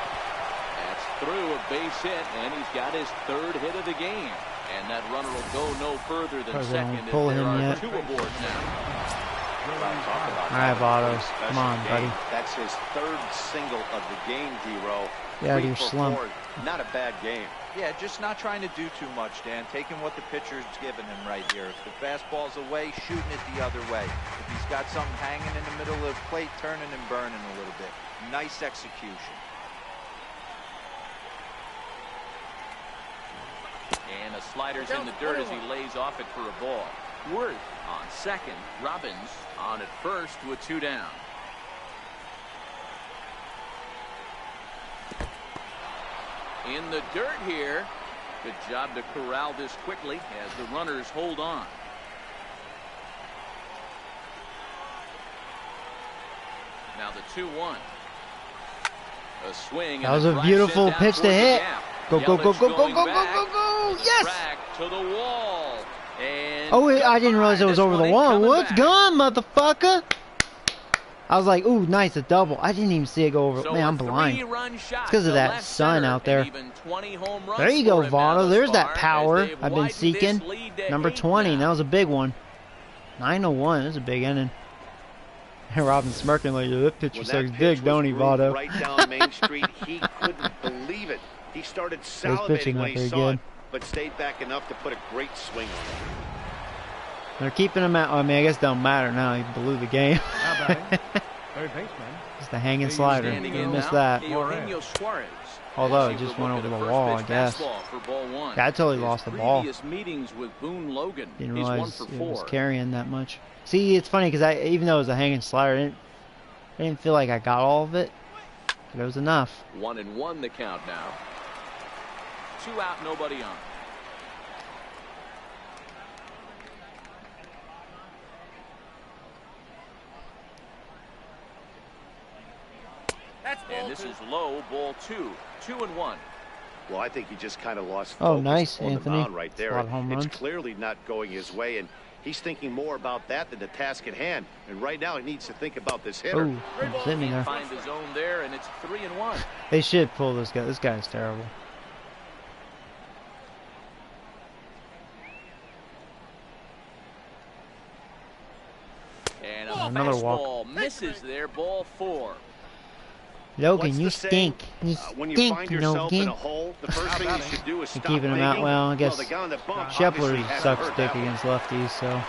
That's through a base hit, and he's got his 3rd hit of the game. And that runner will go no further than Probably second. don't pull There him are yet. 2 aboard now. All right, Votto. Come on, buddy. That's his third single of the game, D-Row. Yeah, you're slump. Not a bad game. Yeah, just not trying to do too much, Dan. Taking what the pitcher's giving him right here. If the fastball's away, shooting it the other way. If he's got something hanging in the middle of the plate, turning and burning a little bit. Nice execution. And a slider's in the dirt as he lays off it for a ball. Worth on second. Robbins on at first with 2 down. In the dirt here. Good job to corral this quickly as the runners hold on. Now the 2-1. A swing. That was a beautiful pitch to hit. Go, go, go, go, go, go, go, go, go. Yes! To the wall. And oh, I didn't realize it was over the wall. What's gone, motherfucker? I was like, ooh, nice, a double. I didn't even see it go over. So man, I'm blind. It's because of that sun out there. There you go, Votto. There's that power I've been seeking. Number 20. That was a big one. 901. That's a big inning. And Robin's smirking like, that pitcher sucks dick, don't he, Votto? Right down Main Street, he couldn't believe it. He started salivating when he saw it, but stayed back enough to put a great swing on it. They're keeping him out. I mean, I guess it don't matter now. He blew the game. Third baseman. Just a hanging slider. You missed that. Although it just went over the wall, I guess. Yeah, I totally lost the ball. Didn't realize it was carrying that much. See, it's funny because even though it was a hanging slider, I didn't feel like I got all of it. But it was enough. 1-1 the count now. 2 out, nobody on. And this is low, ball 2. 2-1. Well, I think he just kind of lost focus nice, on Anthony. The mound right there. A lot of home runs. It's clearly not going his way, and he's thinking more about that than the task at hand. And right now, he needs to think about this hitter. Oh, hit me there. Find the zone there, and it's 3-1. They should pull this guy. This guy's terrible. And another walk. Misses there, ball 4. Logan, you stink. You when you stink, find yourself in Logan. a hole, the first thing you should do is stop Keeping him out. Well, I guess the guy on the bump Shepler obviously sucks hasn't dick heard that against lefties, so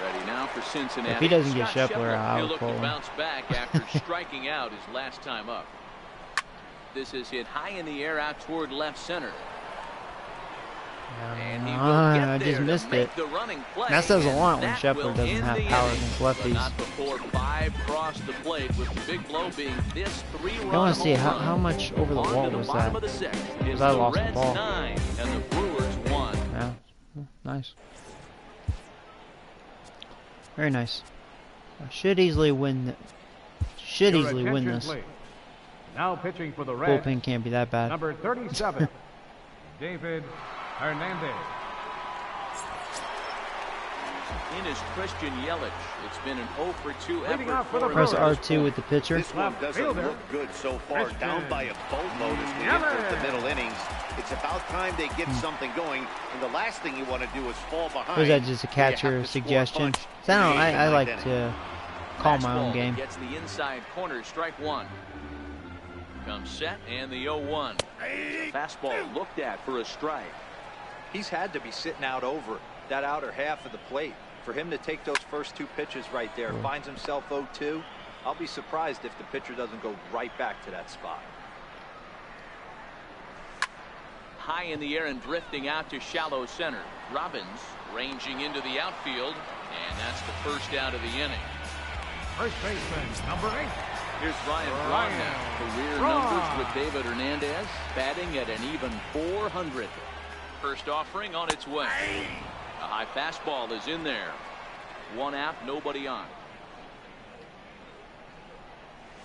Ready now for Cincinnati. if he doesn't get Scott Shepler, I he'll would look pull to him. bounce back after striking out his last time up. This is hit high in the air out toward left center. And he will get I just there missed to make it. the running play, That says a lot when that Shepler will doesn't end have the power inning, against but lefties. not before 5 crossed the plate, with the big blow being this 3-run I want to see home run. how much over the On wall to the was bottom that. of the 6th. Because I lost the ball. 9 and the Brewers 1. Yeah, nice. Very nice. I should easily win. Should Your easily win attention, this. please. Now pitching for the Reds, Bullpen can't be that bad. number 37, David Hernandez. In is Christian Yelich. It's been an 0 for 2 Leading effort off for the for Press him. R2 with the pitcher. This one doesn't Fielder. look good so far. Christian Down by a boatload as we enter the middle innings. It's about time they get something going, and the last thing you want to do is fall behind. Or is that just a You have catcher to score a suggestion? punch. So I don't know, I like Ninth to call my own Fastball game. gets the inside corner, strike 1. Comes set and the 0-1. Fastball looked at for a strike. He's had to be sitting out over that outer half of the plate. For him to take those first 2 pitches right there, finds himself 0-2. I'll be surprised if the pitcher doesn't go right back to that spot. High in the air and drifting out to shallow center. Robbins ranging into the outfield, and that's the first out of the inning. First baseman, number 8. Here's Ryan Braun now. Career numbers with David Hernandez, batting at an even .400. First offering on its way. A high fastball is in there. 1 out, nobody on.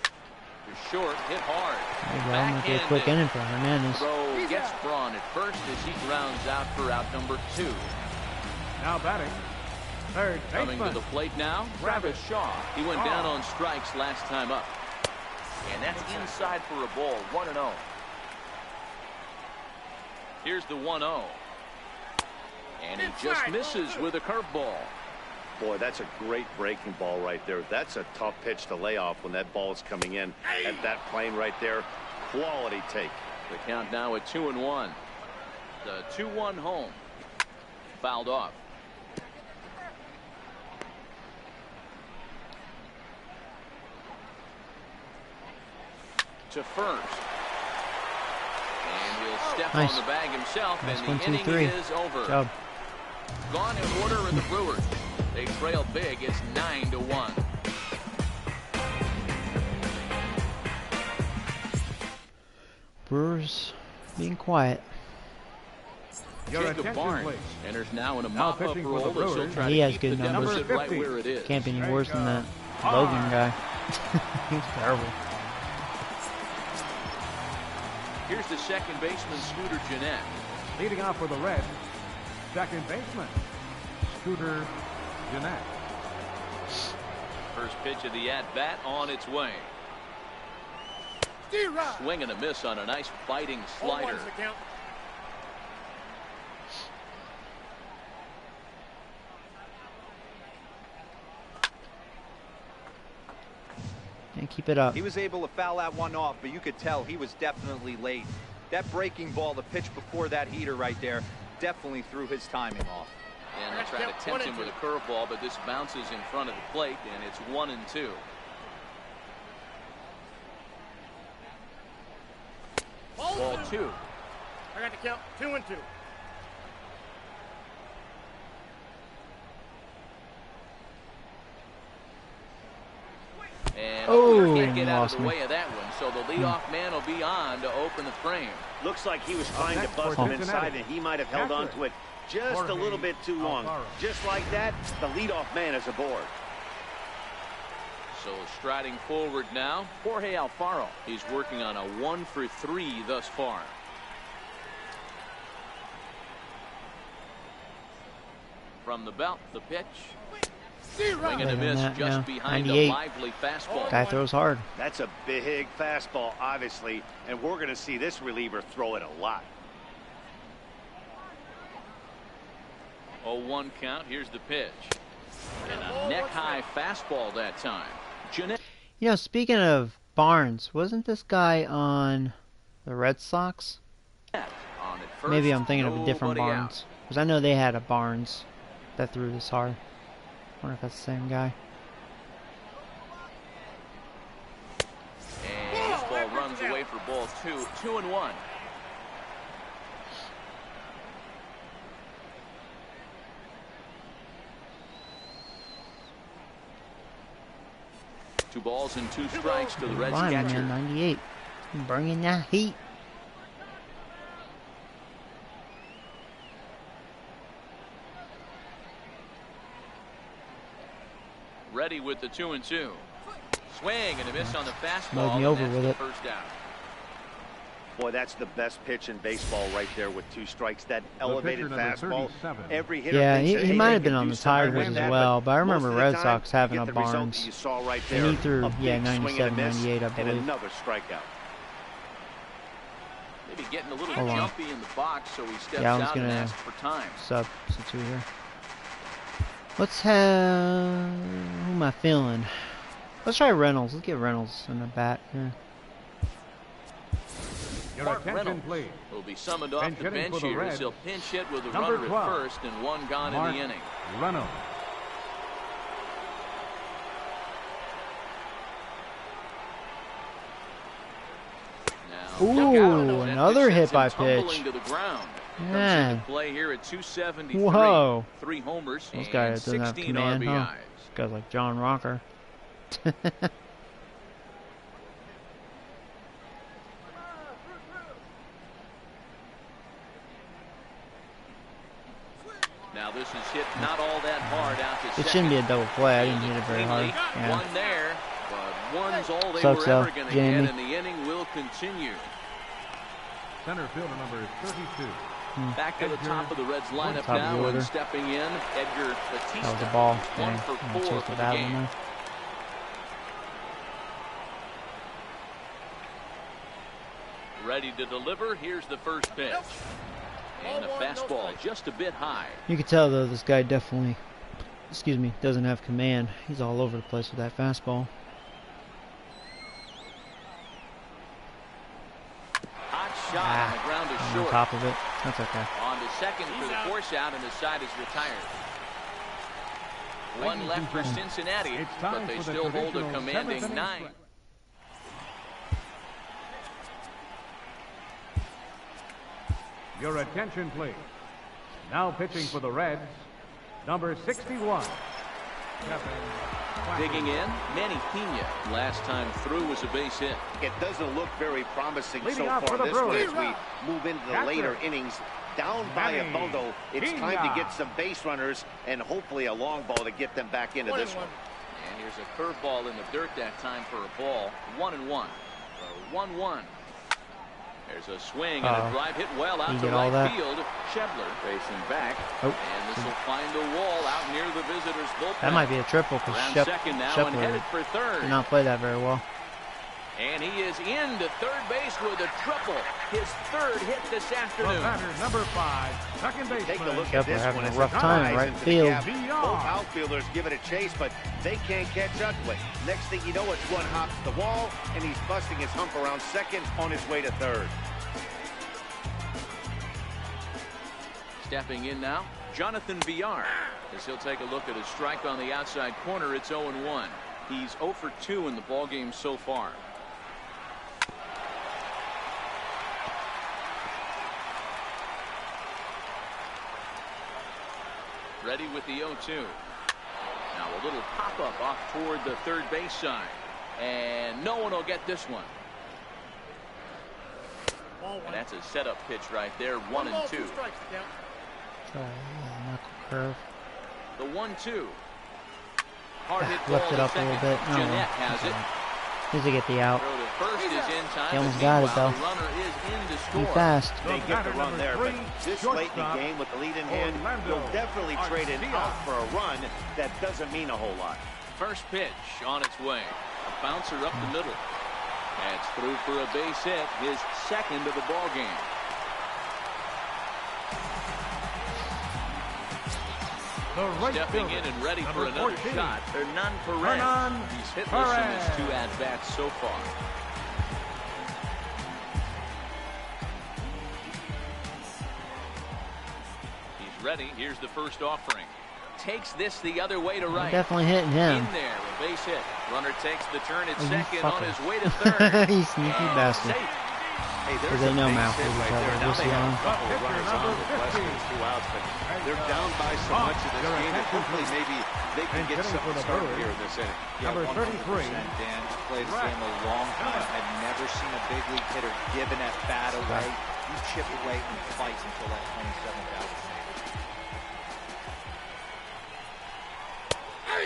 To short, hit hard. There you go. I'm gonna get a quick inning for Hernandez. Throw gets Braun at first as he grounds out for out number 2. Now batting, third Coming to baseman, the plate now, Travis Shaw. He went down on strikes last time up. And that's inside for a ball, 1-0. Here's the 1-0. And he just misses with a curveball. Boy, that's a great breaking ball right there. That's a tough pitch to lay off when that ball is coming in at that plane right there. Quality take. The count now at 2-1. The 2-1 home. Fouled off. To first. And he'll step on the bag himself, nice. and 1, the 2, inning 3. is over. Job. Gone in order in the Brewers. They trail big. It's 9-1. Brewers being quiet. Jacob Barnes enters now in a mop-up role as he'll try He to has keep good the numbers. deficit right where it is. Can't be any worse than that Logan guy. He's terrible. Here's the second baseman, Scooter Gennett. Leading off for the Reds, second baseman, Scooter Gennett. First pitch of the at-bat on its way. Swing and a miss on a nice biting slider. And keep it up. He was able to foul that one off, but you could tell he was definitely late. That breaking ball, the pitch before that heater right there, definitely threw his timing off. And they try to tempt him with a curveball, but this bounces in front of the plate, and it's 1-2. Ball 2. I got to count 2-2. And oh, can't get out lost of the me. way of that one, so the leadoff man will be on to open the frame. Looks like he was trying to bust him inside, and he might have held on to it just a little bit too long. Just like that, the leadoff man is aboard. So striding forward now, Jorge Alfaro. He's working on a 1-for-3 thus far. From the belt, the pitch. Swing and a miss just behind a lively fastball. Guy throws hard. That's a big fastball, obviously, and we're going to see this reliever throw it a lot. 0-1 count. Here's the pitch. And a neck-high fastball that time. Jeanette. You know, speaking of Barnes, wasn't this guy on the Red Sox? Maybe I'm thinking of a different Barnes. Because I know they had a Barnes that threw this hard. I wonder if that's the same guy. And this ball runs away for ball 2. 2-1. Two balls and 2 strikes to the Reds catcher. Man, 98. Bringing that heat. Ready with the 2-2. Swing and a miss on the fastball. Mowed me over with it. First down. Boy, that's the best pitch in baseball right there with 2 strikes. That elevated fastball. Every hitter yeah, thinks he that, might hey, have been on the Tigers as well, but I remember most of the Red time, Sox having you a get the result Barnes. that you saw right there, And he threw, a yeah, big swing and a 97, miss, 98, I believe. and another strikeout. Maybe getting a little Hold on. jumpy in the box, so he steps Yeah, I was out and gonna asks for time. substitute here. Let's have... Who am I feeling? Let's try Reynolds. Let's get Reynolds in the bat here. Your Mark attention, Reynolds please. will be summoned off Bench the hitting bench for the here as Reds. he'll pinch hit with a Number runner 12. at first and 1 gone Mark in the inning. Reynolds. Now, Ooh, another hit by tumbling pitch. to the ground. Man. Comes into play here at 273. Whoa. 3 homers This and guy doesn't have 16 command, RBIs. huh? This guy's like John Rocker. Now this is hit not all that hard out to It second. shouldn't be a double play. I didn't hit it very hard. Cleanly, Yeah. One there, but one's all they Sucks were ever though, going to Jamie. get, and the inning will continue. Center fielder number 32. Back to the top of the Reds lineup Top of the now, order. and stepping in, Edgar Batista. That was the ball. 1 Dang. for I'm 4 gonna chase for the the bad game. one there. Ready to deliver. Here's the first pitch. And a fastball just a bit high. You can tell though this guy definitely excuse me, doesn't have command. He's all over the place with that fastball. Hot shot on the ground is short. On top of it. That's okay. On to second for the force out, and the side is retired. One left for Cincinnati, but they still hold a commanding 9. Your attention, please. Now pitching for the Reds, number 61. Digging in, Manny Pena. Last time through was a base hit. It doesn't look very promising Leading so off far for this the one Brewers. as we move into the later innings. Down by a bundle. It's time to get some base runners and hopefully a long ball to get them back into this one. And here's a curveball in the dirt that time for a ball. 1-1. 1-1. There's a swing and a drive hit well out to right field. Shebler racing back. And this will find the wall out near the visitors' bullpen. That might be a triple because second now and headed for third. Did not play that very well. And he is into third base with a triple. His third hit this afternoon. Batter number 5, second baseman. Take a look at this having one. a rough time in right field. Both outfielders give it a chase, but they can't catch up to it. Next thing you know, it's one hop to the wall, and he's busting his hump around second on his way to third. Stepping in now, Jonathan Villar, as he'll take a look at a strike on the outside corner. It's 0-1. He's 0 for 2 in the ballgame so far. Ready with the 0-2. Now a little pop-up off toward the third base side. And no one will get this one. And that's a setup pitch right there. 1-2. Knuckle curve. The 1-2. Hard hit Left it up a little bit. No, Jeanette has it. Needs to get the out. Throw to first is in time. He almost got it though. The runner is in to Too score. fast. They get the run there, but this late in the game with the lead in hand, you'll definitely trade it out for a run that doesn't mean a whole lot. First pitch on its way. A bouncer up the middle. That's through for a base hit, his second of the ball game. Stepping in and ready for another shot. Hernan Perez. He's hitless in his 2 at-bats so far. He's ready. Here's the first offering. Takes this the other way to right. Definitely hitting him. In there, a base hit. Runner takes the turn at second on his way to third. You sneaky bastard. Hey, Because they know mouth is each other. Now We'll they see have on. a couple of runners on with less than 2 outs, but they're down by so much in this game that hopefully maybe they can get something started here in this inning. Number 33. Dan, played this game a long time. I've never seen a big league hitter giving that bat away. You chip away and fight until that 27th out.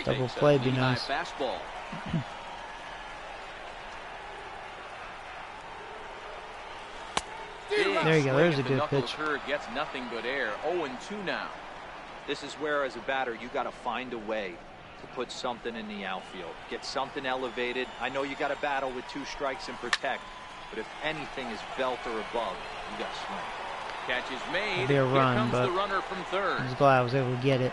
Double play be nice. Fastball. There you go. There's a good pitch. Gets nothing but air. 0-2 now. This is where, as a batter, you got to find a way to put something in the outfield. Get something elevated. I know you got to battle with 2 strikes and protect, but if anything is belt or above, you got to swing. Catch is made. It'll be a run, Here comes but the runner from third. I was glad I was able to get it.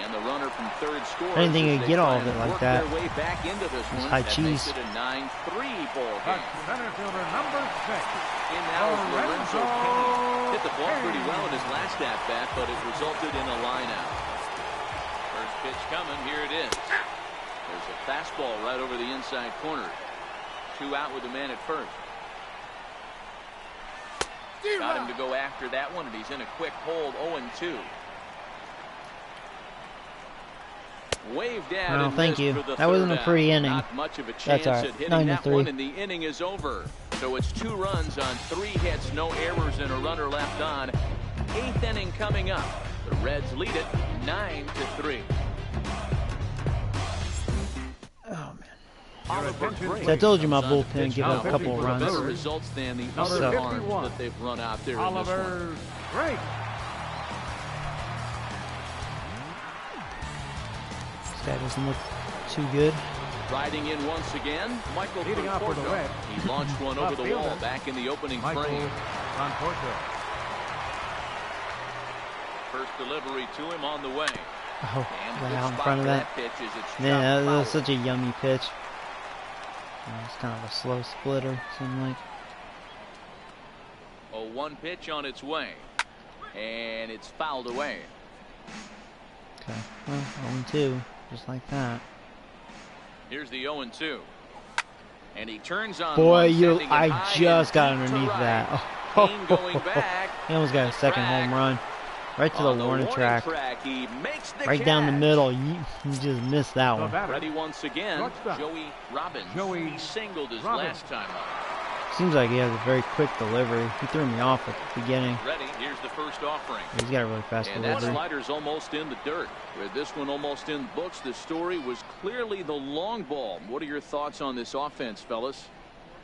And the runner from third scores. I didn't think you'd get all of it like that. Their way back into this It's one. high That cheese. makes it a 9-3 ball game. Center fielder number 6. In now is Lorenzo Pena. Hit the ball pretty well in his last at-bat, but it resulted in a line out. First pitch coming. Here it is. There's a fastball right over the inside corner. 2 out with the man at first. Got him to go after that one, and he's in a quick hold. 0-2. Waved at. No, thank you. That wasn't a pretty inning. Not much of a chance That's all right. at hitting that 9-3. one, and the inning is over. So it's 2 runs on 3 hits, no errors, and a runner left on. 8th inning coming up. The Reds lead it 9-3. Oh man. Oliver Gray. So I told you my comes on to bullpen pitch give now, up a couple hoping for runs. better results than the Number other arms 51. that they've run out there in this one. Oliver Gray. This guy doesn't look too good. Riding in once again, Michael Leading off for the Conforto. Reds. He launched one over the Left wall fielder, back in the opening Michael frame. Conforto. First delivery to him on the way. Oh, right out in front of that. Man, that was such a yummy pitch. It's kind of a slow splitter, seemed like. A 1 pitch on its way, and it's fouled away. Okay, well, 0-2, just like that. Here's the 0-2, and he turns on. Boy, I just got underneath that. Oh, he almost got a second home run, right to the warning track, right down the middle. You just missed that one. Ready once again, Joey Robbins. He singled his last time up. Seems like he has a very quick delivery. He threw me off at the beginning. Ready, here's the first offering. He's got a really fast delivery. And that slider's almost in the dirt. With this one almost in the books, the story was clearly the long ball. What are your thoughts on this offense, fellas?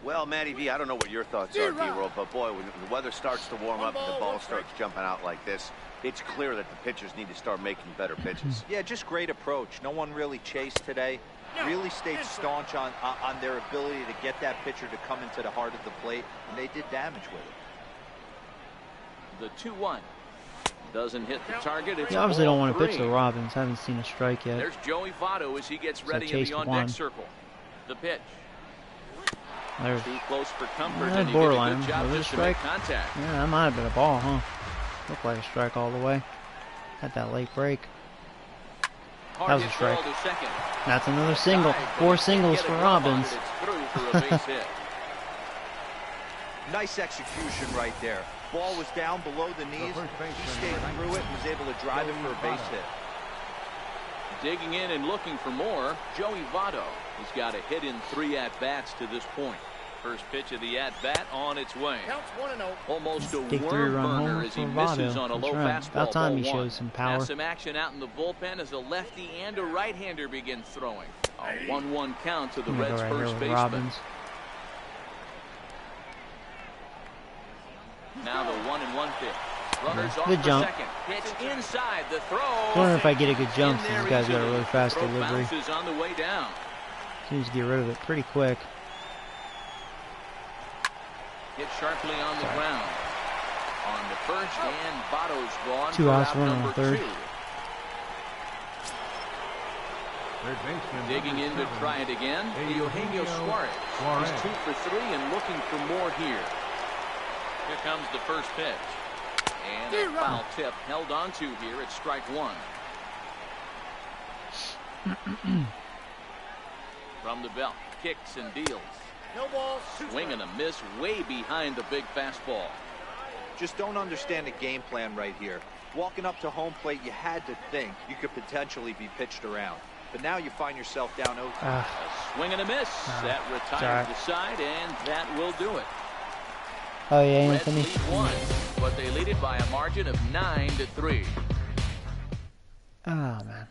Well, Matty V, I don't know what your thoughts are, D-Roll, but boy, when the weather starts to warm up and the ball starts jumping out like this, it's clear that the pitchers need to start making better pitches. Yeah, just great approach. No one really chased today. Really stayed staunch on their ability to get that pitcher to come into the heart of the plate, and they did damage with it. The 2-1 doesn't hit the target. It's you obviously don't want to pitch to Robbins. Haven't seen a strike yet. There's Joey Votto as he gets ready in the on-deck circle. The pitch. There's too close for comfort. And he borderline. did a good job Was it a just to strike? make contact. Yeah, that might have been a ball, huh? Looked like a strike all the way. Had that late break. That was a strike. That's another single. 4 singles for Robbins. Nice execution right there. Ball was down below the knees. He stayed through it and was able to drive it for a base hit. Digging in and looking for more, Joey Votto. He's got a hit in 3 at-bats to this point. First pitch of the at-bat on its way. Almost a worm burner as he misses on a low fastball. About time he shows some power. Now some action out in the bullpen as a lefty and a right-hander begin throwing. A 1-1 count to the Reds' first baseman. Now the 1-1 pitch. Runners off good jump. Second. Pitch inside the throw. I wonder if I get a good jump since this guy's got a really fast delivery. On the way down. Seems to get rid of it pretty quick. Hit sharply on the ground. On the first, and Votto's gone. 2 outs, 1 on the third. Digging in to try it again. Eugenio Suarez. He's 2 for 3 and looking for more here. Here comes the first pitch. And a foul tip held onto here at strike 1. From the belt, kicks and deals. No ball. Swing and a miss way behind the big fastball. Just don't understand the game plan right here. Walking up to home plate, you had to think you could potentially be pitched around. But now you find yourself down 0-2. A swing and a miss. That retires the side, and that will do it. Oh yeah, Anthony. Reds lead 1, but they lead it by a margin of 9-3. Oh man.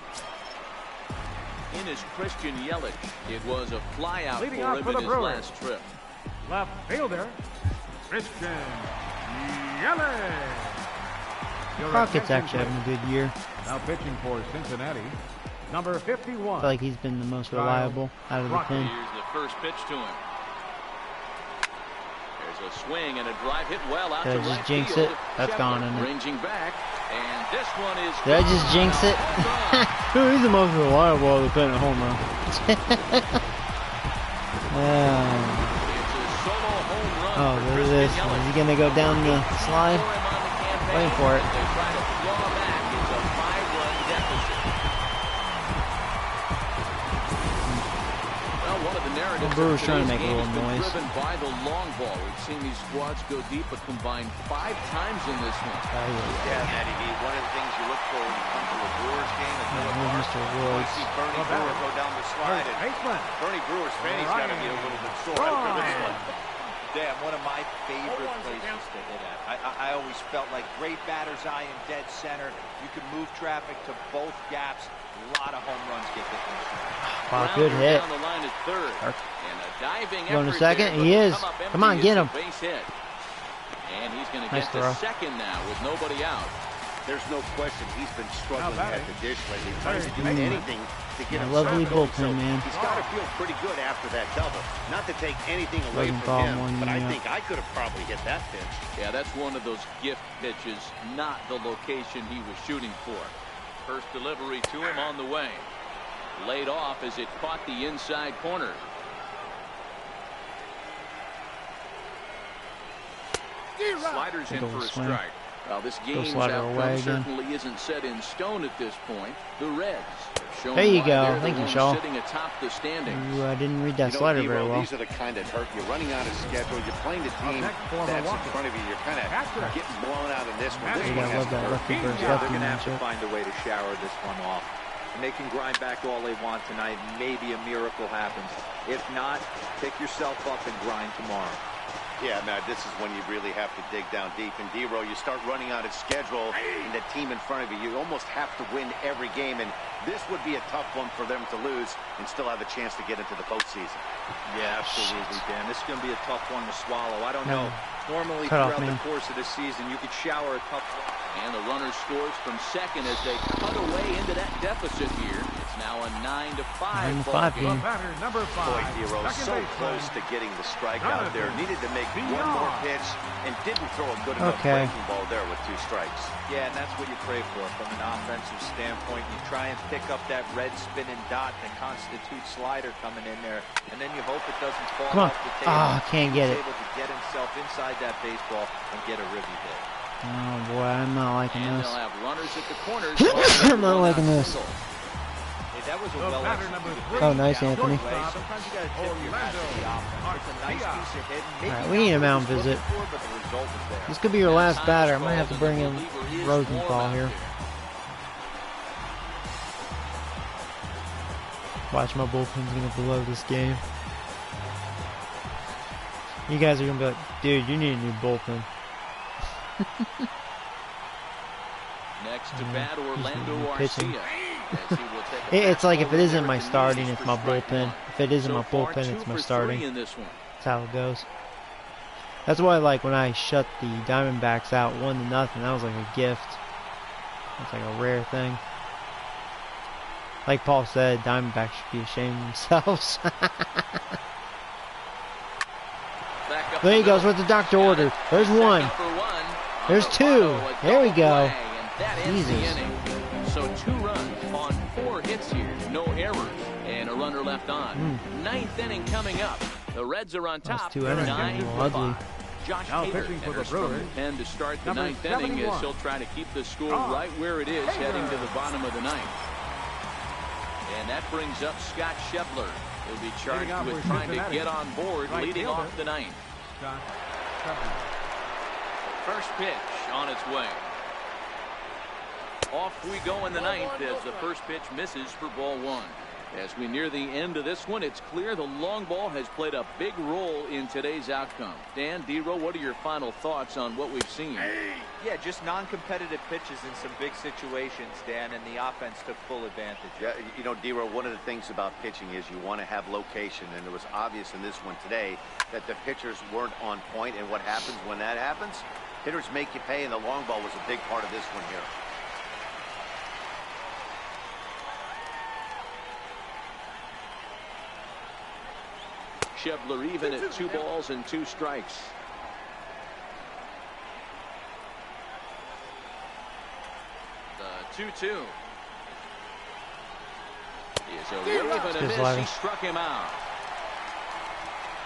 In is Christian Yelich. It was a flyout for him in his last trip. Left fielder, Christian Yelich. Crockett's actually having a good year. Now pitching for Cincinnati, number 51. I feel like he's been the most reliable out of the pen. Here's the first pitch to him. There's a swing and a drive hit well out to Did I right just jinx field. it? That's gone, isn't it? Ranging back, and this one is. Did I just jinx it? Who's the most reliable of the pen at home run? Oh, look at this. Is he gonna go down the slide? Waiting for it. They try to claw back. It's a 5-run deficit. Well, one of the narratives. The Brewers trying to make a little noise. Driven by the long ball. We've seen these squads go deep, but combined 5 times in this one. Yeah, Matty V, one of the things you look for when you come to a Brewers game is Mr. Woods. see Bernie Brewer go down the slide. And Bernie Brewer's fanny's got to be a little bit sore after this one. Damn, one of my favorite places to hit at. I always felt like great batter's eye in dead center. You can move traffic to both gaps. A lot of home runs get hit in this. Wow, good hit. Down the line at third. And a diving Going to effort second? there, He is. come Come on, get him. Base hit. And he's going to Nice get throw. to second now with nobody out. There's no question he's been struggling at the dish lately, trying to do anything to get A himself lovely going. bullpen, So man. he's got to feel pretty good after that double. Not to take anything away Doesn't from fall him, one but I unit. think I could have probably hit that pitch. Yeah, that's one of those gift pitches, not the location he was shooting for. First delivery to him on the way. Laid off as it caught the inside corner. Sliders in for a strike. Well, this game's outcome certainly isn't set in stone at this point. The Reds have shown there you go. They're Thank you, Shaw. sitting atop the standings. I didn't read that slider very well. These are the kind that hurt. You're running out of schedule. You're playing the team that's in front of you. You're kind of getting blown out in this one. This one has to hurt. Yeah, they're going to have to find a way to shower this one off. And they can grind back all they want tonight. Maybe a miracle happens. If not, pick yourself up and grind tomorrow. Yeah, Matt, this is when you really have to dig down deep. And D-Row, you start running out of schedule, and the team in front of you, you almost have to win every game. And this would be a tough one for them to lose and still have a chance to get into the postseason. Yeah, absolutely, Dan. This is going to be a tough one to swallow. I don't know. Normally, throughout the course of the season, you could shower a tough one. And the runner scores from second as they cut away into that deficit here. It's now a 9-5 ball game. Batter number 5. Boy, D-Row, so close to getting the strike out there. Needed to make one more pitch and didn't throw a good enough breaking ball there with 2 strikes. Yeah, and that's what you pray for from an offensive standpoint. You try and pick up that red spinning dot that constitutes slider coming in there, and then you hope it doesn't fall off the table. Ah, can't get it. He's able to get himself inside that baseball and get a ribby hit. Oh boy, I'm not liking this. They'll have runners at the corners. I'm not liking this. Hey, that was a well-executed. Oh, nice, Anthony. Sometimes you got to tip your hat to the offense. It's a nice piece of hitting. Alright, we need a mound visit. This could be your last batter. I might have to bring in Rosenthal here. Watch, my bullpen's gonna blow this game. You guys are gonna be like, dude, you need a new bullpen. Next to bat, Orlando Arcia. It's like if it isn't my starting, it's my bullpen. If it isn't my bullpen, it's my starting. That's how it goes. That's why, like, when I shut the Diamondbacks out 1-0, that was like a gift. That's like a rare thing. Like Paul said, Diamondbacks should be ashamed of themselves. There he goes with the doctor order. There's one. There's 2. There we go. Jesus. So 2 runs on 4 hits here. No errors. And a runner left on. 9th inning coming up. The Reds are on top. 9-5. Josh Hader enters from the pen to start the 9th inning as he'll try to keep the score right where it is heading to the bottom of the 9th. And that brings up Scott Schebler. He'll be charged with trying to get on board leading off the 9th. First pitch on its way. Off we go in the 9th as the first pitch misses for ball 1. As we near the end of this one, it's clear the long ball has played a big role in today's outcome. Dan, D-Row, what are your final thoughts on what we've seen? Yeah, just non-competitive pitches in some big situations, Dan, and the offense took full advantage. Yeah, you know, D-Row, one of the things about pitching is you want to have location, and it was obvious in this one today that the pitchers weren't on point, and what happens when that happens? Hitters make you pay, and the long ball was a big part of this one here. Schebler even at 2 balls and 2 strikes. The 2-2. Is a wave and a miss. He struck him out.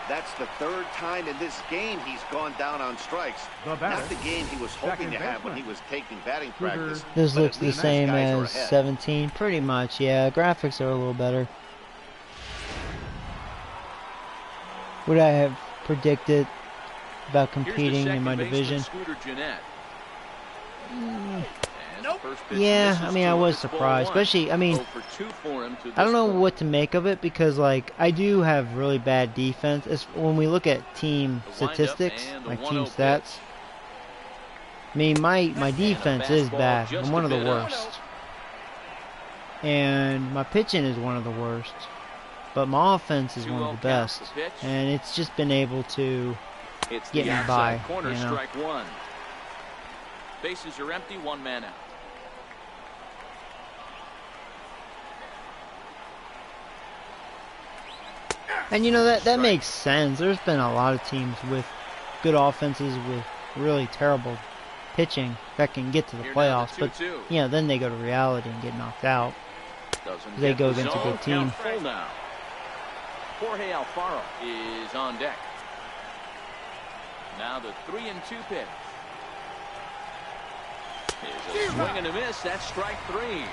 That's the 3rd time in this game he's gone down on strikes. Not the game he was hoping to have when he was taking batting practice. This looks the same as 17, pretty much. Yeah, graphics are a little better. Would I have predicted about competing in my division? Yeah, I mean, I was surprised. Especially, I mean, I don't know what to make of it because, like, I do have really bad defense. When we look at team statistics, like team stats, I mean, my defense is bad. I'm one of the worst. And my pitching is one of the worst. But my offense is one of the best, and it's just been able to get me by. Corner, you know? Strike 1. Bases are empty, 1 man out. And you know that makes sense. There's been a lot of teams with good offenses with really terrible pitching. that can get to the playoffs, but you know, then they go to reality and get knocked out. They go against a good team. Jorge Alfaro is on deck. Now the 3-2 pitch. Is a swing and a miss. That's strike 3.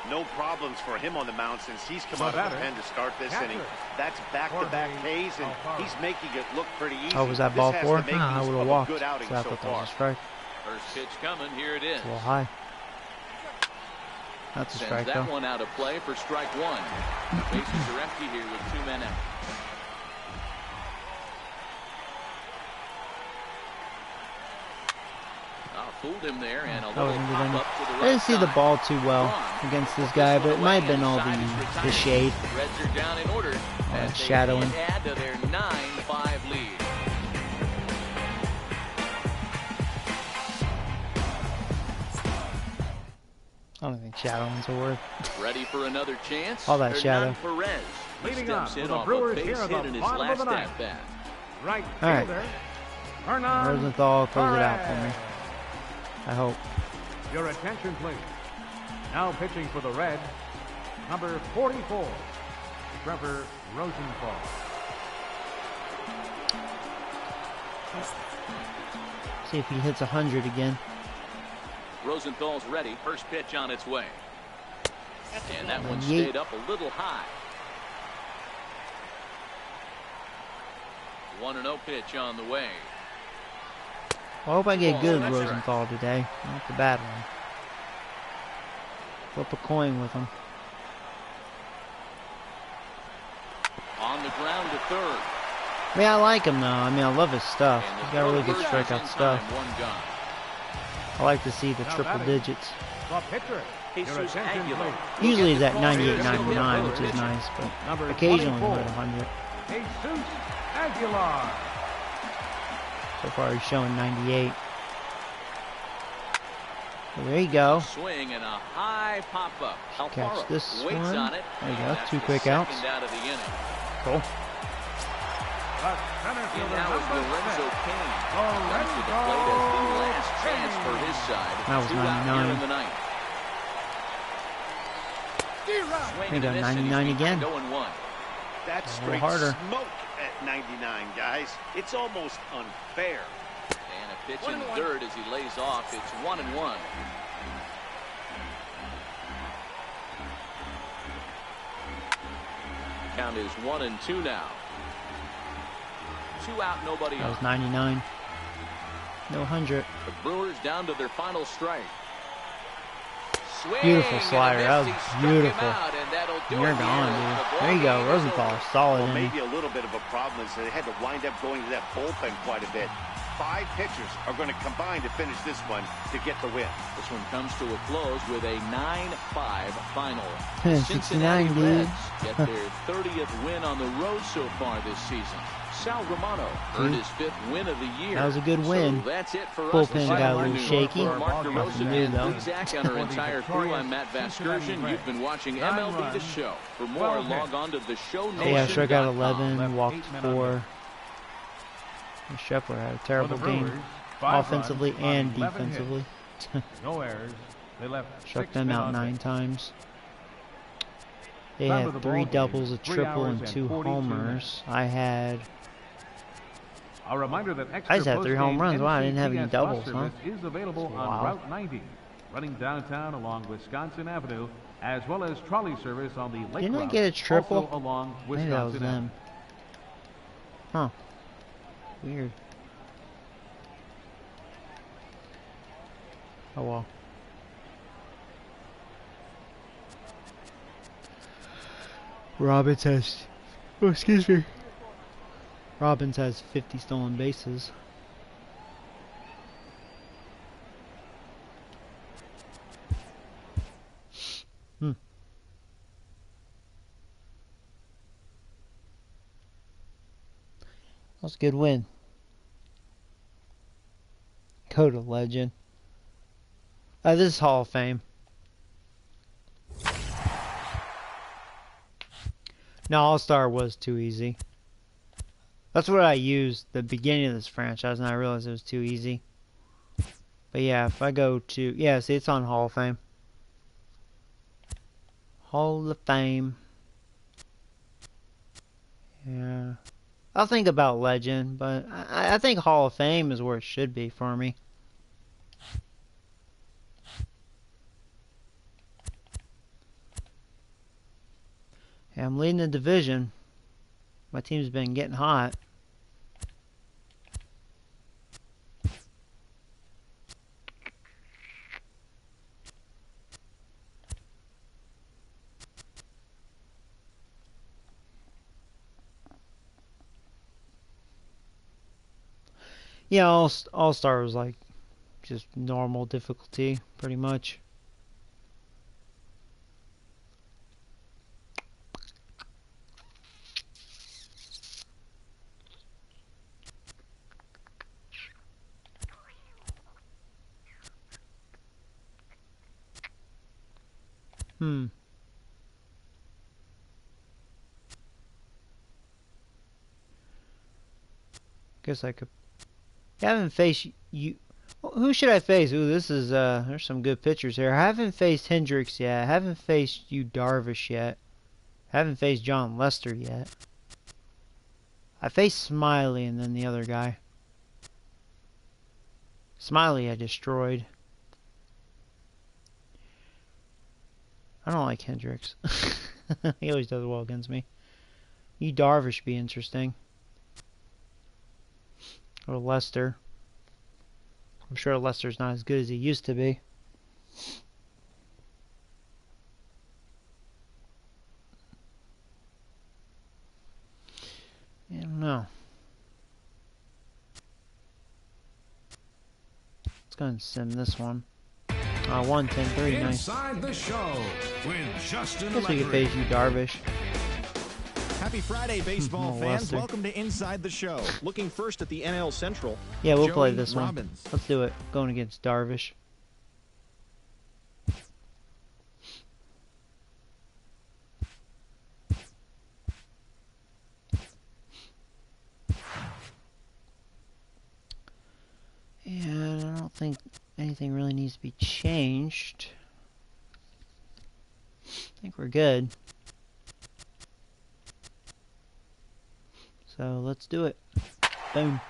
No problems for him on the mound since he's come out of the pen to start this inning. That's back-to-back Ks, and he's making it look pretty easy. Oh, was that ball 4? I would have walked. So I thought that was a strike. First pitch coming. Here it is. A little high. That's a strike, though. That one out of play for strike 1. Bases are empty here with 2 men out. Fooled him there, and a little pop up to the right. I didn't see the ball too well against this guy, but it might have been all the shade. Reds are down in order as shadowing. they add to their 9-5 lead. I don't think shadowings are worth. Ready for another chance. All that shadow. Perez leading up in the off Brewers a base here hit in his last at bat. Right fielder. Rosenthal close it out for me. I hope. Your attention, please. Now pitching for the Reds, number 44, Trevor Rosenthal. See if he hits 100 again. Rosenthal's ready. First pitch on its way. And that one stayed up a little high. 1-0 pitch on the way. I hope I get good with Rosenthal today, not the bad one. Flip a coin with him. On the ground to third. I mean, I like him though. I mean, I love his stuff. He's got really good strikeout stuff. I like to see the triple digits. Usually he's at 98, 99, which is nice, but occasionally he'll hit 100. Jesus Aguilar. So far he's showing 98. Well, there you go. Swing and a high pop up. Catch this one. On it. There you go. 2 quick outs. Out of the inning. Cool. And now is Lorenzo Cain. Comes to the plate as the last chance for his side. That was 99. In the ninth. There you go. 99 again. That's straight smoke at 99, guys. It's almost unfair. And a pitch in third as he lays off. It's 1-1. Count is 1-2 now. 2 out, nobody on. That was 99. No 100. The Brewers down to their final strike. Swing, beautiful slider. That was beautiful. You're gone, dude. There you go. Rosenthal, solid. Well, maybe a little bit of a problem is that they had to wind up going to that bullpen quite a bit. 5 pitchers are going to combine to finish this one to get the win. This one comes to a close with a 9-5 final. 69, dude. Get their 30th win on the road so far this season. Sal Romano earned his 5th win of the year. That was a good win. So that's it for bullpen got a little shaky. Nothing new, though. Zach and our entire crew, I'm Matt Vasgersian. You've been watching MLB The Show. For more, log on to the show. Yeah, struck out 11, walked 4. Scheffler had a terrible game, offensively and defensively. No errors. They left. Struck them out 9 times. They had 3 doubles, a triple, and 2 homers. I had. A reminder that I just had 3 home runs. Wow, I didn't have any doubles, huh? Is available on Route 90, running downtown along Wisconsin Avenue, as well as trolley service on the Lake Didn't Route, I get a triple? Along Maybe that was Wisconsin them. Huh. Weird. Oh well. Robbins has. Oh, excuse me. Robbins has 50 stolen bases. That was a good win. Coda legend. This is Hall of Fame. No, All-Star was too easy. That's what I used the beginning of this franchise, and I realized it was too easy. But yeah, if I go to... Yeah, see, it's on Hall of Fame. Hall of Fame. Yeah. I'll think about Legend, but I think Hall of Fame is where it should be for me. Yeah, I'm leading the division. My team's been getting hot. Yeah, All-Star was like just normal difficulty, pretty much. Guess I could. I haven't faced you. Who should I face? Ooh, this is there's some good pitchers here. I haven't faced Hendricks yet. I haven't faced you Darvish yet. I haven't faced John Lester yet. I faced Smiley and then the other guy. Smiley I destroyed. I don't like Hendricks. He always does well against me. You Darvish be interesting. Or Lester. I'm sure Lester's not as good as he used to be. I don't know. Let's go and sim this one. 1-10-3, nice. Inside the show with Justin Guess we could face you, Darvish. Happy Friday, baseball fans. Welcome to Inside the Show. Looking first at the NL Central. Yeah, we'll Joey play this one. Robbins. Let's do it. Going against Darvish. And I don't think anything really needs to be changed. I think we're good. So let's do it. Boom.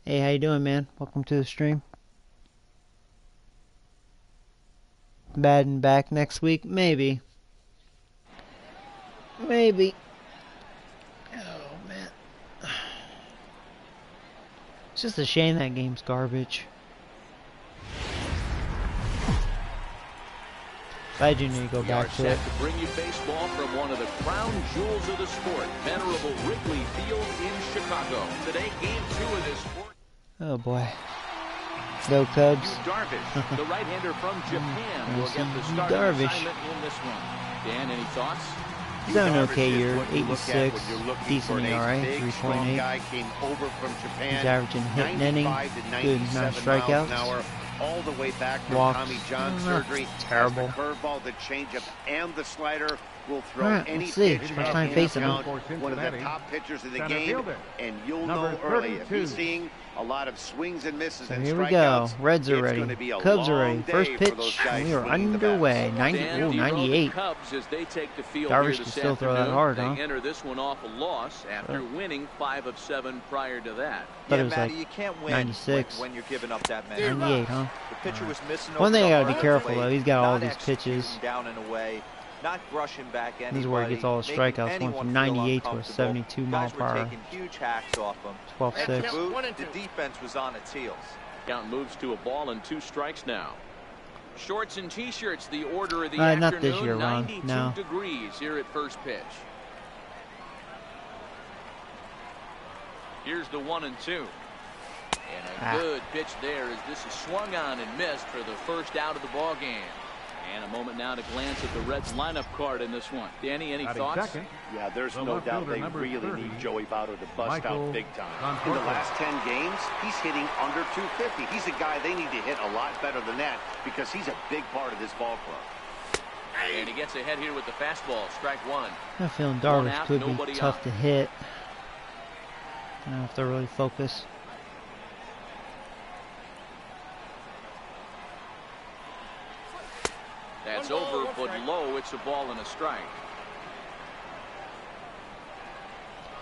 Hey, how you doing, man? Welcome to the stream. Madden back next week? Maybe. Maybe. Oh, man. It's just a shame that game's garbage. I do need to go back to it. To bring you baseball from one of the crown jewels of the sport, venerable Wrigley Field in Chicago. Today, game 2 of this sport. Oh boy. Go Cubs. Darvish, the right-hander from Japan, will get the starting assignment in this one. Dan, any thoughts? He's having an okay year. 86, decent ERA, 3.8. He's averaging hit and inning, good amount of strikeouts. All the way back from Walks. Tommy John surgery. Terrible. The curveball, the changeup, and the slider will throw All right, any let's see. pitch. First time facing him. One of the top pitchers in the Center game, fielder. and you'll Number know early if 32. he's seeing a lot of swings and misses So and here we go. strikeouts. Reds are It's ready. gonna be a Cubs are long ready. First day for those pitch. guys We are swinging the bats. underway. 90, Dan, ooh, the 98. Cubs, as they take the field Darvish here can this still throw that afternoon, hard, they huh? enter this one off a loss after winning 5 of 7 prior to that. Thought Yeah, it was Matty, like you can't win 96. when you're giving up that many. 98, huh? The pitcher was missing One thing I gotta be over the careful plate, though, he's got all not these executing pitches. down and away, not brushing back anybody. This is where he gets all his making strikeouts. Went anyone from feel 98 to a uncomfortable. 72 mile Guys per were hour. taking huge hacks off him. 12-6. Boot, 1 and the 2. defense was on its heels. Count moves to a ball and 2 strikes now. Shorts and t-shirts, the order of the Not afternoon. this year, Ron. 92 No. degrees here at first pitch. Here's the 1-2. And a good pitch there as this is swung on and missed for the first out of the ball game. And a moment now to glance at the Reds lineup card in this one. Danny, any thoughts? Second, yeah, there's no doubt they really 30, need Joey Votto to bust out big time. Conforto. In the last 10 games, he's hitting under 250. He's a guy they need to hit a lot better than that because he's a big part of this ball club. And he gets ahead here with the fastball. Strike one. I'm feeling Darvish could be tough to hit. I don't have to really focus. That's over, but low. It's a ball and a strike.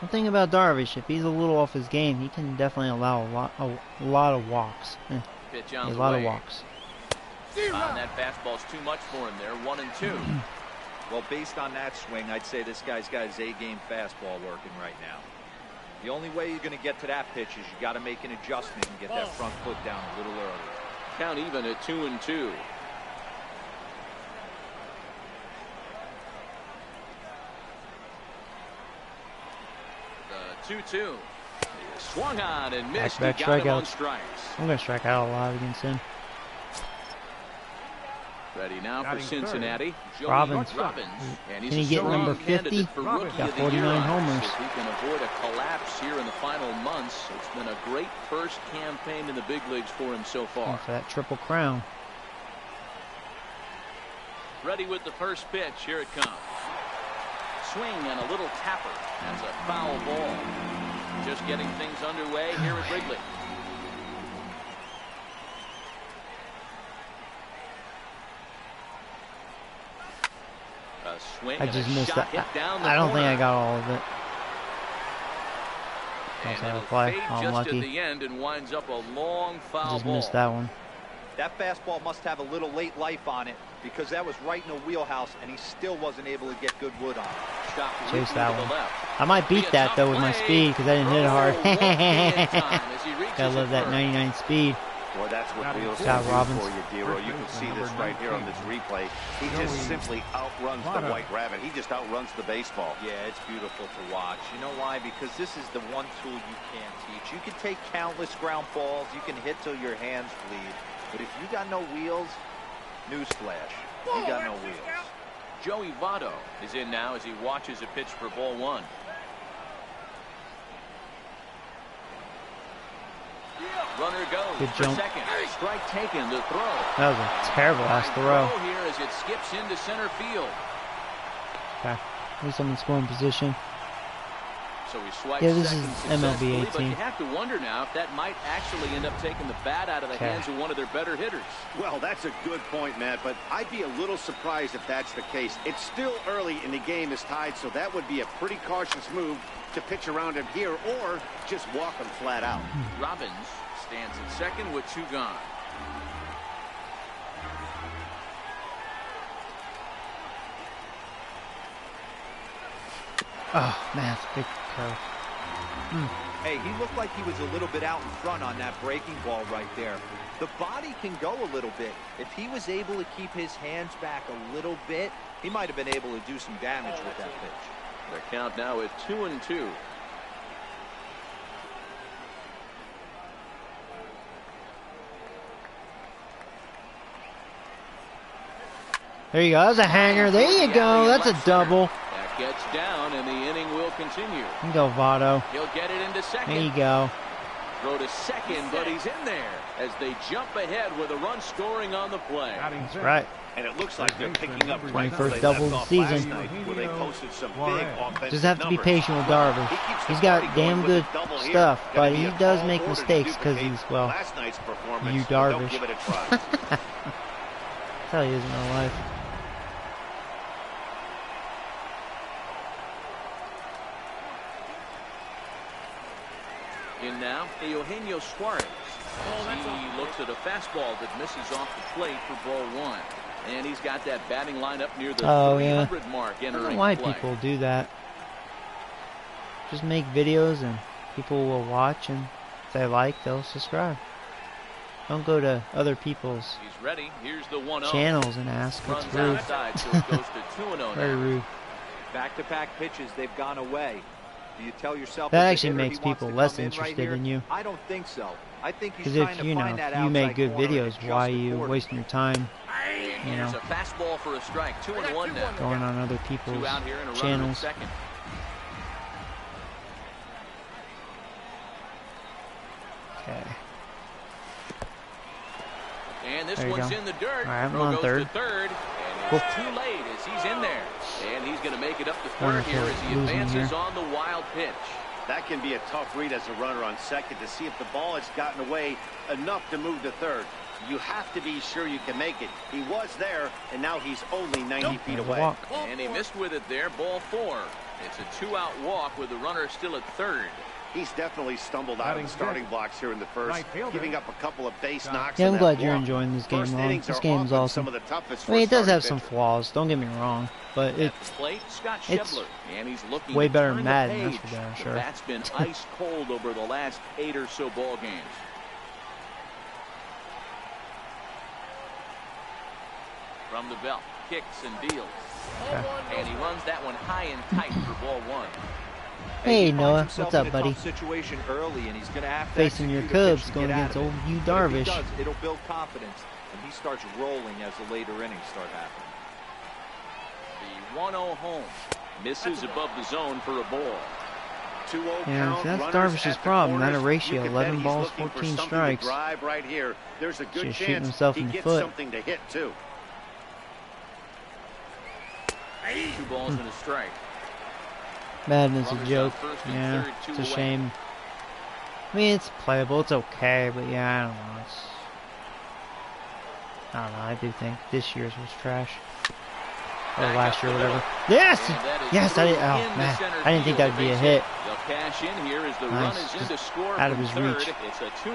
One thing about Darvish, if he's a little off his game, he can definitely allow a lot of walks. Pitch on a lot of walks. And that fastball's too much for him there. 1-2. Well, based on that swing, I'd say this guy's got his A-game fastball working right now. The only way you're going to get to that pitch is you got to make an adjustment and get that front foot down a little earlier. Count even at 2-2. The 2-2. Swung on and missed. He got him on strikes. I'm going to strike out a lot against him. Ready now for Cincinnati. Robbins. And can he get number 50? Got 49 homers. If he can avoid a collapse here in the final months, it's been a great first campaign in the big leagues for him so far. For that triple crown. Ready with the first pitch. Here it comes. Swing and a little tapper. That's a foul ball. Just getting things underway here at Wrigley. I just missed that. I don't think I got all of it. And play. I'm lucky. At the end and winds up a long foul just missed that one. That fastball must have a little late life on it because that was right in the wheelhouse and he still wasn't able to get good wood on it. Chase that one. I might beat that though with my speed because I didn't hit it hard. Gotta love that 99 speed. Well, that's what wheels do for you, Dero. You can see this right here on this replay. He just simply outruns the White Rabbit. He just outruns the baseball. Yeah, it's beautiful to watch. You know why? Because this is the one tool you can't teach. You can take countless ground balls. You can hit till your hands bleed. But if you got no wheels, newsflash, you got no wheels. Joey Votto is in now as he watches a pitch for ball one. Runner goes good for jump. Second. Strike taken. The throw. That was a terrible last throw. Here as it skips into center field. Okay. At least I'm in scoring position. So he swipes this is MLB 18. But you have to wonder now if that might actually end up taking the bat out of the hands of one of their better hitters. Well, that's a good point, Matt, but I'd be a little surprised if that's the case. It's still early and the game is tied, so that would be a pretty cautious move to pitch around him here or just walk him flat out. Robbins stands at second with two gone. Oh, man, it's a big curve. Hey, he looked like he was a little bit out in front on that breaking ball right there. The body can go a little bit. If he was able to keep his hands back a little bit, he might have been able to do some damage with that pitch. The count now at 2-2. There you go. That's a hanger. There you go. That's a double. That gets down, and the inning will continue. You can go, Votto. He'll get it into second. There you go. Throw to second, but he's in there as they jump ahead with a run scoring on the play. That's right. And it looks like they're picking up right 21st double of the season. Where they posted some big offensive Just have to be patient with Darvish. He's got damn good stuff, but he does make mistakes because he's, well, you Darvish. That's how he is in real life. In now, Eugenio Suarez. He looks at a fastball that misses off the plate for ball one. And he's got that batting lineup near the 300 mark entering I don't know why play. people do that. Just make videos and people will watch, and if they like, they'll subscribe. Don't go to other people's He's ready. Here's the 1-0. channels and ask. It's Runs rude. outside, so it goes to 2-0 Very now. rude. Back-to-back pitches, they've gone away. Do you tell yourself that actually makes people less interested in you? I don't think so. I think he's because trying if to find that outside you make good corner videos, why are you wasting your time? Here's a fastball for a strike. 2-1 now. Going on other people's channels. Okay. And this one's in the dirt. All right, I'm on third. And it's too late as he's in there. And he's going to make it up to third here as he advances on the wild pitch. That can be a tough read as a runner on second to see if the ball has gotten away enough to move to third. You have to be sure you can make it. He was there, and now he's only 90 feet away. And he missed with it there, ball 4. It's a 2-out walk with the runner still at third. He's definitely stumbled out of the starting blocks here in the first, giving up a couple of base knocks. Yeah, I'm glad you're enjoying this game, Ron. This game's awesome. I mean, it does have some flaws, don't get me wrong, but it's way better than Madden, that's for damn sure. That's been ice cold over the last 8 or so ball games. From the belt, kicks and deals. And he runs that one high and tight for ball 1. Hey Noah, what's up, buddy? Situation early and he's going to have to facing your Cubs, going against old Yu Darvish. It'll build confidence, and he starts rolling as the later innings start happening. The 1-0 home misses above the zone for a ball. 2-0 yeah, so that's Darvish's problem. Not a ratio. 11 balls, 14 strikes. Right here. There's a good chance shooting himself in the foot. Something to hit too. 2 balls and a strike. Madden is a joke. Yeah, it's a shame. I mean, it's playable. It's okay, but yeah, I don't know. I don't know. I do think this year's was trash. Or last year, whatever. Yes! Yes, I did. Oh, man. I didn't think that would be a hit. Nice. Just out of his reach.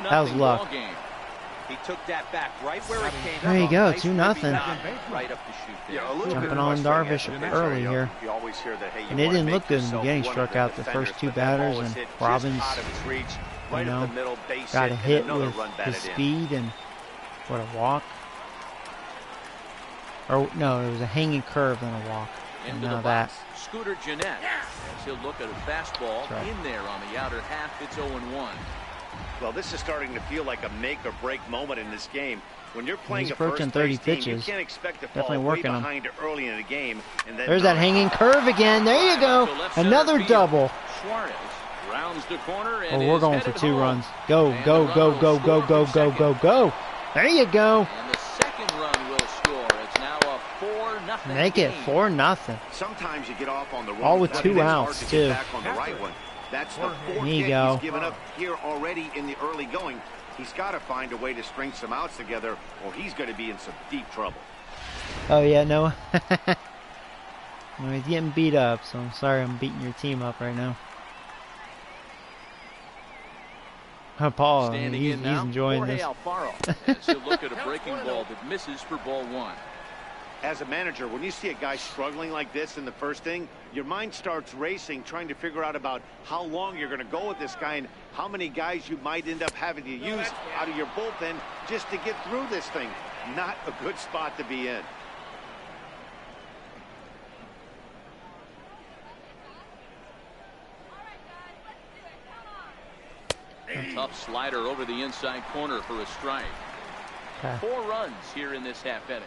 That was luck. He took that back right where it came. There you go, 2-0. Right up the chute there. Jumping on Darvish early here. And it didn't look good in the beginning. Struck out the first 2 batters, and Robbins, you know, got a hit with his speed, and what a walk. Or no, it was a hanging curve and a walk. And now that. Scooter Jeanette. He'll look at a fastball in there on the outer half. It's 0-1. Well, this is starting to feel like a make-or-break moment in this game. When you're playing approaching 30 pitches, you can't expect to definitely working on behind early in the game. And then there's that hanging curve again. There you go. Another double. Suarez rounds the corner and we're going for 2 runs. Go, go, go, go, go, go, go, go, go. There you go. And the second run will score. It's now a 4-0. Make it 4-0. Sometimes you get off on the wrong. All with 2 outs too. Back on the right one. That's the 4th hit he's given up here already in the early going. He's got to find a way to string some outs together, or he's going to be in some deep trouble. Oh yeah, Noah. Well, he's getting beat up, so I'm sorry I'm beating your team up right now. Paul, he's enjoying this. So look at a breaking ball that misses for ball 1. As a manager, when you see a guy struggling like this in the first inning, your mind starts racing, trying to figure out about how long you're going to go with this guy and how many guys you might end up having to use out of your bullpen just to get through this thing. Not a good spot to be in. Tough slider over the inside corner for a strike. 4 runs here in this half inning.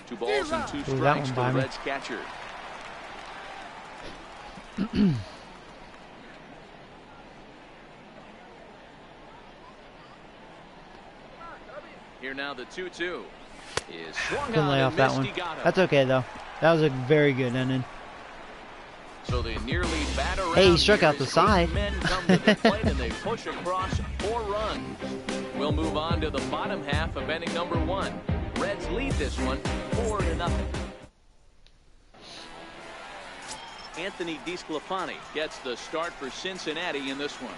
Two balls and 2 strikes for the Reds catcher. Here now the 2-2 is swung Couldn't lay off that one. That's okay though. That was a very good inning. So they nearly bat around. Hey, he struck out the side. Men come to the plate and they push across 4 runs. We'll move on to the bottom half of inning number 1. Reds lead this one 4-0. Anthony DeSclafani gets the start for Cincinnati in this one.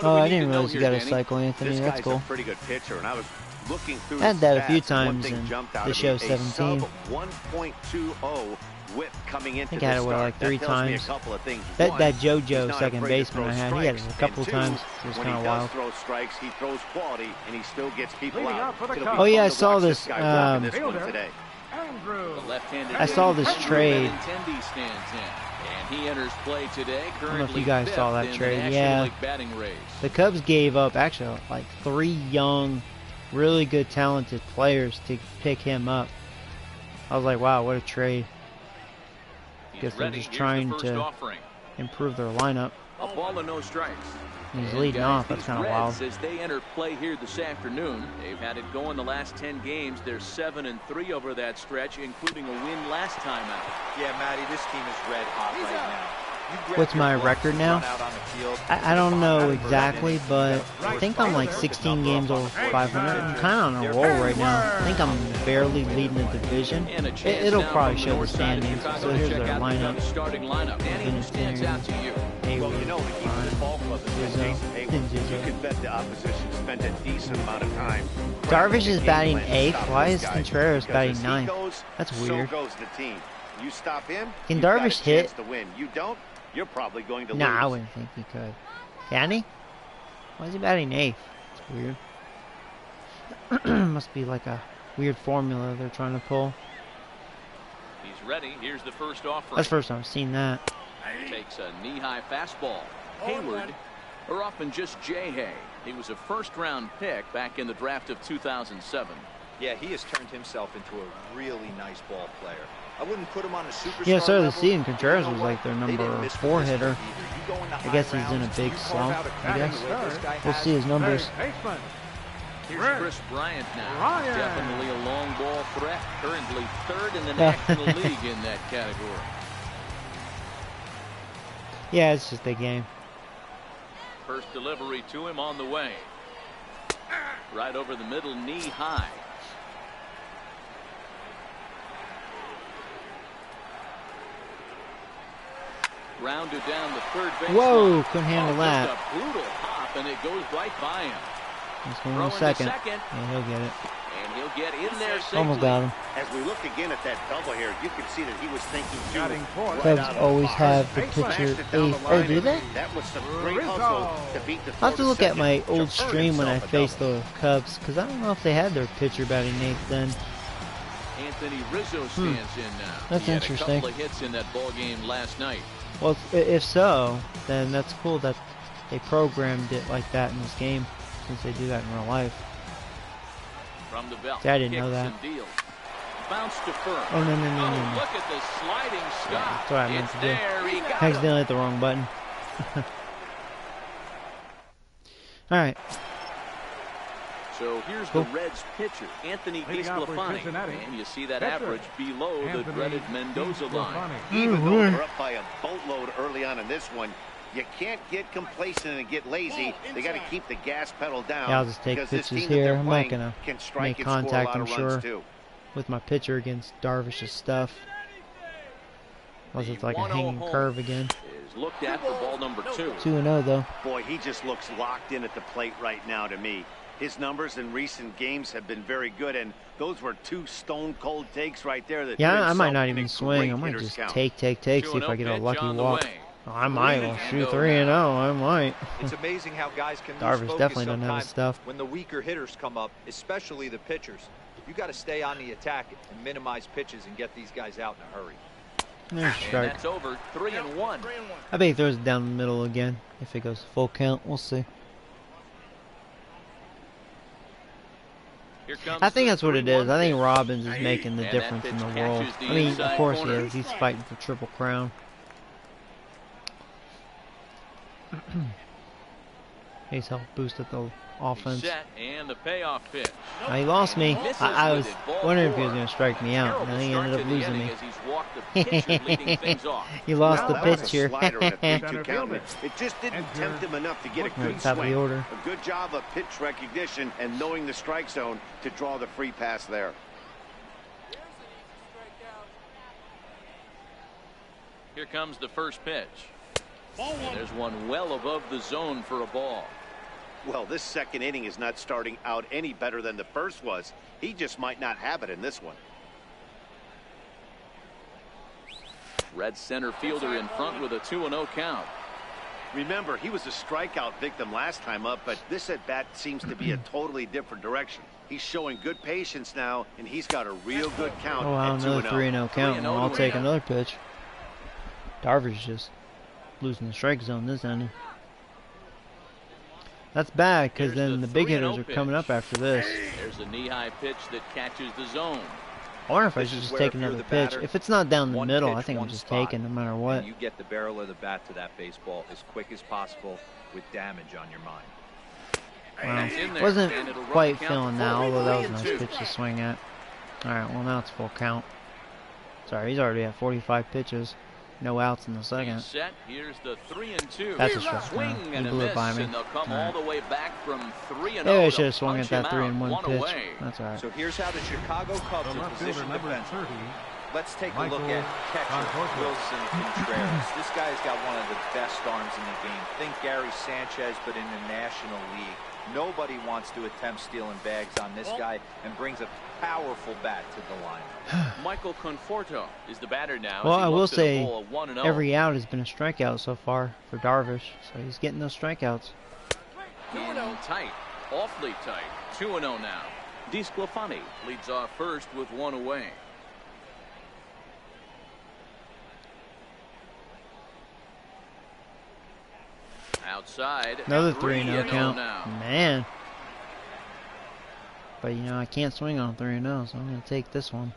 Oh, I didn't realize you got a cycle, Anthony. This That's guy's cool. a pretty good pitcher, and I was looking through I had that a few his stats, and one times thing in jumped out the at show me, a 17. sub 1.20 whip coming into I think I had this it, what, start. like 3 that tells me a times. couple of things. That One, he's JoJo not second afraid to baseman throw I had, he had it a strikes. couple And two, times. It was when kind he of does wild. throw strikes, he throws quality, and he still gets people Leading out. out for the It'll be Cubs. Oh, yeah, fun I to saw watch this, guy work in this one Fielder. today. Andrew. The left-handed I saw this Andrew trade. Benintendi stands in, and he enters play today. I don't know if you Currently guys saw fifth that in the trade. National Yeah. League batting race. The Cubs gave up, actually, like 3 young, really good, talented players to pick him up. I was like, wow, what a trade. Guess they're just trying to improve their lineup. A ball and no strikes. He's And leading guys, off. That's these kind of Reds, wild. as they enter play here this afternoon, they've had it going the last 10 games. They're 7-3 over that stretch, including a win last time out. Yeah, Matty, this team is red hot right now. What's my record now? I don't know exactly, but I think I'm like 16 games over 500. I'm kind of on a roll right now. I think I'm barely leading the division. It'll probably show the standings. So here's their lineup. Starting lineup. Danny, stands out to you. Well, you know, to keep the ball club you can bet the opposition spent a decent amount of time. Darvish is batting 8th. Why is Contreras batting 9th? That's weird. So goes the team. You stop him, Can Darvish hit? to win. You don't, you're probably going to lose. Nah, I wouldn't think he could. Can he? Why is he batting 8th? That's weird. Must be like a weird formula they're trying to pull. He's ready. Here's the first offering. That's the first time I've seen that. Takes a knee-high fastball. Hayward, or often just J-Hay. He was a first-round pick back in the draft of 2007. Yeah, he has turned himself into a really nice ball player. I wouldn't put him on a superstar Yeah, so the level. season Contreras was like their They number didn't miss 4 this hitter. either. You go in the I high guess he's in a rounds, big you carve slump, out a I guess. category this guy We'll has. see his numbers. Baseman. Here's Chris Bryant now. Bryant. Definitely a long ball threat. Currently 3rd in the National League in that category. Yeah, it's just a game. First delivery to him on the way. Right over the middle, knee high. Rounded down the third base. Whoa, couldn't handle that. Just a brutal hop, and it goes right by him. He's going Throwing to to second. second. Yeah, he'll get it. And he'll get in there safely. Almost got him. As we look again at that double here, you can see that he was thinking too. Batting fourth. Right Cubs out of always box. have the Baseman. pitcher Smashed it down the 8th. line, Oh, do they? and that was some great Rizzo. hustle to beat the I'll have to look at my second, old to earn stream when I himself a faced double. the Cubs, because I don't know if they had their pitcher batting 8th then. Anthony Rizzo stands in now. That's He had interesting. a couple of hits in that ball game last night. Well, if so, then that's cool that they programmed it like that in this game, since they do that in real life. From the belt. See, I didn't know Kicks that. and deals. Bounce to first. Oh, no. Look at the sliding stop. That's what I meant It's to do. there. He got I him. accidentally hit the wrong button. Alright. So here's Cool. the Reds pitcher, Anthony Leading out for DeSclafani. Cincinnati. And you see that Pitcher, average below the Anthony dreaded Mendoza line. DeSclafani. Even though they're up by a boatload early on in this one, you can't get complacent and get lazy. They got to keep the gas pedal down. Yeah, I'll just take because this pitches team that here. they're I'm not playing gonna can strike make and score a contact, lot I'm of sure, runs too. with my pitcher against Darvish's stuff. Unless it's like a 1-0 hanging home curve again. Is looked at for ball number 2. 2-0 though. Boy, he just looks locked in at the plate right now to me. His numbers in recent games have been very good, and those were 2 stone-cold takes right there. That Yeah, I might result not in even a swing. great I might hitter's just count. take, see if I get a 2-0 lucky pitch on the walk. way. Oh, I might. I'll shoot Mando 3-0. I might. It's amazing how guys can lose Darvish focus definitely doesn't have sometimes his stuff. when the weaker hitters come up, especially the pitchers. You got to stay on the attack and minimize pitches and get these guys out in a hurry. There's a And strike. that's over. 3-1. I bet he throws it down the middle again. If it goes full count, we'll see. Here comes I think the that's what it is. 3-1 I think pitch. Robbins is making the And that difference in pitch the world. catches the I mean, inside of course he corner. is. He's fighting for Triple Crown. He's helped boost up the He's offense. set, and the payoff pitch. He lost me. Misses I was with it. Ball wondering if he was 4. going to strike me out, and then he Terrible ended up start to the losing inning me. as he's walked the pitcher, leading things off. He lost the That was a pitcher. slider and a 3-2 Center count. fielder. It just didn't Edgar tempt him enough to get a good Top of the swing. order. A good job of pitch recognition and knowing the strike zone to draw the free pass there. Here comes the first pitch. And there's one well above the zone for a ball. Well, this second inning is not starting out any better than the first was. He just might not have it in this one. Red center fielder in front with a 2-0 count. Remember, he was a strikeout victim last time up, but this at-bat seems to be a totally different direction. He's showing good patience now, and he's got a real good count. Oh, wow, another 3-0 count. Well, I'll take another pitch. Darvish just losing the strike zone this inning. That's bad, because then the big hitters are coming up after this. There's a knee-high pitch that catches the zone. I wonder if I should just take another pitch. If it's not down the middle, I think I'm just taking no matter what. You get the barrel of the bat to that baseball as quick as possible with damage on your mind. Well, wasn't quite feeling that, although that was a nice pitch to swing at. Alright, well now it's full count. Sorry, he's already at 45 pitches. No outs in the second. Set. Here's the 3-2. That's a strike. Swing He blew it by me. And they'll come all the way back from 3-0. Maybe I should have swung at that 3-1 pitch. Away. That's alright. So here's how the Chicago Cubs are positioned defensively. Let's take a look at catcher Wilson Contreras. This guy's got one of the best arms in the game. Think Gary Sanchez, but in the National League. Nobody wants to attempt stealing bags on this guy, and brings a powerful bat to the line. Michael Conforto is the batter now. Well, I will say every out has been a strikeout so far for Darvish, so he's getting those strikeouts. In tight, awfully tight. 2-0 now. DeSclafani leads off first with one away. Outside. Another 3-0 count. Man. But, you know, I can't swing on 3-0, so I'm going to take this one.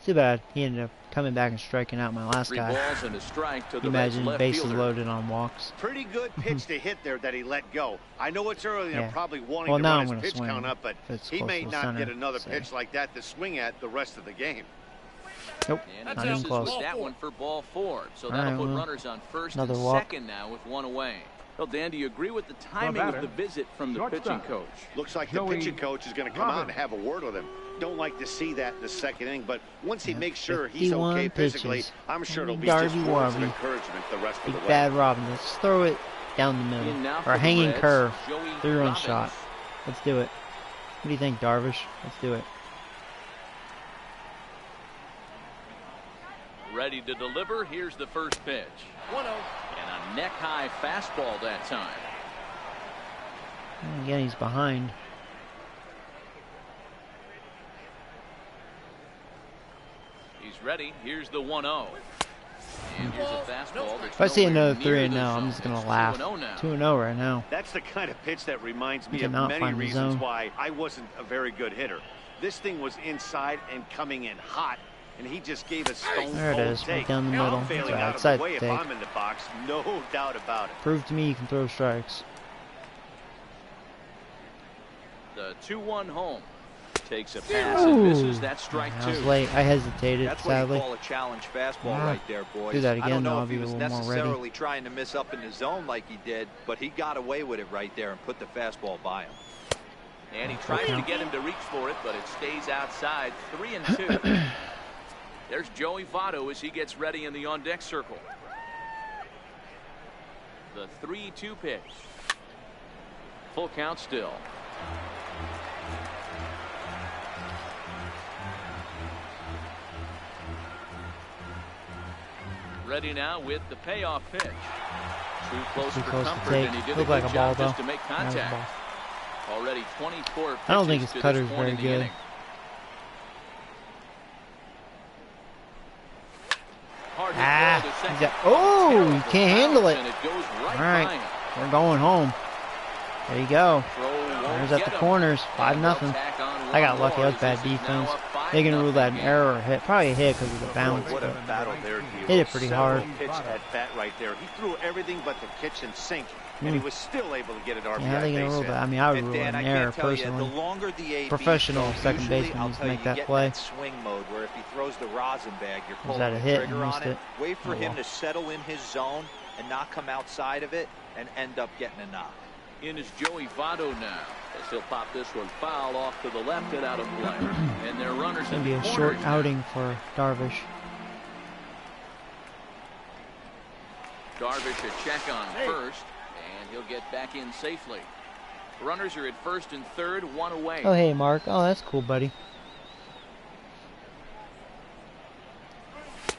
Too bad he ended up coming back and striking out my last guy. Balls and a strike to the Imagine bases fielder. Loaded on walks. Pretty good pitch to hit there that he let go. I know it's early and probably wanting well, to now run I'm his pitch swing count up, but he may not get another pitch like that to swing at the rest of the game. Nope, and not even close. That one for ball 4. So All that'll right, put well, runners on first and walk. Second now with one away. Well, Dan, do you agree with the timing of the visit from the pitching coach? Looks like the pitching coach is going to come out and have a word with him. Don't like to see that in the second inning, but once he makes sure he's okay physically, I'm sure it'll be just words of encouragement the rest of the way. Bad Robin. Let's throw it down the middle. Or a hanging curve. 3-run shot. Let's do it. What do you think, Darvish? Let's do it. Ready to deliver. Here's the first pitch. 1-0. And a neck-high fastball that time. Again, he's behind. He's ready. Here's the 1-0. And here's a fastball. If I see another 3-0, I'm just going to laugh. 2-0 right now. That's the kind of pitch that reminds me of many reasons why I wasn't a very good hitter. This thing was inside and coming in hot. And he just gave a stone cold There it is, right down the middle. That's right, outside the take. I'm in the box, no doubt about it. Prove to me you can throw strikes. The 2-1 home. Takes a pass and misses. That's strike 2. I was late. I hesitated, That's sadly. That's what you call a challenge fastball right there, boys. Do that again, I don't know I'll if be he was a little more necessarily ready. trying to miss up in the zone like he did, but he got away with it right there and put the fastball by him. And he tries to get him to reach for it, but it stays outside. 3-2. There's Joey Votto as he gets ready in the on-deck circle. The 3-2 pitch. Full count still. Ready now with the payoff pitch. Too close for comfort, and he did a good job just to make contact. Already 24 pitches. I don't think his cutter's very good. Oh, you can't handle it. All right, we're going home. There you go. There's at the corners, 5-0. I got lucky. That was bad defense. They're gonna rule that an error or hit. Probably a hit because of the bounce. What a battle there, hit it pretty hard. Pitch at bat right there. He threw everything but the kitchen sink, and he was still able to get an RBI. Yeah, how are they gonna rule that? I mean, I would rule an error personally. Professional second baseman needs to make that play. Swing mode where if he throws the rosin bag, you're pulling the the trigger missed on it. it. Wait for him to settle in his zone and not come outside of it and end up getting a knock. In is Joey Votto now, as he'll pop this one foul off to the left and out of play. And their runners it's gonna be a short outing for Darvish. Darvish a check on first, and he'll get back in safely. Runners are at first and third, one away. Oh, hey, Mark. Oh, that's cool, buddy.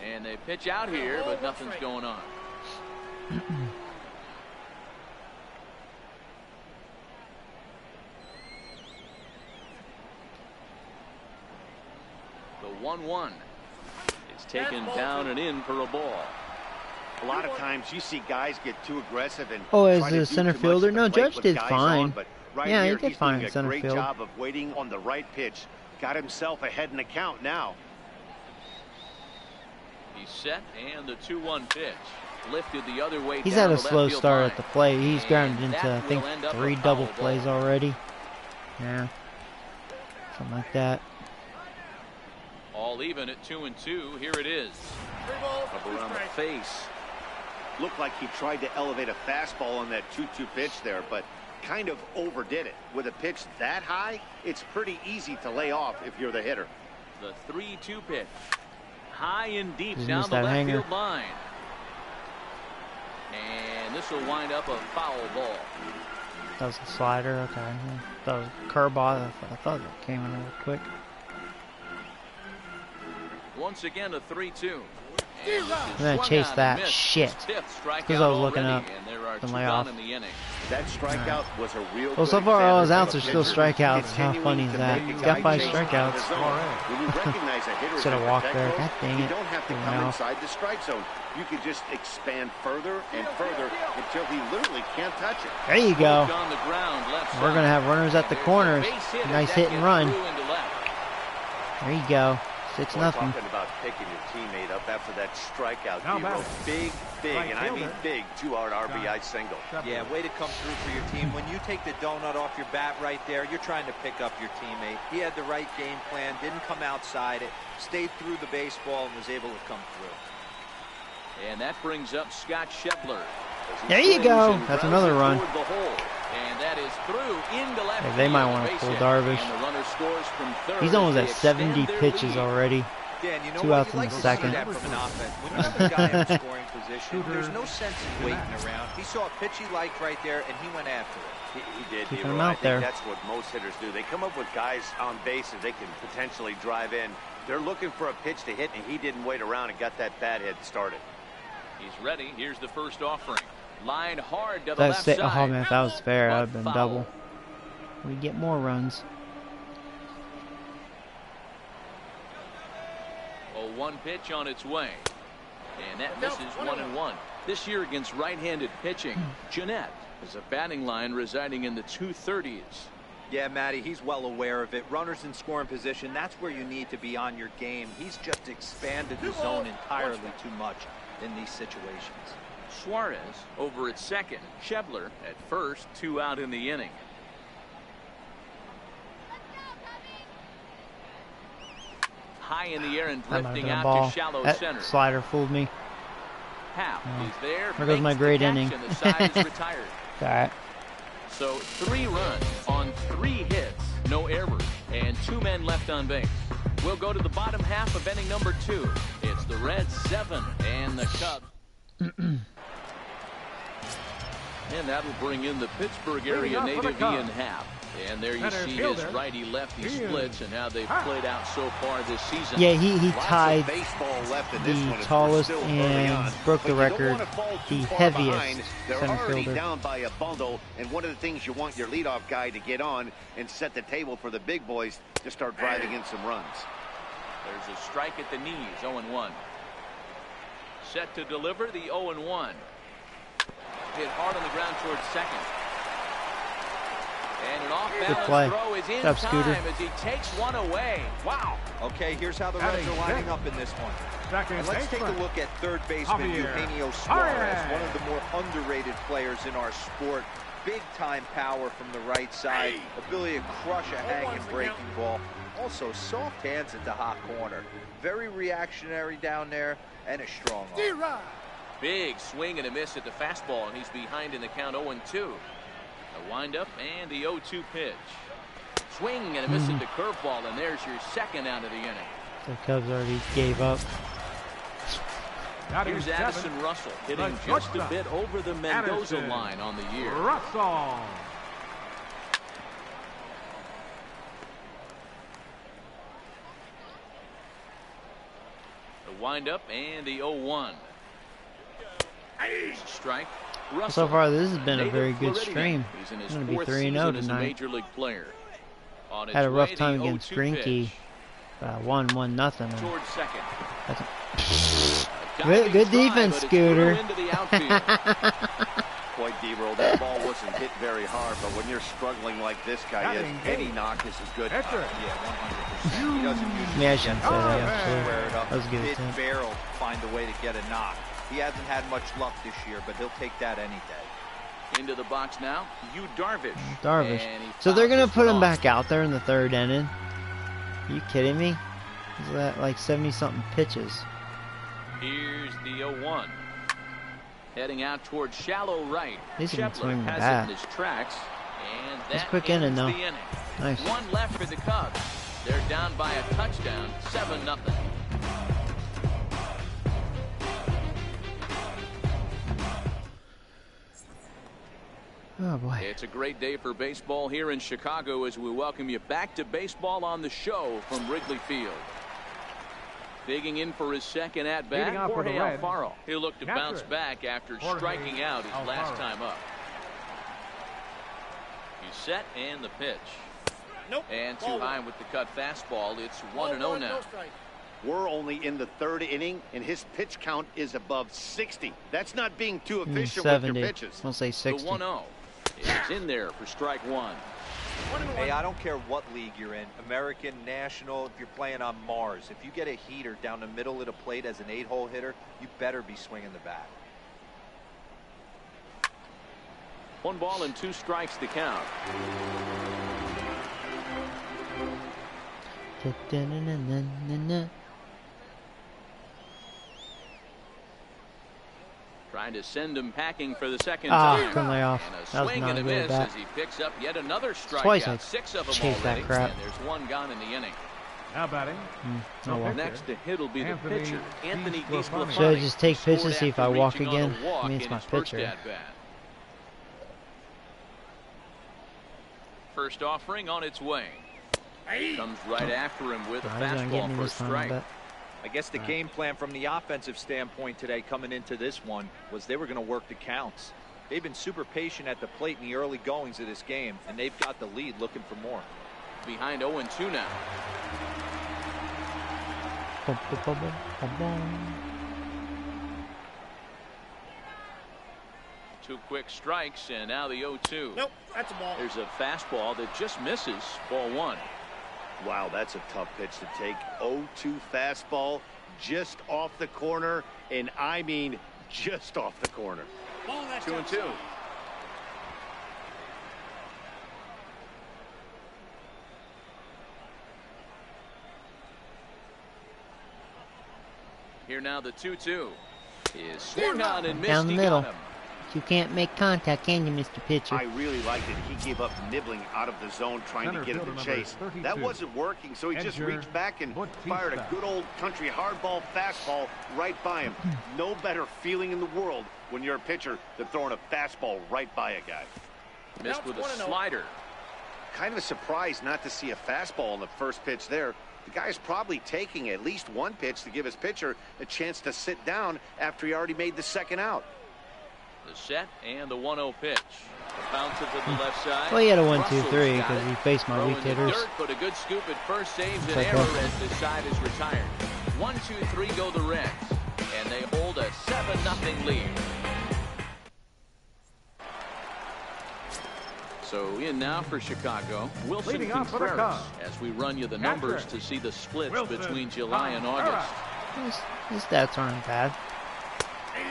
And they pitch out here, but nothing's going on. The 1-1 is taken down and in for a ball. A lot of times you see guys get too aggressive and as a center fielder, no, Judge did fine. Yeah, he did fine in center field. Great job of waiting on the right pitch. Got himself ahead in the count now. He's set, and the 2-1 pitch lifted the other way. He's had a slow start at the plate. He's grounded into, I think, 3 double plays already. Yeah, something like that. All even at 2-2. Here it is. Up around the face. Looked like he tried to elevate a fastball on that 2-2 pitch there, but kind of overdid it. With a pitch that high, it's pretty easy to lay off if you're the hitter. The 3-2 pitch. High and deep down the left field line. And this will wind up a foul ball. That was a slider, okay. That was a curveball. I thought it came in real quick. Once again, a 3-2. I'm gonna chase that shit. Because I was looking up the layoff. That strikeout was a real. Well, so far all his outs are still strikeouts. How funny is that? He's got 5 strikeouts. Should have walked there. God dang it. You don't have to come inside the strike zone. You can just expand further and further until he literally can't touch it. There you go. We're gonna have runners at the corners. Nice hit and run. There you go. 6-0. Talking about picking your teammate up after that strikeout. Big, and I mean big 2-out RBI single. Yeah, way to come through for your team. When you take the donut off your bat right there, you're trying to pick up your teammate. He had the right game plan, didn't come outside it, stayed through the baseball, and was able to come through. And that brings up Scott Shepler. There you go. That's another run. And that is through into left. Hey, they might want to pull Darvish. He's almost at 70 pitches already. Dan, you know 2 outs in the like second. When you have a guy in scoring position, there's no sense in waiting around. He saw a pitch he liked right there, and he went after it. He did. Keeping him out there. That's what most hitters do. They come up with guys on base that they can potentially drive in. They're looking for a pitch to hit, and he didn't wait around and got that bat hit started. He's ready. Here's the first offering. Line hard to the left side. Oh man, if that was fair, I'd have been double. We get more runs. 0-1 pitch on its way. And that misses 1-1. This year against right-handed pitching, Jeanette has a batting line residing in the 230s. Yeah, Matty, he's well aware of it. Runners in scoring position, that's where you need to be on your game. He's just expanded the zone entirely too much in these situations. Suarez over at second. Shebler at first, 2 out in the inning. High in the air and drifting out to shallow center. Slider fooled me. Half is there. There goes my great inning. And the side is retired. Alright. So 3 runs on 3 hits, no errors, and 2 men left on base. We'll go to the bottom half of inning number 2. It's the Reds 7 and the Cubs. And that'll bring in the Pittsburgh area native Ian Happ. And there you see his righty-lefty splits and how they've played out so far this season. Yeah, he tied the tallest and broke the record, the heaviest center fielder. Down by a bundle, and one of the things you want your leadoff guy to get on and set the table for the big boys to start driving in some runs. There's a strike at the knees, 0-1. Set to deliver the 0-1. Hit hard on the ground towards second. And an off-balance throw is in time as he takes one away. Wow. Okay, here's how the Reds are lining up in this one. And let's take a look at third baseman Eugenio Suarez, one of the more underrated players in our sport. Big-time power from the right side, ability to crush a hanging breaking ball. Also, soft hands at the hot corner. Very reactionary down there and a strong arm. Big swing and a miss at the fastball, and he's behind in the count 0-2. A windup and the 0-2 pitch. Swing and a miss at the curveball, and there's your second out of the inning. The Cubs already gave up. Here's Addison Russell hitting just a bit over the Mendoza line on the year. Russell. The windup and the 0-1. Strike. Russell, so far, this has been a very good stream. He's in his I'm going to be 3-0 3-0 as a tonight. major league player. On Had a rough way, time the against 0-2 Grinky. pitch. Won 1-0. Towards second. Good defense, Scooter. Boy, D-Roll, that ball wasn't hit very hard, but when you're struggling like this guy is, any knock is a good knock. Yeah, 100%. He doesn't usually I shouldn't say that. square it up. That was good. His barrel find a way to get a knock. He hasn't had much luck this year, but he'll take that any day. Into the box now, Darvish. Darvish. So they're going to put him back out there in the third inning. Are you kidding me? Is that like 70-something pitches? Here's the 0-1. Heading out towards shallow right. He's going to swing the has bat. it in his tracks, and that quick inning, though. the inning. Nice. One left for the Cubs. They're down by a touchdown, 7-0. Oh boy. It's a great day for baseball here in Chicago as we welcome you back to Baseball on the Show from Wrigley Field. Digging in for his second at-bat, Jorge Alfaro. He'll look to bounce back after striking out his last time up. He's set and the pitch. Nope. And too high with the cut fastball. It's 1-0 now. We're only in the third inning, and his pitch count is above 60. That's not being too efficient with your pitches. We'll say 60. The 1-0 is in there for strike one. Hey, I don't care what league you're in, American, National, if you're playing on Mars. If you get a heater down the middle of the plate as an 8-hole hitter, you better be swinging the bat. 1 ball and 2 strikes to count. Trying to send him packing for the second time. Couldn't lay off. And a That was swing not and a a good miss bat. as he picks up yet another strikeout. Twice I 6 of them chased that already, crap. and there's 1 gone in the inning. Now batting. Oh, well. Next to hit will be the Anthony pitcher, Anthony DeSclafani. DeSclafani. Should I just take Scored pitches, see if I after walk reaching on again? a walk I mean, it's in my his first pitcher. at-bat. First offering on its way. Comes right after him with a He's gonna get fastball me for a this time, I strike. bet. I guess the game plan from the offensive standpoint today coming into this one was they were going to work the counts. They've been super patient at the plate in the early goings of this game, and they've got the lead looking for more. Behind 0-2 now. Two quick strikes, and now the 0-2. Nope, that's a ball. There's a fastball that just misses. Ball 1. Wow, that's a tough pitch to take. 0-2 fastball just off the corner, and I mean just off the corner. Ball, that's 2-2. Here now the 2-2 is swung on and missed. Down the He middle. got him. You can't make contact, can you, Mr. Pitcher? I really liked it. He gave up nibbling out of the zone trying Center to get him fielder to number chase. 32. That wasn't working, so he just Edger reached back and Bautista. fired a good old country hardball fastball right by him. No better feeling in the world when you're a pitcher than throwing a fastball right by a guy. Missed with a 1-0. slider. Kind of surprised not to see a fastball on the first pitch there. The guy's probably taking at least one pitch to give his pitcher a chance to sit down after he already made the second out. The set and the 1-0 pitch. A bounce to the left side. Well, he had a 1-2-3 Russell's got because it. he faced my Throw weak in the hitters. dirt, but a good scoop at first, saves an Okay. error as the side is retired. 1-2-3 go the Reds, and they hold a 7-0 lead. So in now for Chicago, Wilson Leading off for the Contreras, Cubs. as we run you the numbers to see the splits between July and August. His stats aren't bad.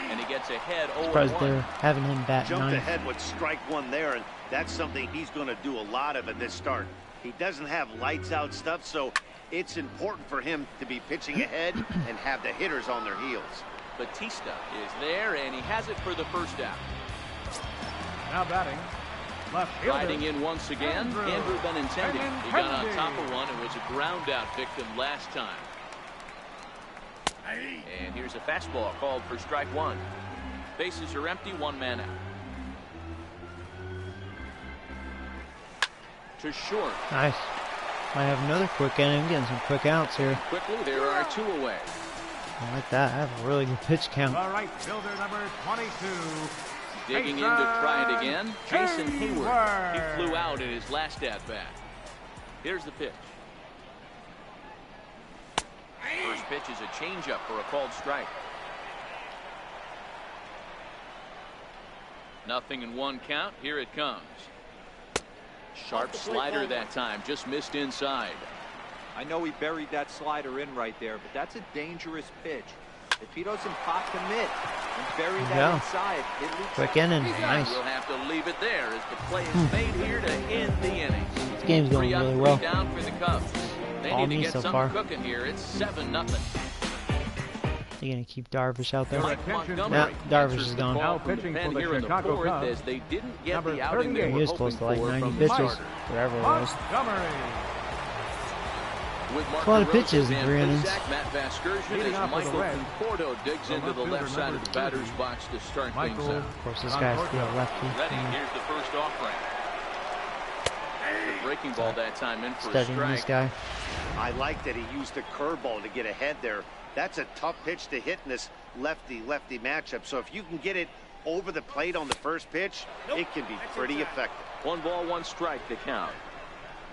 And he gets ahead Surprised 0-1. they're having him bat Jumped 9th. ahead with strike one there, and that's something he's going to do a lot of in this start. He doesn't have lights out stuff, so it's important for him to be pitching ahead and have the hitters on their heels. Bautista is there, and he has it for the first out. Now batting. Left fielder. Riding in once again, Andrew Benintendi. He got on Benintendi. top of one and was a ground out victim last time. And here's a fastball called for strike one. Bases are empty, one man out. To short. Nice. Might have another quick inning. Getting some quick outs here. Quickly, there are two away. I like that. I have a really good pitch count. The right fielder, number 22. Digging in to try it again. Jason Hayward. He flew out in his last at-bat. Here's the pitch. First pitch is a changeup for a called strike. Nothing in one count. Here it comes. Sharp slider that time. Just missed inside. I know he buried that slider in right there, but that's a dangerous pitch. If he doesn't pop the mitt and bury that inside, it leaks. Quick inning. Nice. We'll have to leave it there as the play is made here to end the inning. This game's going really well. Down for the Cubs. They All need to me get so something far. cooking here. It's 7-0. They're going to keep Darvish out there. Attention. Nah, Darvish is gone. Now pitching for the Chicago Cubs. As they didn't get Number the outing they 38. were He was hoping supposed to like for 90 from the pitches. starter. Whatever it was. Montgomery. With A lot of pitches in 3 innings. Matt Vasgersian Leading as off with Michael the red. Conforto digs into the left side of the batter's box to start things Michael. out. Of course, this guy's still lefty. Ready, here's the first offering. The breaking ball that time in for a Studying strike. this guy. I like that he used a curveball to get ahead there. That's a tough pitch to hit in this lefty-lefty matchup. So if you can get it over the plate on the first pitch, it can be pretty effective. 1 ball, 1 strike to count.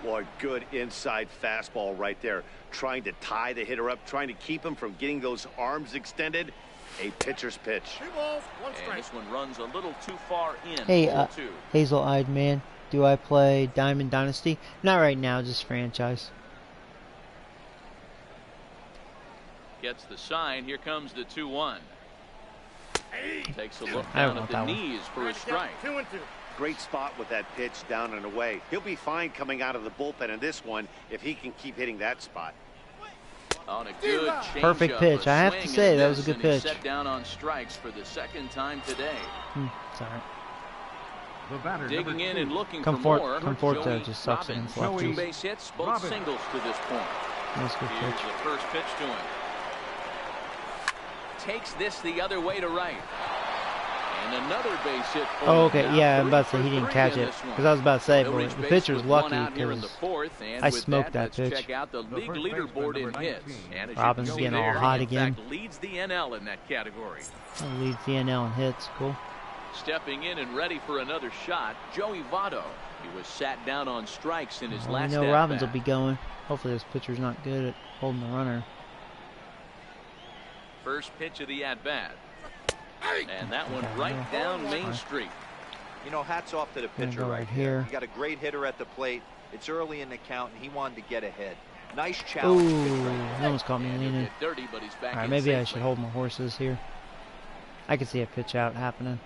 Boy, good inside fastball right there. Trying to tie the hitter up, trying to keep him from getting those arms extended. A pitcher's pitch. 2 balls, 1 And strike. this one runs a little too far in. Hey, 0-2. hazel-eyed man. Do I play Diamond Dynasty? Not right now, just franchise. Gets the sign. Here comes the 2-1. Takes a look I don't down want at that the one. knees for a strike. 2-2. Great spot with that pitch down and away. He'll be fine coming out of the bullpen in this one if he can keep hitting that spot. On a good Perfect changeup, pitch. a I have to swing say, and that was a miss, good and he's pitch. Set down on strikes for the second time today. Sorry. The batter, Digging number in 2. and looking for more. Conforto Joey just sucks Robbins. against lefties. 2 base hits, both Robbins. singles to this point. That's a good Here's pitch. the first pitch to him. Takes this the other way to right. And another base hit for Oh, him. okay. Now Yeah, I'm 3 about to say for he didn't 3 catch in it. this one. Because I was about to say, He'll but reach the base pitcher's with lucky one out here in the because 4th, and I with smoked that let's pitch. check out the league first leaderboard baseman, in number hits. 19. And as Robbins you can see getting all there, hot he, again. in fact, leads the NL in that category. leads the NL in hits. Cool. Stepping in and ready for another shot, Joey Votto. He was sat down on strikes in his Well, last we know at-bat. Robbins will be going. Hopefully this pitcher's not good at holding the runner. First pitch of the at-bat. And that one right down Main Street. You know, hats off to the Gonna pitcher go right right here. here. You got a great hitter at the plate. It's early in the count, and he wanted to get ahead. Nice Ooh, challenge. he almost caught me And he'll leaning. get dirty, but he's back Alright, in maybe I safely. should hold my horses here. I can see a pitch out happening.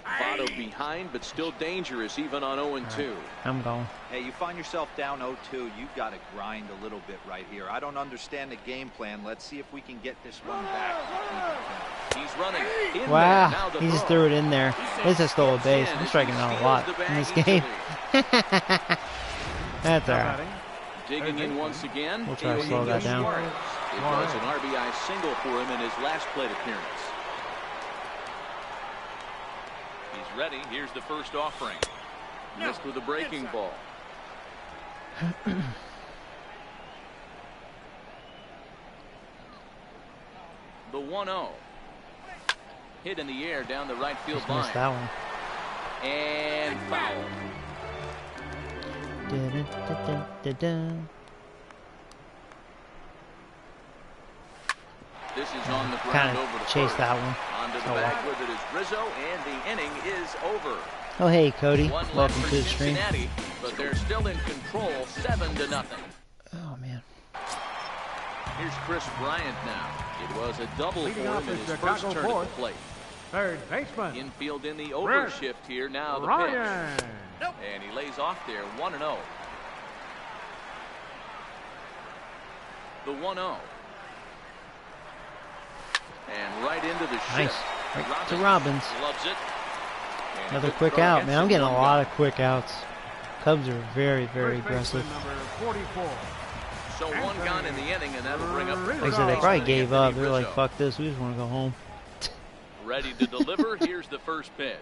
Votto behind, but still dangerous, even on 0-2. I'm going. Hey, you find yourself down 0-2, you've got to grind a little bit right here. I don't understand the game plan. Let's see if we can get this one back. He's running in there. Now Wow, the he just throw. threw it in there. At least I stole a base. I'm And striking he out a steals lot the in bag this game. easily. That's alright. Batting, Digging in once again. We'll try to Diego slow that down. Suarez. It was an RBI single for him in his last plate appearance. He's ready. Here's the first offering. Missed with a breaking ball. The 1-0. Hit in the air down the right field Just line. missed that one. And foul. Dun-dun-dun-dun-dun. This is on the ground Kind over the of chased first. that one. Onto the Oh, back wow. with it is Rizzo, and the inning is over. Oh, hey, Cody. One left Welcome for to the stream. Cincinnati, but they're still in control, 7-0. Oh, man. Here's Chris Bryant now. It was a double for Leading off him in is his first Chicago turn at fourth. the plate. third baseman, Infield in the overshift here now. The Ryan. pitch, and he lays off there. 1-0. The 1-0. And right into the shift. Nice. Right to Robbins. Loves it. And Another good quick throw out, gets man. I'm him getting a one lot down. of quick outs. Cubs are very, very Third aggressive. baseman, number 44. So one gone in the inning, and that'll bring up the Like I first said, they baseman probably in gave up. Anthony They're like, Rizzo. fuck this, we just want to go home. Ready to deliver. Here's the first pitch.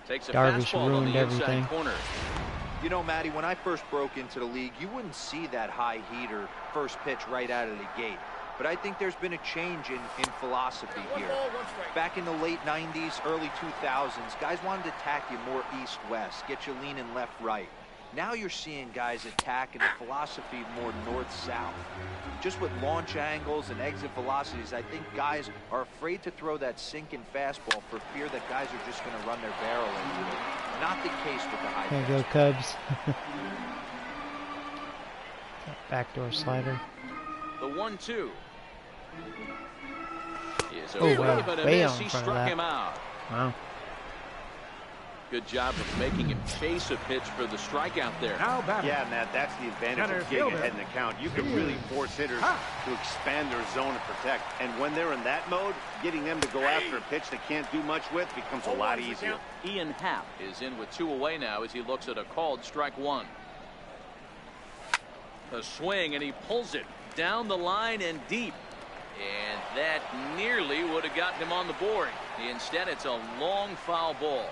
Takes a Darvish fastball on ruined the everything. inside corner. You know, Matty, when I first broke into the league, you wouldn't see that high heater first pitch right out of the gate. But I think there's been a change in philosophy here. Back in the late 90s, early 2000s, guys wanted to attack you more east-west, get you leaning left-right. Now you're seeing guys attack in the philosophy more north-south. Just with launch angles and exit velocities, I think guys are afraid to throw that sinking fastball for fear that guys are just going to run their barrel into it. Not the case with the high There you go, Cubs. Backdoor slider. The 1-2. Is Oh, wow. but a Way miss. out in He front of struck that. him out. Wow. Good job of making him chase a pitch for the strikeout there. Now batting. Yeah, Matt, that's the advantage Center of getting fielder. ahead in the count. You can really force hitters to expand their zone and protect. And when they're in that mode, getting them to go after a pitch they can't do much with becomes a lot easier. Ian Happ is in with 2 away now as he looks at a called strike 1. A swing, and he pulls it down the line and deep. And that nearly would have gotten him on the board. Instead, it's a long foul ball.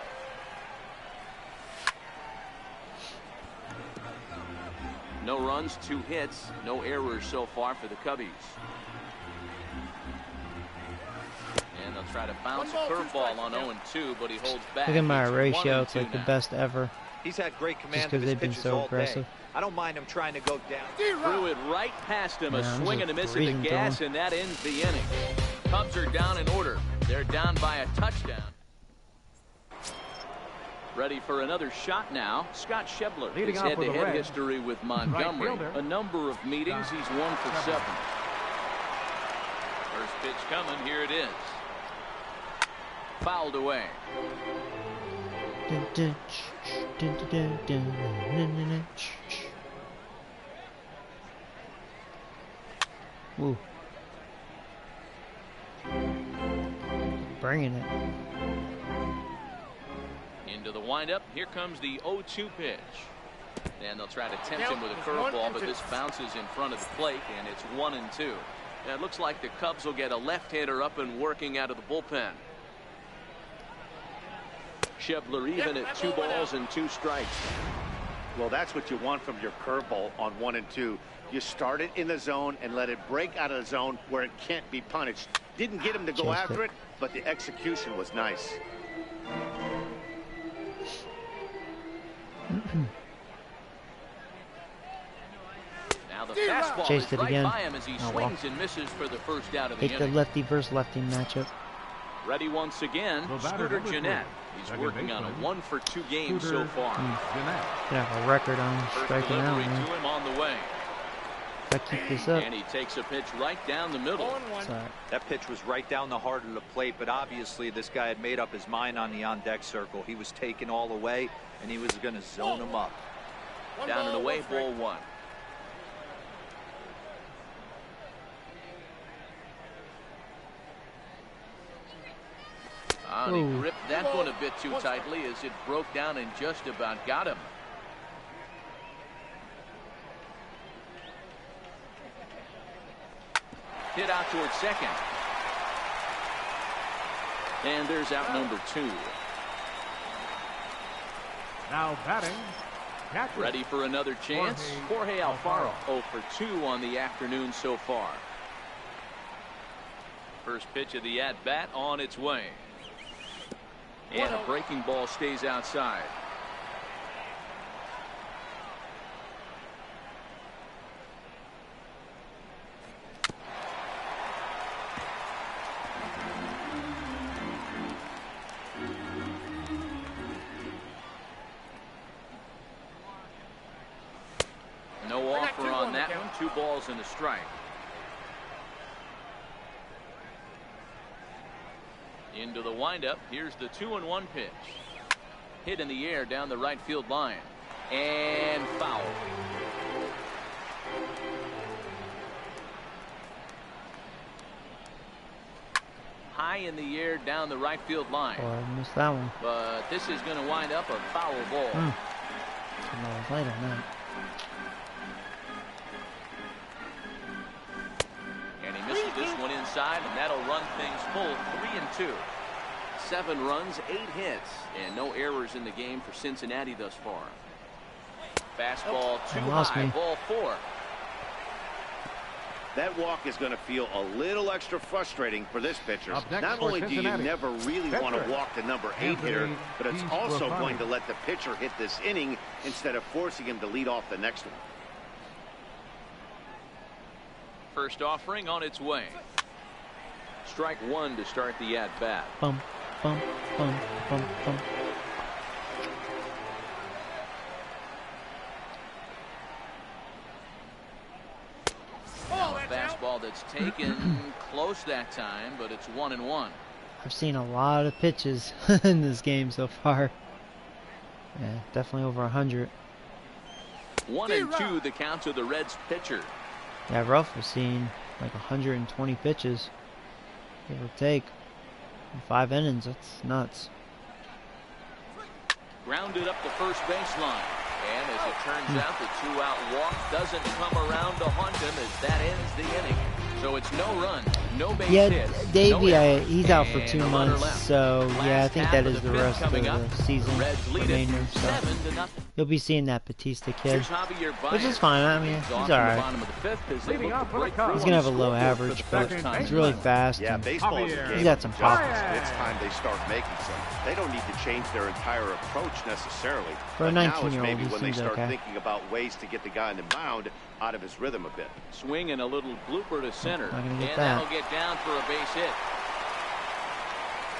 No runs, 2 hits, no errors so far for the Cubbies. And they'll try to bounce a curveball on 0-2, but he holds back. Look at my It's ratio. 1-2 It's like the now. best ever. He's had great Just command of because his they've been pitches so all aggressive. day. I don't mind him trying to go down. Threw it right past him. Yeah, A I'm swing just and a miss at the breezing through gas, him. and that ends the inning. Cubs are down in order. They're down by a touchdown. Ready for another shot now. Scott Schebler Leading has off with the head-to-head Reds, history with Montgomery. fielder, A number of meetings. He's 1 for 7. First pitch coming. Here it is. Fouled away. Dun, dun, dun, dun, dun, dun, dun, dun, dun. Woo. Bringing it. Into the windup. Here comes the 0-2 pitch. And they'll try to tempt him with a curveball, but this bounces in front of the plate, and it's 1-2. And it looks like the Cubs will get a left-hander up and working out of the bullpen. Schebler even at 2 balls and 2 strikes. Well, that's what you want from your curveball on 1 and 2. You start it in the zone and let it break out of the zone where it can't be punished. Didn't get him to go Chased after it. it, but the execution was nice. Now the fastball Chased is it right again. by him as he Oh, well. swings and misses for the first out of the Hate the inning. lefty versus lefty matchup. Ready once again, The batter, Scooter number Jeanette. 3, He's second working on a baseman, 1-for-2 game so Scooter far. Jeanette. Gonna have a record on First striking out, delivery man. to him on the way. If I keep this up, And he takes a pitch right down the middle. it's alright. That pitch was right down the heart of the plate, but obviously this guy had made up his mind on the on-deck circle. He was taken all the way, and he was going to zone him up. Down and away, ball 1. And he Ooh. gripped that one a bit too tightly as it broke down and just about got him. Hit out towards second. And there's out number 2. Now batting. Catcher. Ready for another chance. Jorge Alfaro 0 for 2 on the afternoon so far. First pitch of the at-bat on its way. And a breaking ball stays outside. No offer on that one. 2 balls and a strike. Into the windup. Here's the 2-1 pitch. Hit in the air down the right field line. And foul. High in the air down the right field line. Oh, I missed that one. But this is going to wind up a foul ball. I was light on that. inside, and that'll run things full 3-2. 7 runs, 8 hits, and no errors in the game for Cincinnati thus far. Fastball too high, ball 4. That walk is going to feel a little extra frustrating for this pitcher. Not only do you never really want to walk the number 8 hitter, but it's also going to let the pitcher hit this inning instead of forcing him to lead off the next one. First offering on its way. Strike 1 to start the at-bat. Bum, bum, bum, bum, bum. Fastball that's taken close that time, but it's 1-1. I've seen a lot of pitches in this game so far. Yeah, definitely over 100. 1-2 the count to the Reds pitcher. Yeah, Ruff was seeing like 120 pitches, give or take, in 5 innings. That's nuts. Grounded up the first baseline. And as it turns out, the 2-out walk doesn't come around to haunt him as that ends the inning. So it's no run, no base hits. Yeah, Davey, he's out for 2 months, so yeah, I think that is the rest of the season remainder. So you'll be seeing that Batista kid, which is fine. I mean, he's alright. He's gonna have a low average, but he's really fast. Yeah, baseball is a game. He's got some pop. It's time they start making some. They don't need to change their entire approach necessarily. For a 19-year-old, maybe he when they seems start okay. thinking about ways to get the guy on the mound out of his rhythm a bit. Swing and a little blooper to center, and that. that'll get down for a base hit.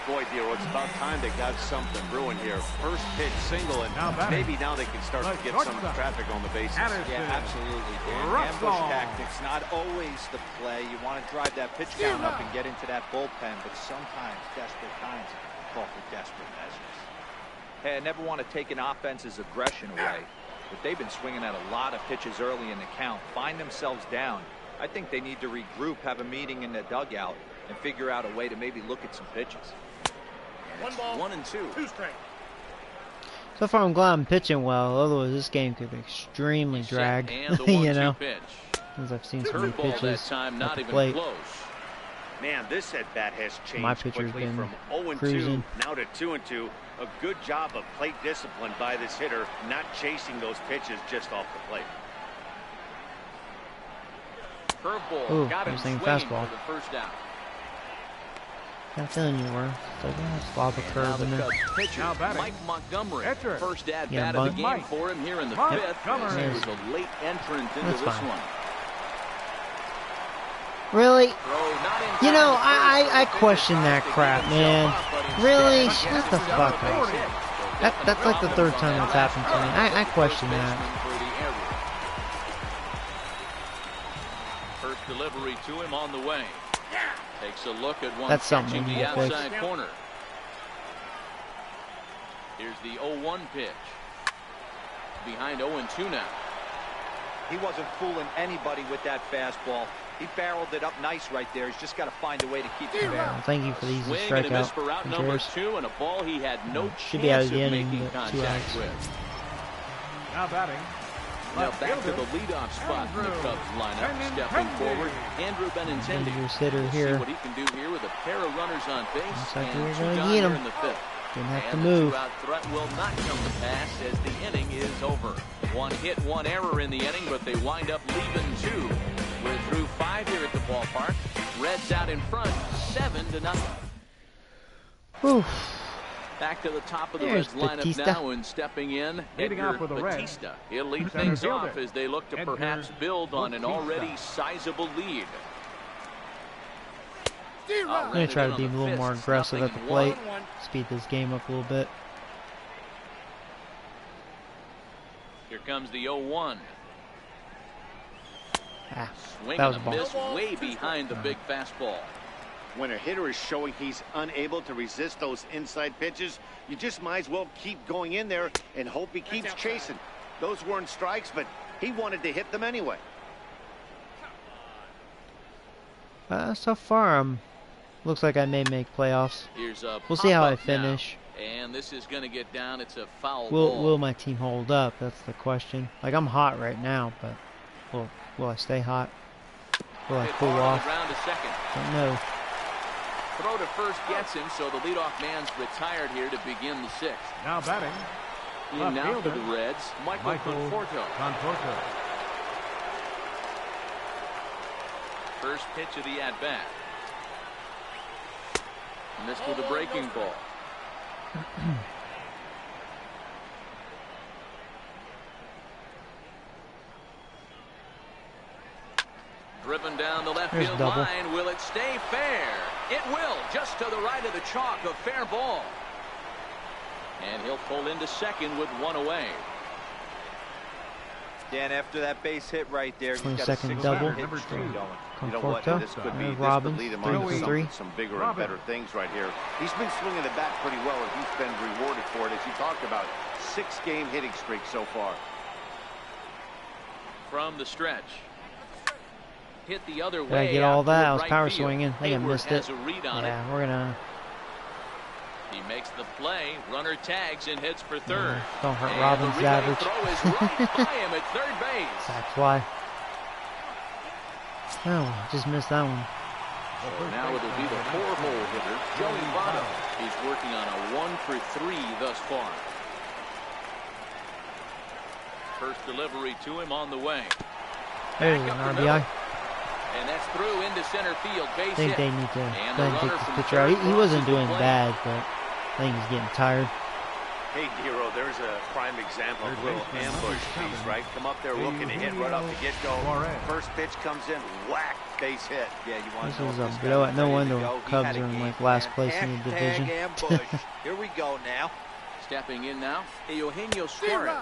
Boy, Dero, it's about time they got something brewing here. First pitch single, and maybe now they can start to get some traffic on the bases. Yeah, absolutely. Ambush tactics, not always the play. You want to drive that pitch count up and get into that bullpen, but sometimes desperate times call for desperate measures. Hey, I never want to take an offense's aggression away, but they've been swinging at a lot of pitches early in the count, find themselves down. I think they need to regroup, have a meeting in the dugout, and figure out a way to maybe look at some pitches. And it's 1-2. 2 straight. So far, I'm glad I'm pitching well. Otherwise, this game could be drag. You know, since I've seen so many pitches at the plate. Man, this at bat has My changed pitcher's quickly been from 0-2 cruising. now to 2-2. A good job of plate discipline by this hitter, not chasing those pitches just off the plate. Curveball got him swinging fastball. for the first out. I'm feeling you were. It's like, lob a curve in there. Pitcher Mike Montgomery. First at Yeah, bat of the game Mike. for him here in the 5th. He was a late entrant into That's this fine. one. Really? You know, I question that crap, man. Really? Shut the fuck up. That's like the 3rd time that's happened to me. I question that. First delivery to him on the way. Takes a look at one. That's something catching the we'll fix. outside corner. Here's the 0-1 pitch. Behind 0-2 now. He wasn't fooling anybody with that fastball. He barreled it up nice right there. He's just got to find a way to keep it there. Well, thank you for the easy Swing and a miss for out strikeout. number Cheers. 2, and a ball he had no Should be out chance of the of inning, making but 2 contact outs. with. Now batting. Now back to the leadoff spot in the Cubs lineup. Stepping forward, Andrew Benintendi. Dangerous hitter We'll here. see what he can do here with a pair of runners on base Looks like and we're 2 gonna gone get here him. in the 5th. Didn't have to And move. the 2-out threat will not come to pass as the inning is over. 1 hit, 1 error in the inning, but they wind up leaving 2. We're through 5 here at the ballpark. Reds out in front, 7-0. Whew. Back to the top of the There's Reds lineup Batista. now, and stepping in, Leading Edgar off with the Reds. Batista. He'll lead Center things fielder, off as they look to Edgar perhaps build on an Batista. already sizable lead. I'm going to try to be a little more aggressive at the plate. Speed this game up a little bit. Here comes the 0-1. Ah, Swing that was and a a ball. miss way behind the big fastball. When a hitter is showing he's unable to resist those inside pitches, you just might as well keep going in there and hope he keeps chasing. Those weren't strikes, but he wanted to hit them anyway. So far, looks like I may make playoffs. Here's a We'll see how I pop-up now. finish. And this is going to get down. It's a foul Will ball. my team hold up? That's the question. Like, I'm hot right now, but will I stay hot? Will I Hit pull hard on off? the ground to second. Don't know. Throw to first gets him, so the leadoff man's retired here to begin the sixth. Now batting. In now for the Reds, Michael Conforto. First pitch of the at-bat. Missed with a breaking ball. Driven down the left field line. Will it stay fair? It will. Just to the right of the chalk. A fair ball. And he'll pull into second with one away. Dan, after that base hit right there, he's got a 22nd double. hit streak going. You know what? This could be Robbins, lead him on to some bigger and better things right here. He's been swinging the bat pretty well, and he's been rewarded for it, as you talked about. 6-game hitting streak so far. From the stretch. Hit the other way. Did I get all that? I was right power field. swinging. I think I missed it. Yeah, we're gonna. He makes the play. Runner tags and hits for third. Don't hurt Robbins' average. Throw is right by him at third base. That's why. Oh, just missed that one. So now it'll be the 4-hole hitter, Joey Votto. He's working on a 1-for-3 thus far. First delivery to him on the way. There's an RBI. And that's through into center field. Base I think hit. they need to go and take this pitcher out. He wasn't doing bad, but I think he's getting tired. Hey, Dero, there's a prime example of a little ambush piece, right? Come up there looking to hit right off the get-go. First pitch comes in, whack, base hit. Yeah, you want This is a blowout. No wonder Cubs are in like last place in the division. Here we go now. Stepping in now, Eugenio Suarez.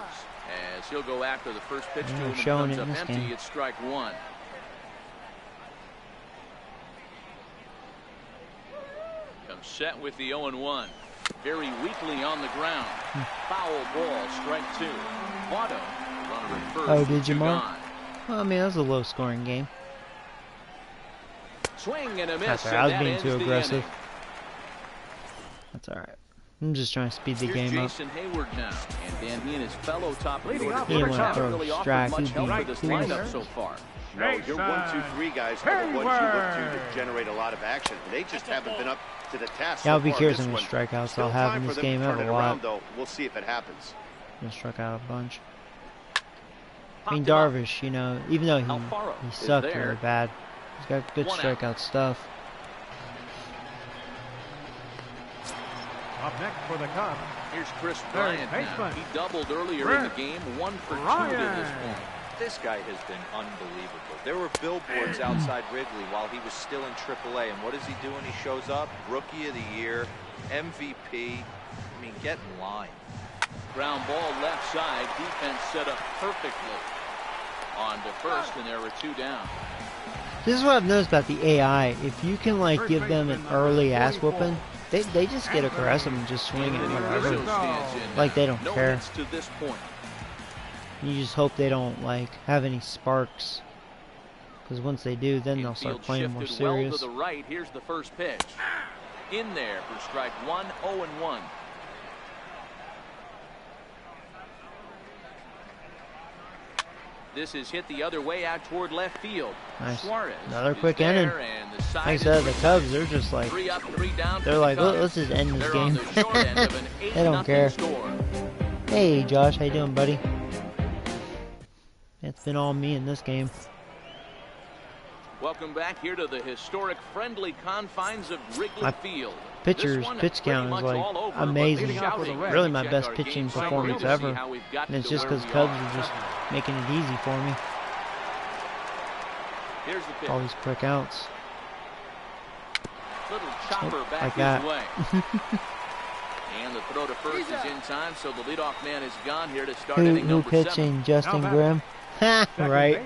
As he'll go after the first pitch to him, showing comes it in up this empty. game. It's strike one. Comes set with the 0-1. Very weakly on the ground. Foul ball, strike two. Votto, runner at first. Oh, did you, Mark? Gone. Well, I mean, that was a low-scoring game. Swing and a miss. That's all right. I was being too aggressive. That's all right. I'm just trying to speed the game up. Jason Hayward now, and Dan, he and his fellow top of the order He didn't want to haven't throw really a offered strike. much He's help being for this cool. lineup so far. No, your 1-2-3 guys are the ones you look to generate a lot of action. They just haven't been up to the task. Yeah, I'll so be far curious this how many one. strikeouts Still I'll have time in for this them game. to I have turn a it lot. around, though. We'll see if it happens. He struck out a bunch. I mean, Darvish, you know, even though he sucked really bad, he's got good strikeout stuff. Up next for the Cubs. Here's Chris Bryant now. He doubled earlier in the game, 1 for 2 to this point. This guy has been unbelievable. There were billboards outside Wrigley while he was still in AAA, and what does he do when he shows up? Rookie of the Year, MVP. I mean, get in line. Ground ball left side. Defense set up perfectly. On to first, and there were 2 down. This is what I've noticed about the AI. If you can like give them an early ass whooping, they just get aggressive and just swing it whatever. Like they don't care. To this point. You just hope they don't like have any sparks, because once they do, then they'll start playing more serious. Well to the right. Here's the first pitch. In there for strike one. 0-1. This is hit the other way out toward left field. Nice. Suarez another quick inning. Like I said, the Cubs, they're just like, 3 up, 3 down. they're like, let's just end this game. They don't care. Hey, Josh, how you doing, buddy? It's been all me in this game. Welcome back here to the historic friendly confines of Wrigley Field. Pitcher's pitch count is like amazing. Really my best pitching performance ever. And it's just because Cubs are just making it easy for me. Here's the pitch. All these quick outs. Little chopper back like his that. way. And the throw to first is in time, so the leadoff man is gone here to start inning Who number pitching? 7. Justin Grimm? Ha! Right.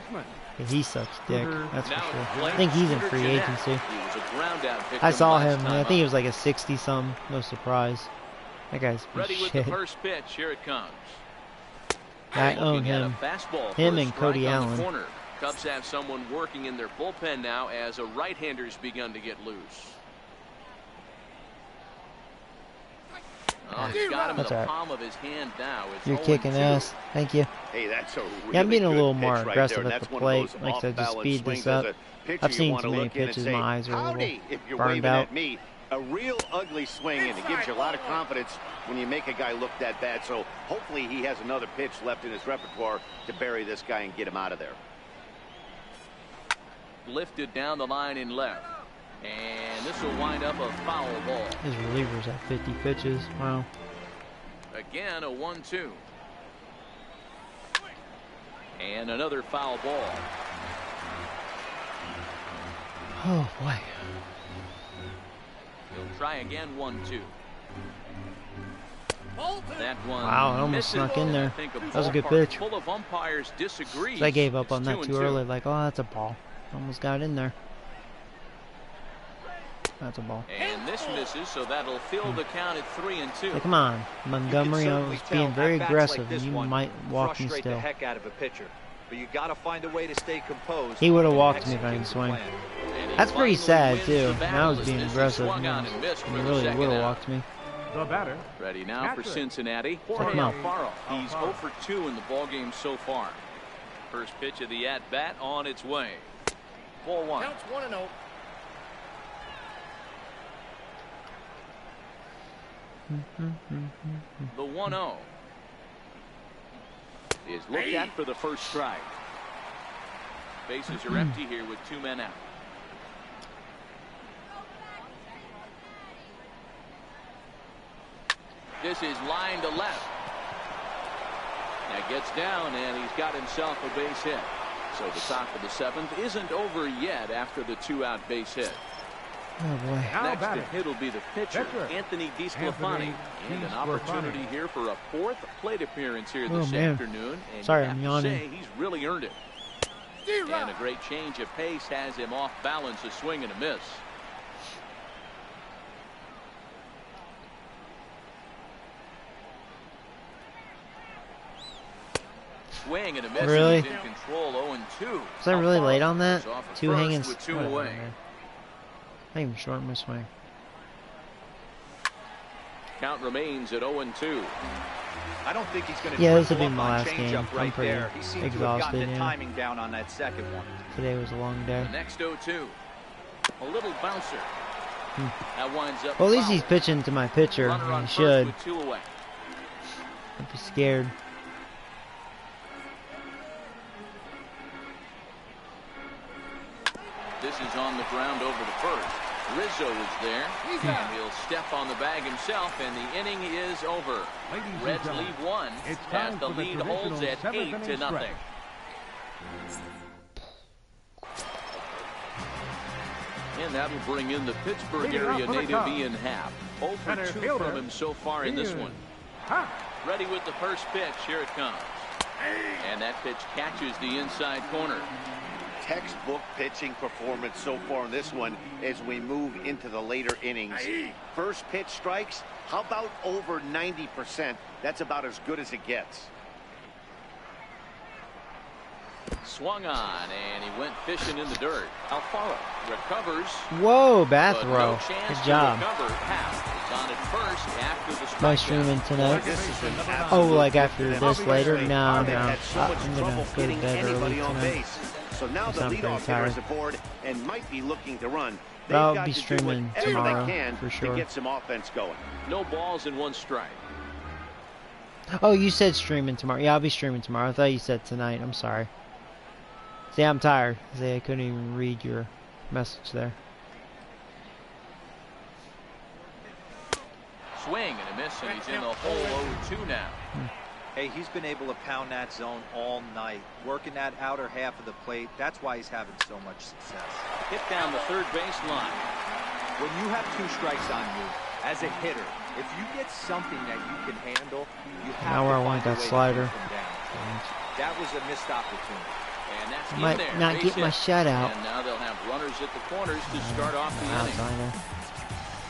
Yeah, he sucks dick. That's for sure. I think he's in free agency. I saw him. I think he was like a 60-something. No surprise. That guy's ready with shit. the first pitch. Here it comes. I own him. Him and Cody Allen. Cubs have someone working in their bullpen now as a right-hander's begun to get loose. Oh, he's got him in the palm of his hand now. It's You're kicking ass. Thank you. Hey, that's a really yeah, I'm being a little more right aggressive there. at the That's plate. Like I said, just speed this up. I've seen too many pitches. My eyes are a little burned out. At me. A real ugly swing, and it gives you a lot of confidence when you make a guy look that bad. So hopefully he has another pitch left in his repertoire to bury this guy and get him out of there. Lifted down the line in left. And this will wind up a foul ball. His relievers at 50 pitches. Wow. Again, a 1-2. And another foul ball. Oh, boy. He'll try again, 1-2. That one. Wow, it almost snuck in there. That was a good pitch. Full of umpires disagree. So I gave up on that too early. Like, oh, that's a ball. Almost got in there. That's a ball. And this misses, so that'll fill the count at 3-2. Hey, come on, Montgomery. I was being very aggressive, and you might walk me still. The heck out of a pitcher, but you got to find a way to stay composed. He would have walked me if I didn't swing. That's pretty sad too. I was being aggressive. He really would have walked me. The batter. Ready now for Cincinnati. Come on. He's 0 for 2 in the ballgame so far. First pitch of the at-bat on its way. Ball 1. Counts 1-0. The 1-0 is looked at for the first strike. Bases are empty here with 2 men out. This is line to left. That gets down, and he's got himself a base hit. So the top of the 7th isn't over yet after the 2-out base hit. Oh boy. Next to hit will be the pitcher, Anthony DeSclafani. And an opportunity here for a 4th plate appearance here this afternoon. And sorry, you have I'm to yawning. say he's really earned it. And a great change of pace has him off balance, a swing and a miss. Swing and a miss. Really? He's in control. 0-2. Was I really late on that? Off 2 hanging. with 2 away. Not even short my swing. Count remains at 0-2. I don't think he's going to. Yeah, this will be my last game. Right I'm pretty there. He seemed exhausted. to have gotten the Yeah. timing down on that second one. Today was a long day. The next 0-2. A little bouncer. That winds up. Well, at least he's pitching to my pitcher. Runner on He first should. with 2 away. I'd be scared. This is on the ground over to first. Rizzo is there, and he'll step on the bag himself, and the inning is over. Reds lead 1 as the lead holds at 8-0. And that'll bring in the Pittsburgh area native Ian Happ. 0 for 2 from him so far in this one. Ready with the first pitch. Here it comes. And that pitch catches the inside corner. Textbook pitching performance so far in this one as we move into the later innings. First pitch strikes, how about over 90%? That's about as good as it gets. Swung on, and he went fishing in the dirt. Alfaro recovers. Whoa, bat but throw. No chance Good to job. recover. Happ is on at first after the strike. Am I streaming tonight? Oh, like after this later? No, no. Had so much I'm trouble gonna go to getting bed anybody early on tonight. base. So now the I'm pretty leadoff hitter is tired. aboard and might be looking to run. But I'll got be to do streaming whatever tomorrow, they can for sure. to get some offense going. No balls and 1 strike. Oh, you said streaming tomorrow. Yeah, I'll be streaming tomorrow. I thought you said tonight. I'm sorry. See, I'm tired. See, I couldn't even read your message there. Swing and a miss, and he's in the hole 0-2 now. Hey, he's been able to pound that zone all night, working that outer half of the plate. That's why he's having so much success. Hit down the third base line. When you have 2 strikes on you, as a hitter, if you get something that you can handle, you have Now where to I want find a that way to slider. keep them down. That was a missed opportunity. And that's I in might there. not Base get my hit. shut out. And now they'll have runners at the corners to start off the inning. Outsider.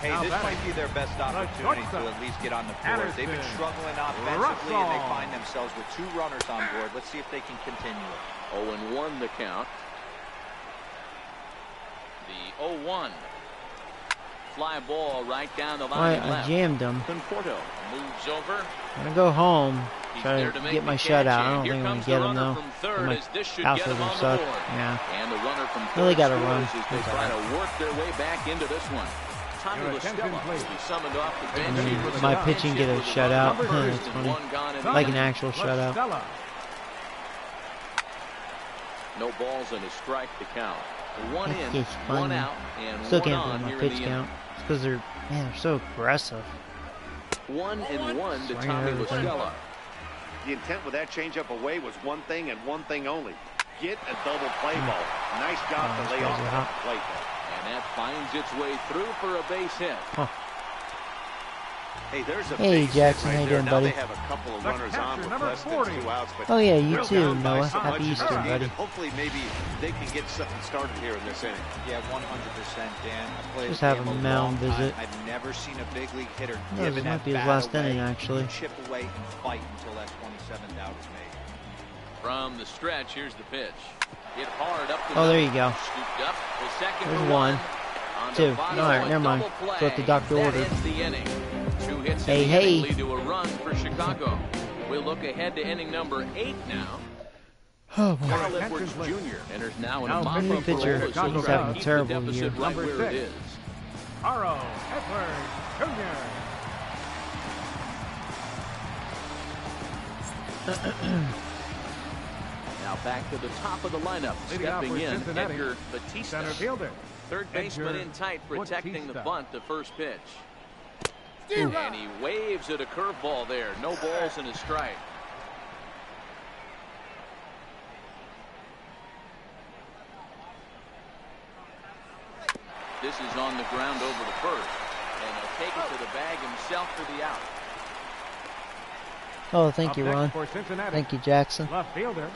Hey, this might be their best opportunity to at least get on the board. They've been struggling offensively, and they find themselves with 2 runners on board. Let's see if they can continue it. 0-1 the count. The 0-1. Fly ball right down the line. I jammed him. Conforto moves over. I'm gonna go home. Try to get my shutout. I don't think I'm gonna get him though. My outfielder suck. Yeah. And the runner from Really gotta run. as they try to work their way back into this one. Tommy LaStella will be summoned off the bench. My pitching get a shutout. It's funny. Like an actual shutout. No balls and a strike to count. One in, It's funny. one out, and Still one can't on believe my here in pitch the count. It's because they're so aggressive. 1-1 to Swinging Tommy everything. LaStella. The intent with that changeup away was one thing and one thing only. Get a double play ball. Nice job to lay off that plate there. And that finds its way through for a base hit. Huh. Hey, there's a Hey, base Jackson, hit how right you there. doing, Now buddy? they have a couple of runners on with less than 2 outs. But Oh yeah, you they're too, down by Noah. so much Happy in this Easter, game buddy. that hopefully maybe they can get something started here in this inning. Yeah, 100%, Dan. I played Just the have game a a mound long time. visit. I've never seen a big league hitter Yeah, give this an might be his at-bat last away, inning, actually. chip away and fight until that 27th out is made. From the stretch, here's the pitch. Hit hard up the Oh, there middle. you go. Scooped up for second There's for one. On Two. Votto, All right, a never mind. double That's what the play. doctor That ordered. ends the inning. 2 hits Hey, in the hey. inning lead to a run for Chicago. We'll look ahead to inning number 8 now. Oh boy. Carl Edwards Jr. enters now in a Now mop-up new role pitcher. as he'll He's try to having a keep terrible the deficit year. right Number where it 6. is. Carl Edwards Jr. Now back to the top of the lineup. Leading off Stepping for in, Cincinnati, Edgar Batista. Center fielder. Third baseman Edgar in tight, protecting the Batista. bunt, the first pitch. And he waves at a curveball there. No balls and a strike. This is on the ground over the first. And he'll take it to the bag himself for the out. Oh, thank Up you, next Ron. for Cincinnati, Thank you, Jackson. left fielder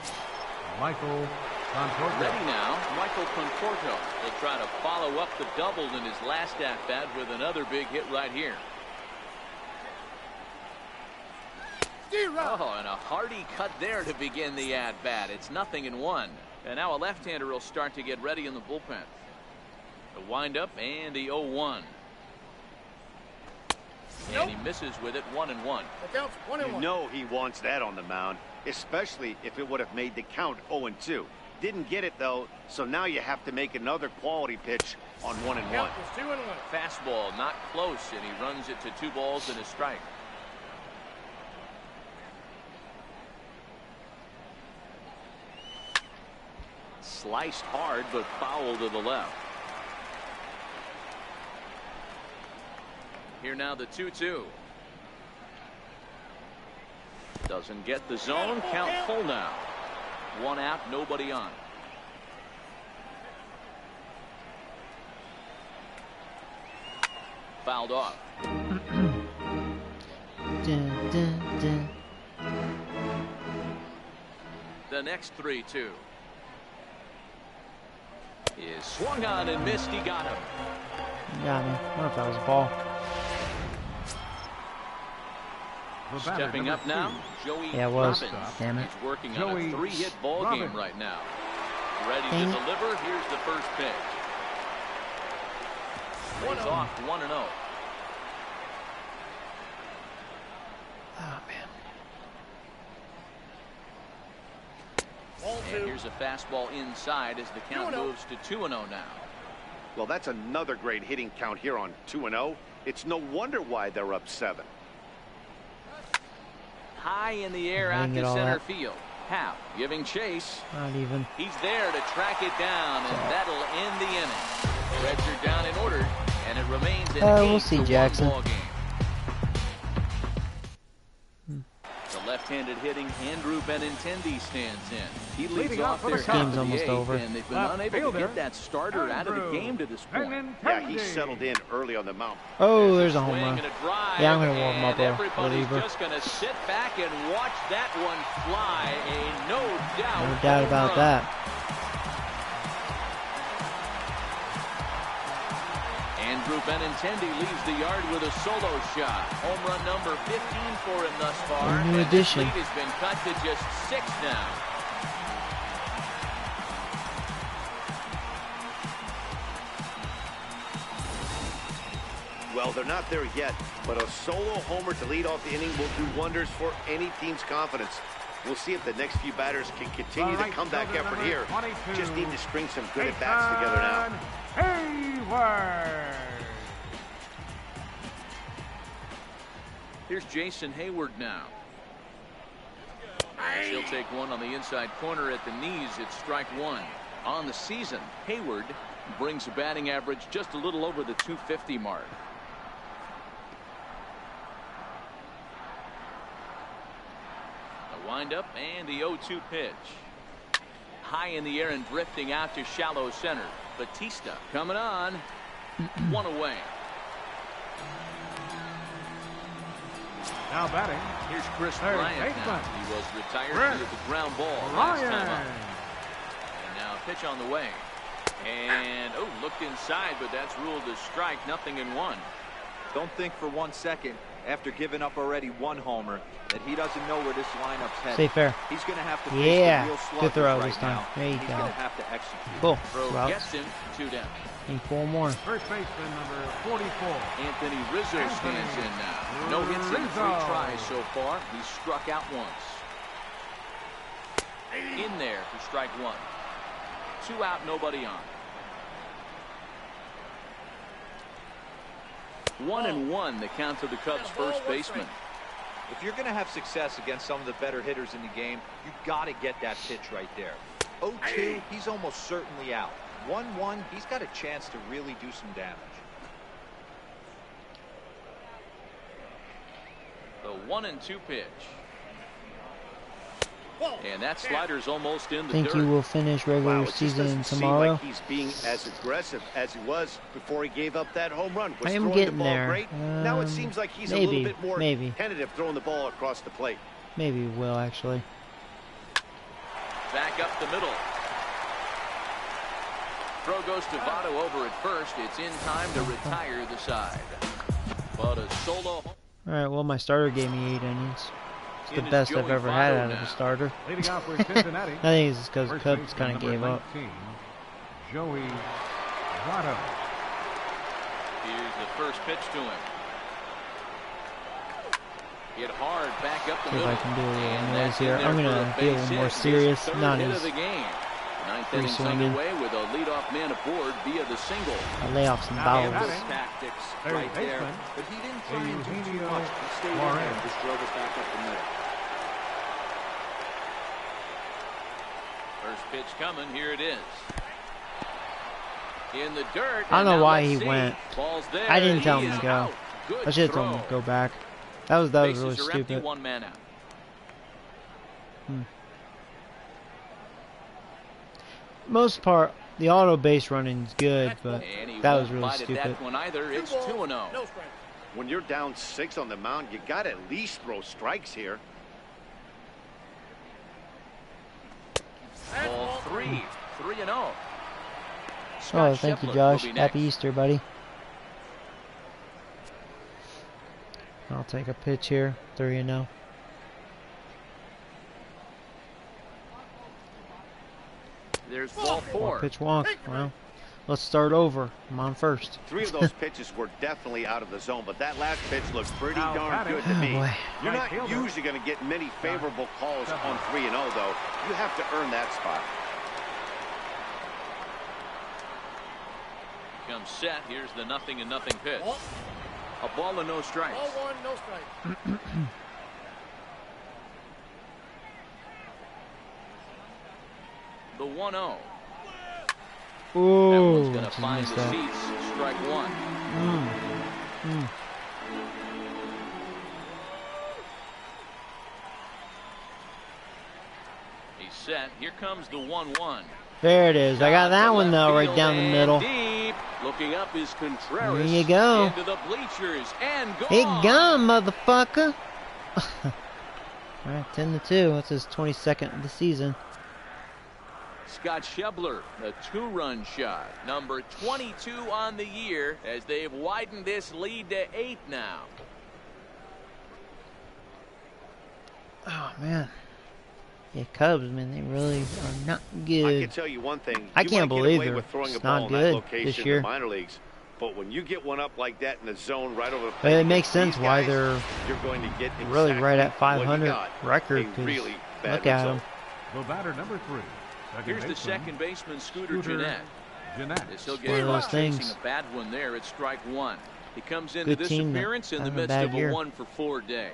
Michael Conforto. Ready now, Michael Conforto. He'll try to follow up the double in his last at-bat with another big hit right here. Oh, and a hearty cut there to begin the at-bat. It's 0-1. And now a left-hander will start to get ready in the bullpen. The windup and the 0-1. And he misses with it, 1-1. You know he wants that on the mound, especially if it would have made the count 0-2. Didn't get it though, so now you have to make another quality pitch on 1-1. Fastball not close, and he runs it to 2 balls and a strike. Sliced hard, but foul to the left. Here now the 2-2. Doesn't get the zone. Count full now. 1 out, nobody on. Fouled off. Dun, dun, dun. The next 3-2 is swung on and missed. He got him. Got me. I don't know if that was a ball. The batter, Stepping number up now, 2. Joey Yeah, it was. Robbins. Damn it. He's working on Joey a 3-hit ball game Robbins. right now. Ready Dang. to deliver. Here's the first pitch. Lays off 1-0. Oh man. And here's a fastball inside as the count moves to 2-0 now. Well, that's another great hitting count here on 2-0. It's no wonder why they're up 7. High in the air out Hang to it all center up. field. Howe giving chase. Not even. He's there to track it down, and that'll end the inning. Reds are down in order, and it remains an We'll see, 8-1 Jackson. ball game. The left-handed hitting Andrew Benintendi stands in. He leads Leading off off for their the count Game's to almost the 8th, over. and they've been Left unable to fielder, get that starter out of the Andrew game to this point. Yeah, he settled in early on the mound. Oh, there's a home Swing run. and a drive, Yeah, I'm gonna warm and up a everybody's reliever. just going to sit back and watch that one fly. A no doubt. No doubt home about run. that. Andrew Benintendi leaves the yard with a solo shot. Home run number 15 for him thus far. A new and addition. This lead has been cut to just 6 now. Well, they're not there yet, but a solo homer to lead off the inning will do wonders for any team's confidence. We'll see if the next few batters can continue the comeback effort here. Just need to string some good at-bats together now. Hayward. Here's Jason Hayward now. As he'll take one on the inside corner at the knees. It's strike one. On the season, Hayward brings a batting average just a little over the 250 mark. A windup and the 0-2 pitch. High in the air and drifting out to shallow center. Batista coming on. One away. Now batting. Here's Chris Third Bryant baseman. now. He was retired with the ground ball last time up. And now a pitch on the way. And, oh, looked inside, but that's ruled a strike. Nothing in one. Don't think for 1 second, after giving up already one homer, that he doesn't know where this lineup's headed. Stay fair. He's going to have to face Yeah. the real Good sluggers throw right this time. now. There you He's go. going to have to execute. Cool. Throw Well, gets him. 2 down. need 4 more. First baseman number 44. Anthony Rizzo stands in now. No hits in 3 tries so far. He's struck out once. In there for strike 1. 2 out, nobody on. 1-1 the count to the Cubs first baseman. If you're going to have success against some of the better hitters in the game, you got to get that pitch right there. 0-2, he's almost certainly out. 1-1, he's got a chance to really do some damage. The 1-2 pitch. And that slider's almost in the Think dirt. you will finish regular Wow, it just season doesn't seem tomorrow? like he's being as aggressive as he was before he gave up that home run. Was I am throwing getting the ball there. great? Now it seems like he's a maybe, little bit more maybe. tentative throwing the ball across the plate. Maybe he will, actually. Back up the middle. Throw goes to Votto over at first. It's in time to retire the side. But a solo. Alright, well, my starter gave me 8 innings. It's the In is best I've Joey ever had Votto out of now. a starter. Leading off for Cincinnati. I think it's because the First Cubs baseman kind of number gave up. 19, Joey Votto. Here's the first pitch to him. Hit hard back up the See if middle. I can do a little And noise that's in here. there I'm for going to be a base little more hit. serious. His third Not hit as of the game. Ninth free inning's swinging. underway with a leadoff man aboard via the single. I lay off some Now vowels. batting. Tactics Third right there, baseman, but he didn't try and do too Eugenio much. He stayed in there and just drove it back up the middle. First pitch coming. Here it is. In the dirt. I don't know and now why let's he see. went. Ball's there. I didn't tell He him to is go. out. Good I should have throw. told him to go back. That was really Bases are empty, stupid. 1 man out. Most part, the auto base running is good, but And he that won't was really bite at stupid. that one either. It's 2-0. No strike. When you're down 6 on the mound, you got to at least throw strikes here. Ball 3. 3-0. Oh, thank you, Josh. Happy Easter, buddy. I'll take a pitch here. 3-0. There's ball 4. Pitch wonk. Well, let's start over. I'm on first. 3 of those pitches were definitely out of the zone, but that last pitch looked pretty Now darn batting. good to me. Oh, boy. You're Right not fielder. usually going to get many favorable calls on 3-0, though. You have to earn that spot. Comes set. Here's the 0-0 pitch. Ball, A ball and no strikes. ball 1, no strike. The 1-0. That Ooh, one's going to just find missed the that. seats. Strike 1. He's set. Here comes the 1-1. There it is. I got that To one, left though, right field down the and middle. Deep. Looking up is Contreras. There you go. Into the bleachers and gone. It gone, motherfucker. Alright, 10-2. That's his 22nd of the season. Scott Schebler, a 2-run shot. Number 22 on the year as they've widened this lead to 8 now. Oh, man. Yeah, Cubs, man, they really are not I good. can tell you one thing. I You can't might get believe away they're with throwing a it's ball not in that good location this in year. the minor leagues. But when you get one up like that in the zone right over the plate, it makes sense why they're you're going to get really right at 500 record. Really look at them. The batter number 3. Here's the second baseman, Scooter Gennett. He'll get one of those things. A bad one there. It's strike one. He comes into Good this appearance in the midst of a 1-for-4 day.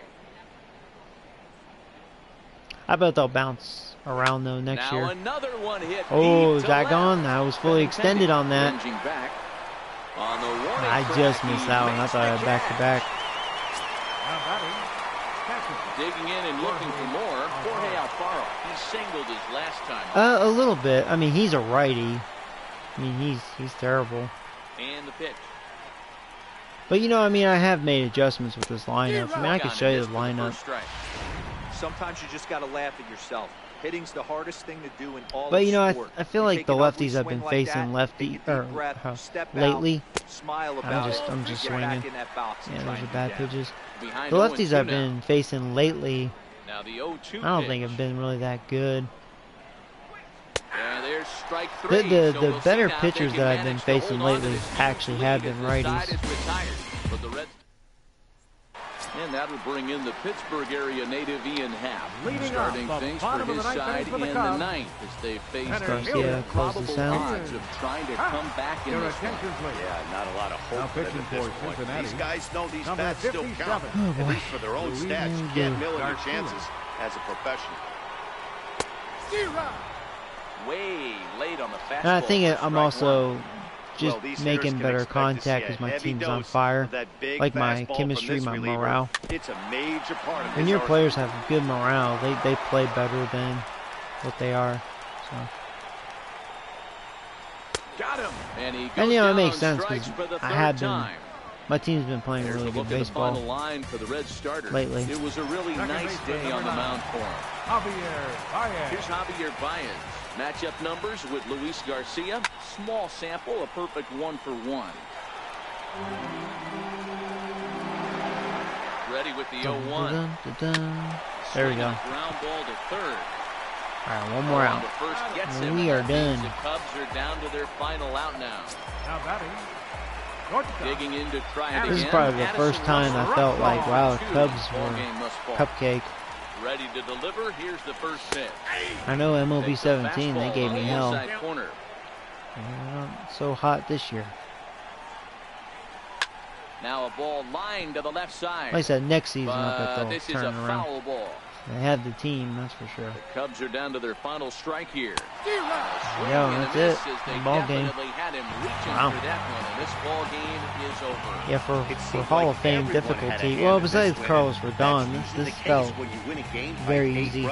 I bet they'll bounce around though next year. Another one hit. Oh, is that gone? I was fully extended on that. Back on the I just missed that one. I thought I had back-to-back. Digging in and looking for more. Jorge Alfaro. He singled his last time. A little bit. I mean, he's a righty. I mean, he's terrible. And the pitch. But you know, I mean, I have made adjustments with this lineup. I mean, I can show you the lineup. Sometimes you just got to laugh at yourself. Hitting's the hardest thing to do in all But you know, I feel like the lefties I've been facing lately. I'm just swinging. Yeah, those are bad pitches. The lefties I've been facing lately, I don't think have been really that good. The better pitchers that I've been facing lately actually have been righties. And that'll bring in the Pittsburgh area native Ian Happ, starting things for his side in the ninth as they face the probable odds of trying to come back in this one. Yeah, not a lot of hope for them at this point. These guys know these bats still count, at least for their own stats. You can't mill your chances as a professional. Way late on the fastball. And I think I'm also just making better contact because my team's on fire. Like my chemistry, my morale. It's a major part of when your players have good morale, they play better than what they are. So. Got him. And you know, it makes sense because I have been. My team's been playing really good baseball line for the Red starter. Lately. It was a really nice day on the mound for him. Here's Javier Baez. Matchup numbers with Luis Garcia. Small sample, a perfect 1-for-1. Ready with the 0-1. There we go. Ground ball to third. All right, one more out. And we are done. The Cubs are down to their final out now. Digging in to try it again. This is probably the first time I felt like, wow, the Cubs were cupcake. Ready to deliver. Here's the first pitch. I know MLB 17, they gave me hell. Corner. So hot this year. Now a ball lined to the left side. Like I said, next season I bet they'll this turn is a around. Foul ball. They have the team, that's for sure. The Cubs are down to their final strike here. Yeah, that's it. Ball game. Wow. This ball game is over. Yeah, for Hall of Fame difficulty. Well, besides Carlos Rodon, this felt very easy.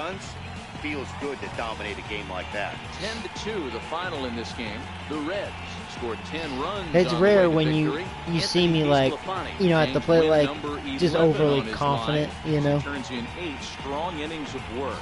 Feels good to dominate a game like that. 10-2, the final in this game. The Reds scored 10 runs. It's rare when you see me like, you know, at the plate like just overly confident, you know. Turns in 8 strong innings of work.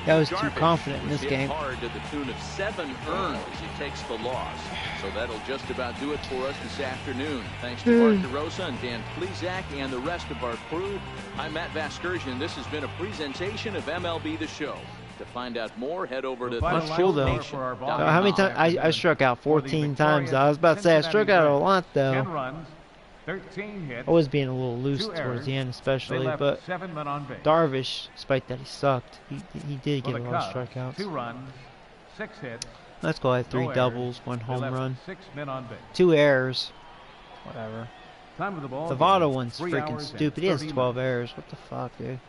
I was too confident in this game. Hard to the tune of 7 earned as he takes the loss. So that'll just about do it for us this afternoon. Thanks to Mark DeRosa and Dan Plesac and the rest of our crew. I'm Matt Vasgersian. This has been a presentation of MLB The Show. To find out more, head over to That's cool though. So how many times I struck out 14 times. I was about to say I struck out a lot though. 10 runs, 13 hits. I was being a little loose towards the end, especially. But Darvish, despite that he sucked, he did get a lot of strikeouts. 2 runs, 6 hits. Let's go. I had 3 doubles, 1 home run, 6 men on base. 2 errors. Whatever. Time of the ball. The Votto one's freaking stupid. He has 12 errors. What the fuck, dude?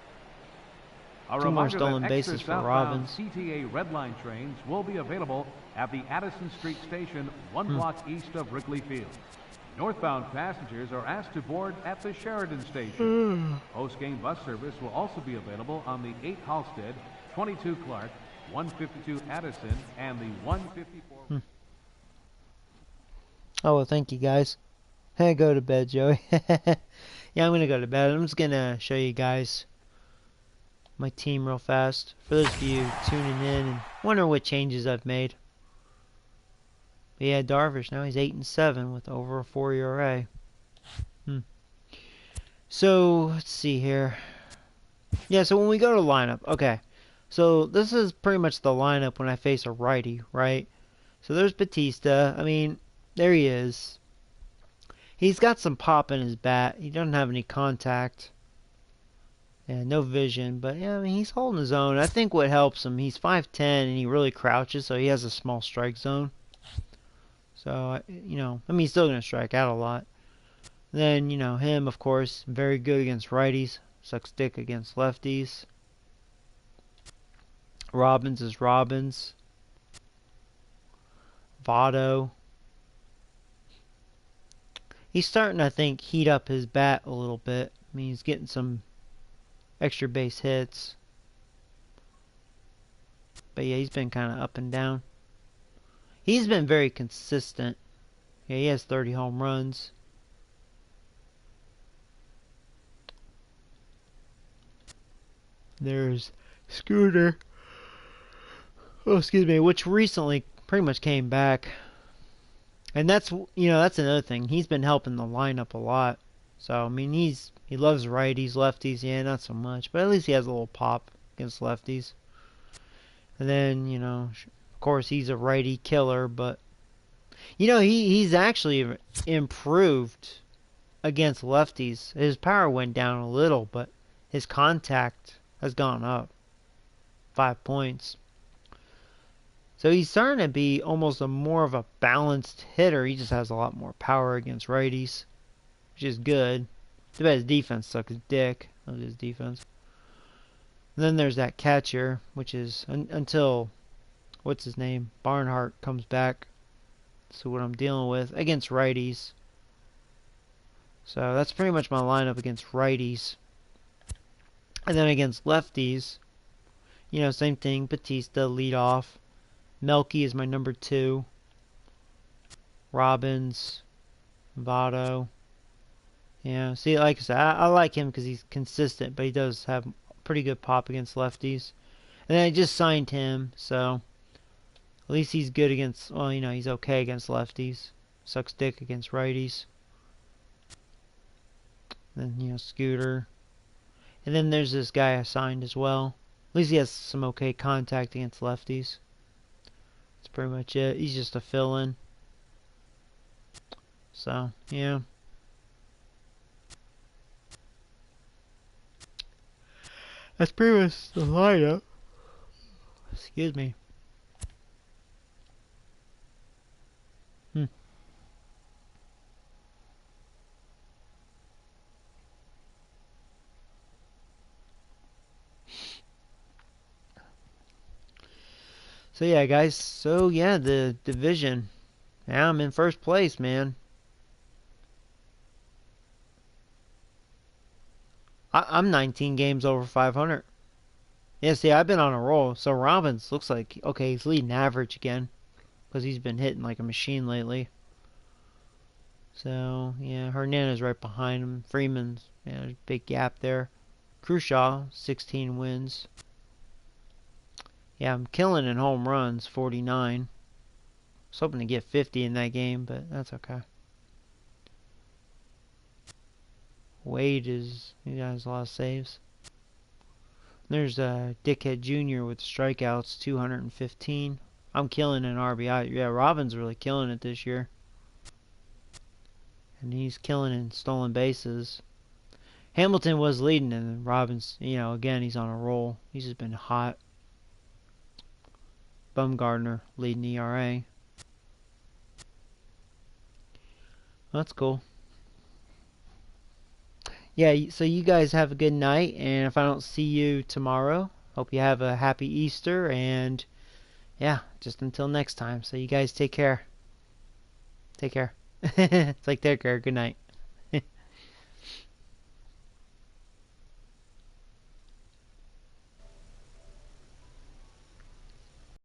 2 more stolen bases for Robbins. CTA Red Line trains will be available at the Addison Street Station, 1 block east of Wrigley Field. Northbound passengers are asked to board at the Sheridan Station. Post-game bus service will also be available on the 8 Halstead, 22 Clark, 152 Addison, and the 154. Oh, well, thank you, guys. Hey, go to bed, Joey. Yeah, I'm going to go to bed. I'm just going to show you guys my team real fast. For those of you tuning in and wondering what changes I've made. But yeah, Darvish, now he's 8-7 with over a 4 ERA. So, let's see here. Yeah, so when we go to lineup, okay. So, this is pretty much the lineup when I face a righty, right? So, there's Batista. I mean, there he is. He's got some pop in his bat. He doesn't have any contact. And no vision, but yeah, I mean, he's holding his own. I think what helps him, he's 5'10", and he really crouches, so he has a small strike zone. So, you know, I mean, he's still going to strike out a lot. Then, you know, him, of course, very good against righties. Sucks dick against lefties. Robbins is Robbins. Votto. He's starting, I think, heat up his bat a little bit. I mean, he's getting some extra base hits. But yeah, he's been kind of up and down. He's been very consistent. Yeah, he has 30 home runs. There's Scooter. Oh, excuse me, which recently pretty much came back. And that's, you know, that's another thing. He's been helping the lineup a lot. So, I mean, he loves righties, lefties, yeah, not so much. But at least he has a little pop against lefties. And then, you know, of course, he's a righty killer, but, you know, he's actually improved against lefties. His power went down a little, but his contact has gone up 5 points. So he's starting to be almost more of a balanced hitter. He just has a lot more power against righties, which is good. Too bad his defense sucks dick. That was his defense. And then there's that catcher, which is until, what's his name, Barnhart comes back. So what I'm dealing with against righties. So that's pretty much my lineup against righties. And then against lefties, you know, same thing. Batista lead off. Melky is my number 2. Robbins, Votto. Yeah, see, like I said, I like him because he's consistent, but he does have pretty good pop against lefties. And then I just signed him, so at least he's good against, well, you know, he's okay against lefties. Sucks dick against righties. Then, you know, Scooter. And then there's this guy I signed as well. At least he has some okay contact against lefties. That's pretty much it. He's just a fill-in. So, yeah. That's pretty much the lineup. Excuse me. So yeah, guys. So yeah, the division. Now I'm in first place, man. I'm 19 games over 500. Yeah, see, I've been on a roll. So Robbins looks like, okay, he's leading average again. Because he's been hitting like a machine lately. So, yeah, Hernandez right behind him. Freeman's, yeah, there's a big gap there. Crushaw, 16 wins. Yeah, I'm killing in home runs, 49. I was hoping to get 50 in that game, but that's okay. Wade he has a lot of saves. There's Dickhead Jr. with strikeouts, 215. I'm killing in RBI. Yeah, Robin's really killing it this year. And he's killing in stolen bases. Hamilton was leading, and Robbins, you know, again, he's on a roll. He's just been hot. Bumgardner leading ERA. That's cool. Yeah, so you guys have a good night, and if I don't see you tomorrow, hope you have a happy Easter, and yeah, just until next time. So you guys take care. Take care. It's like take care. Good night.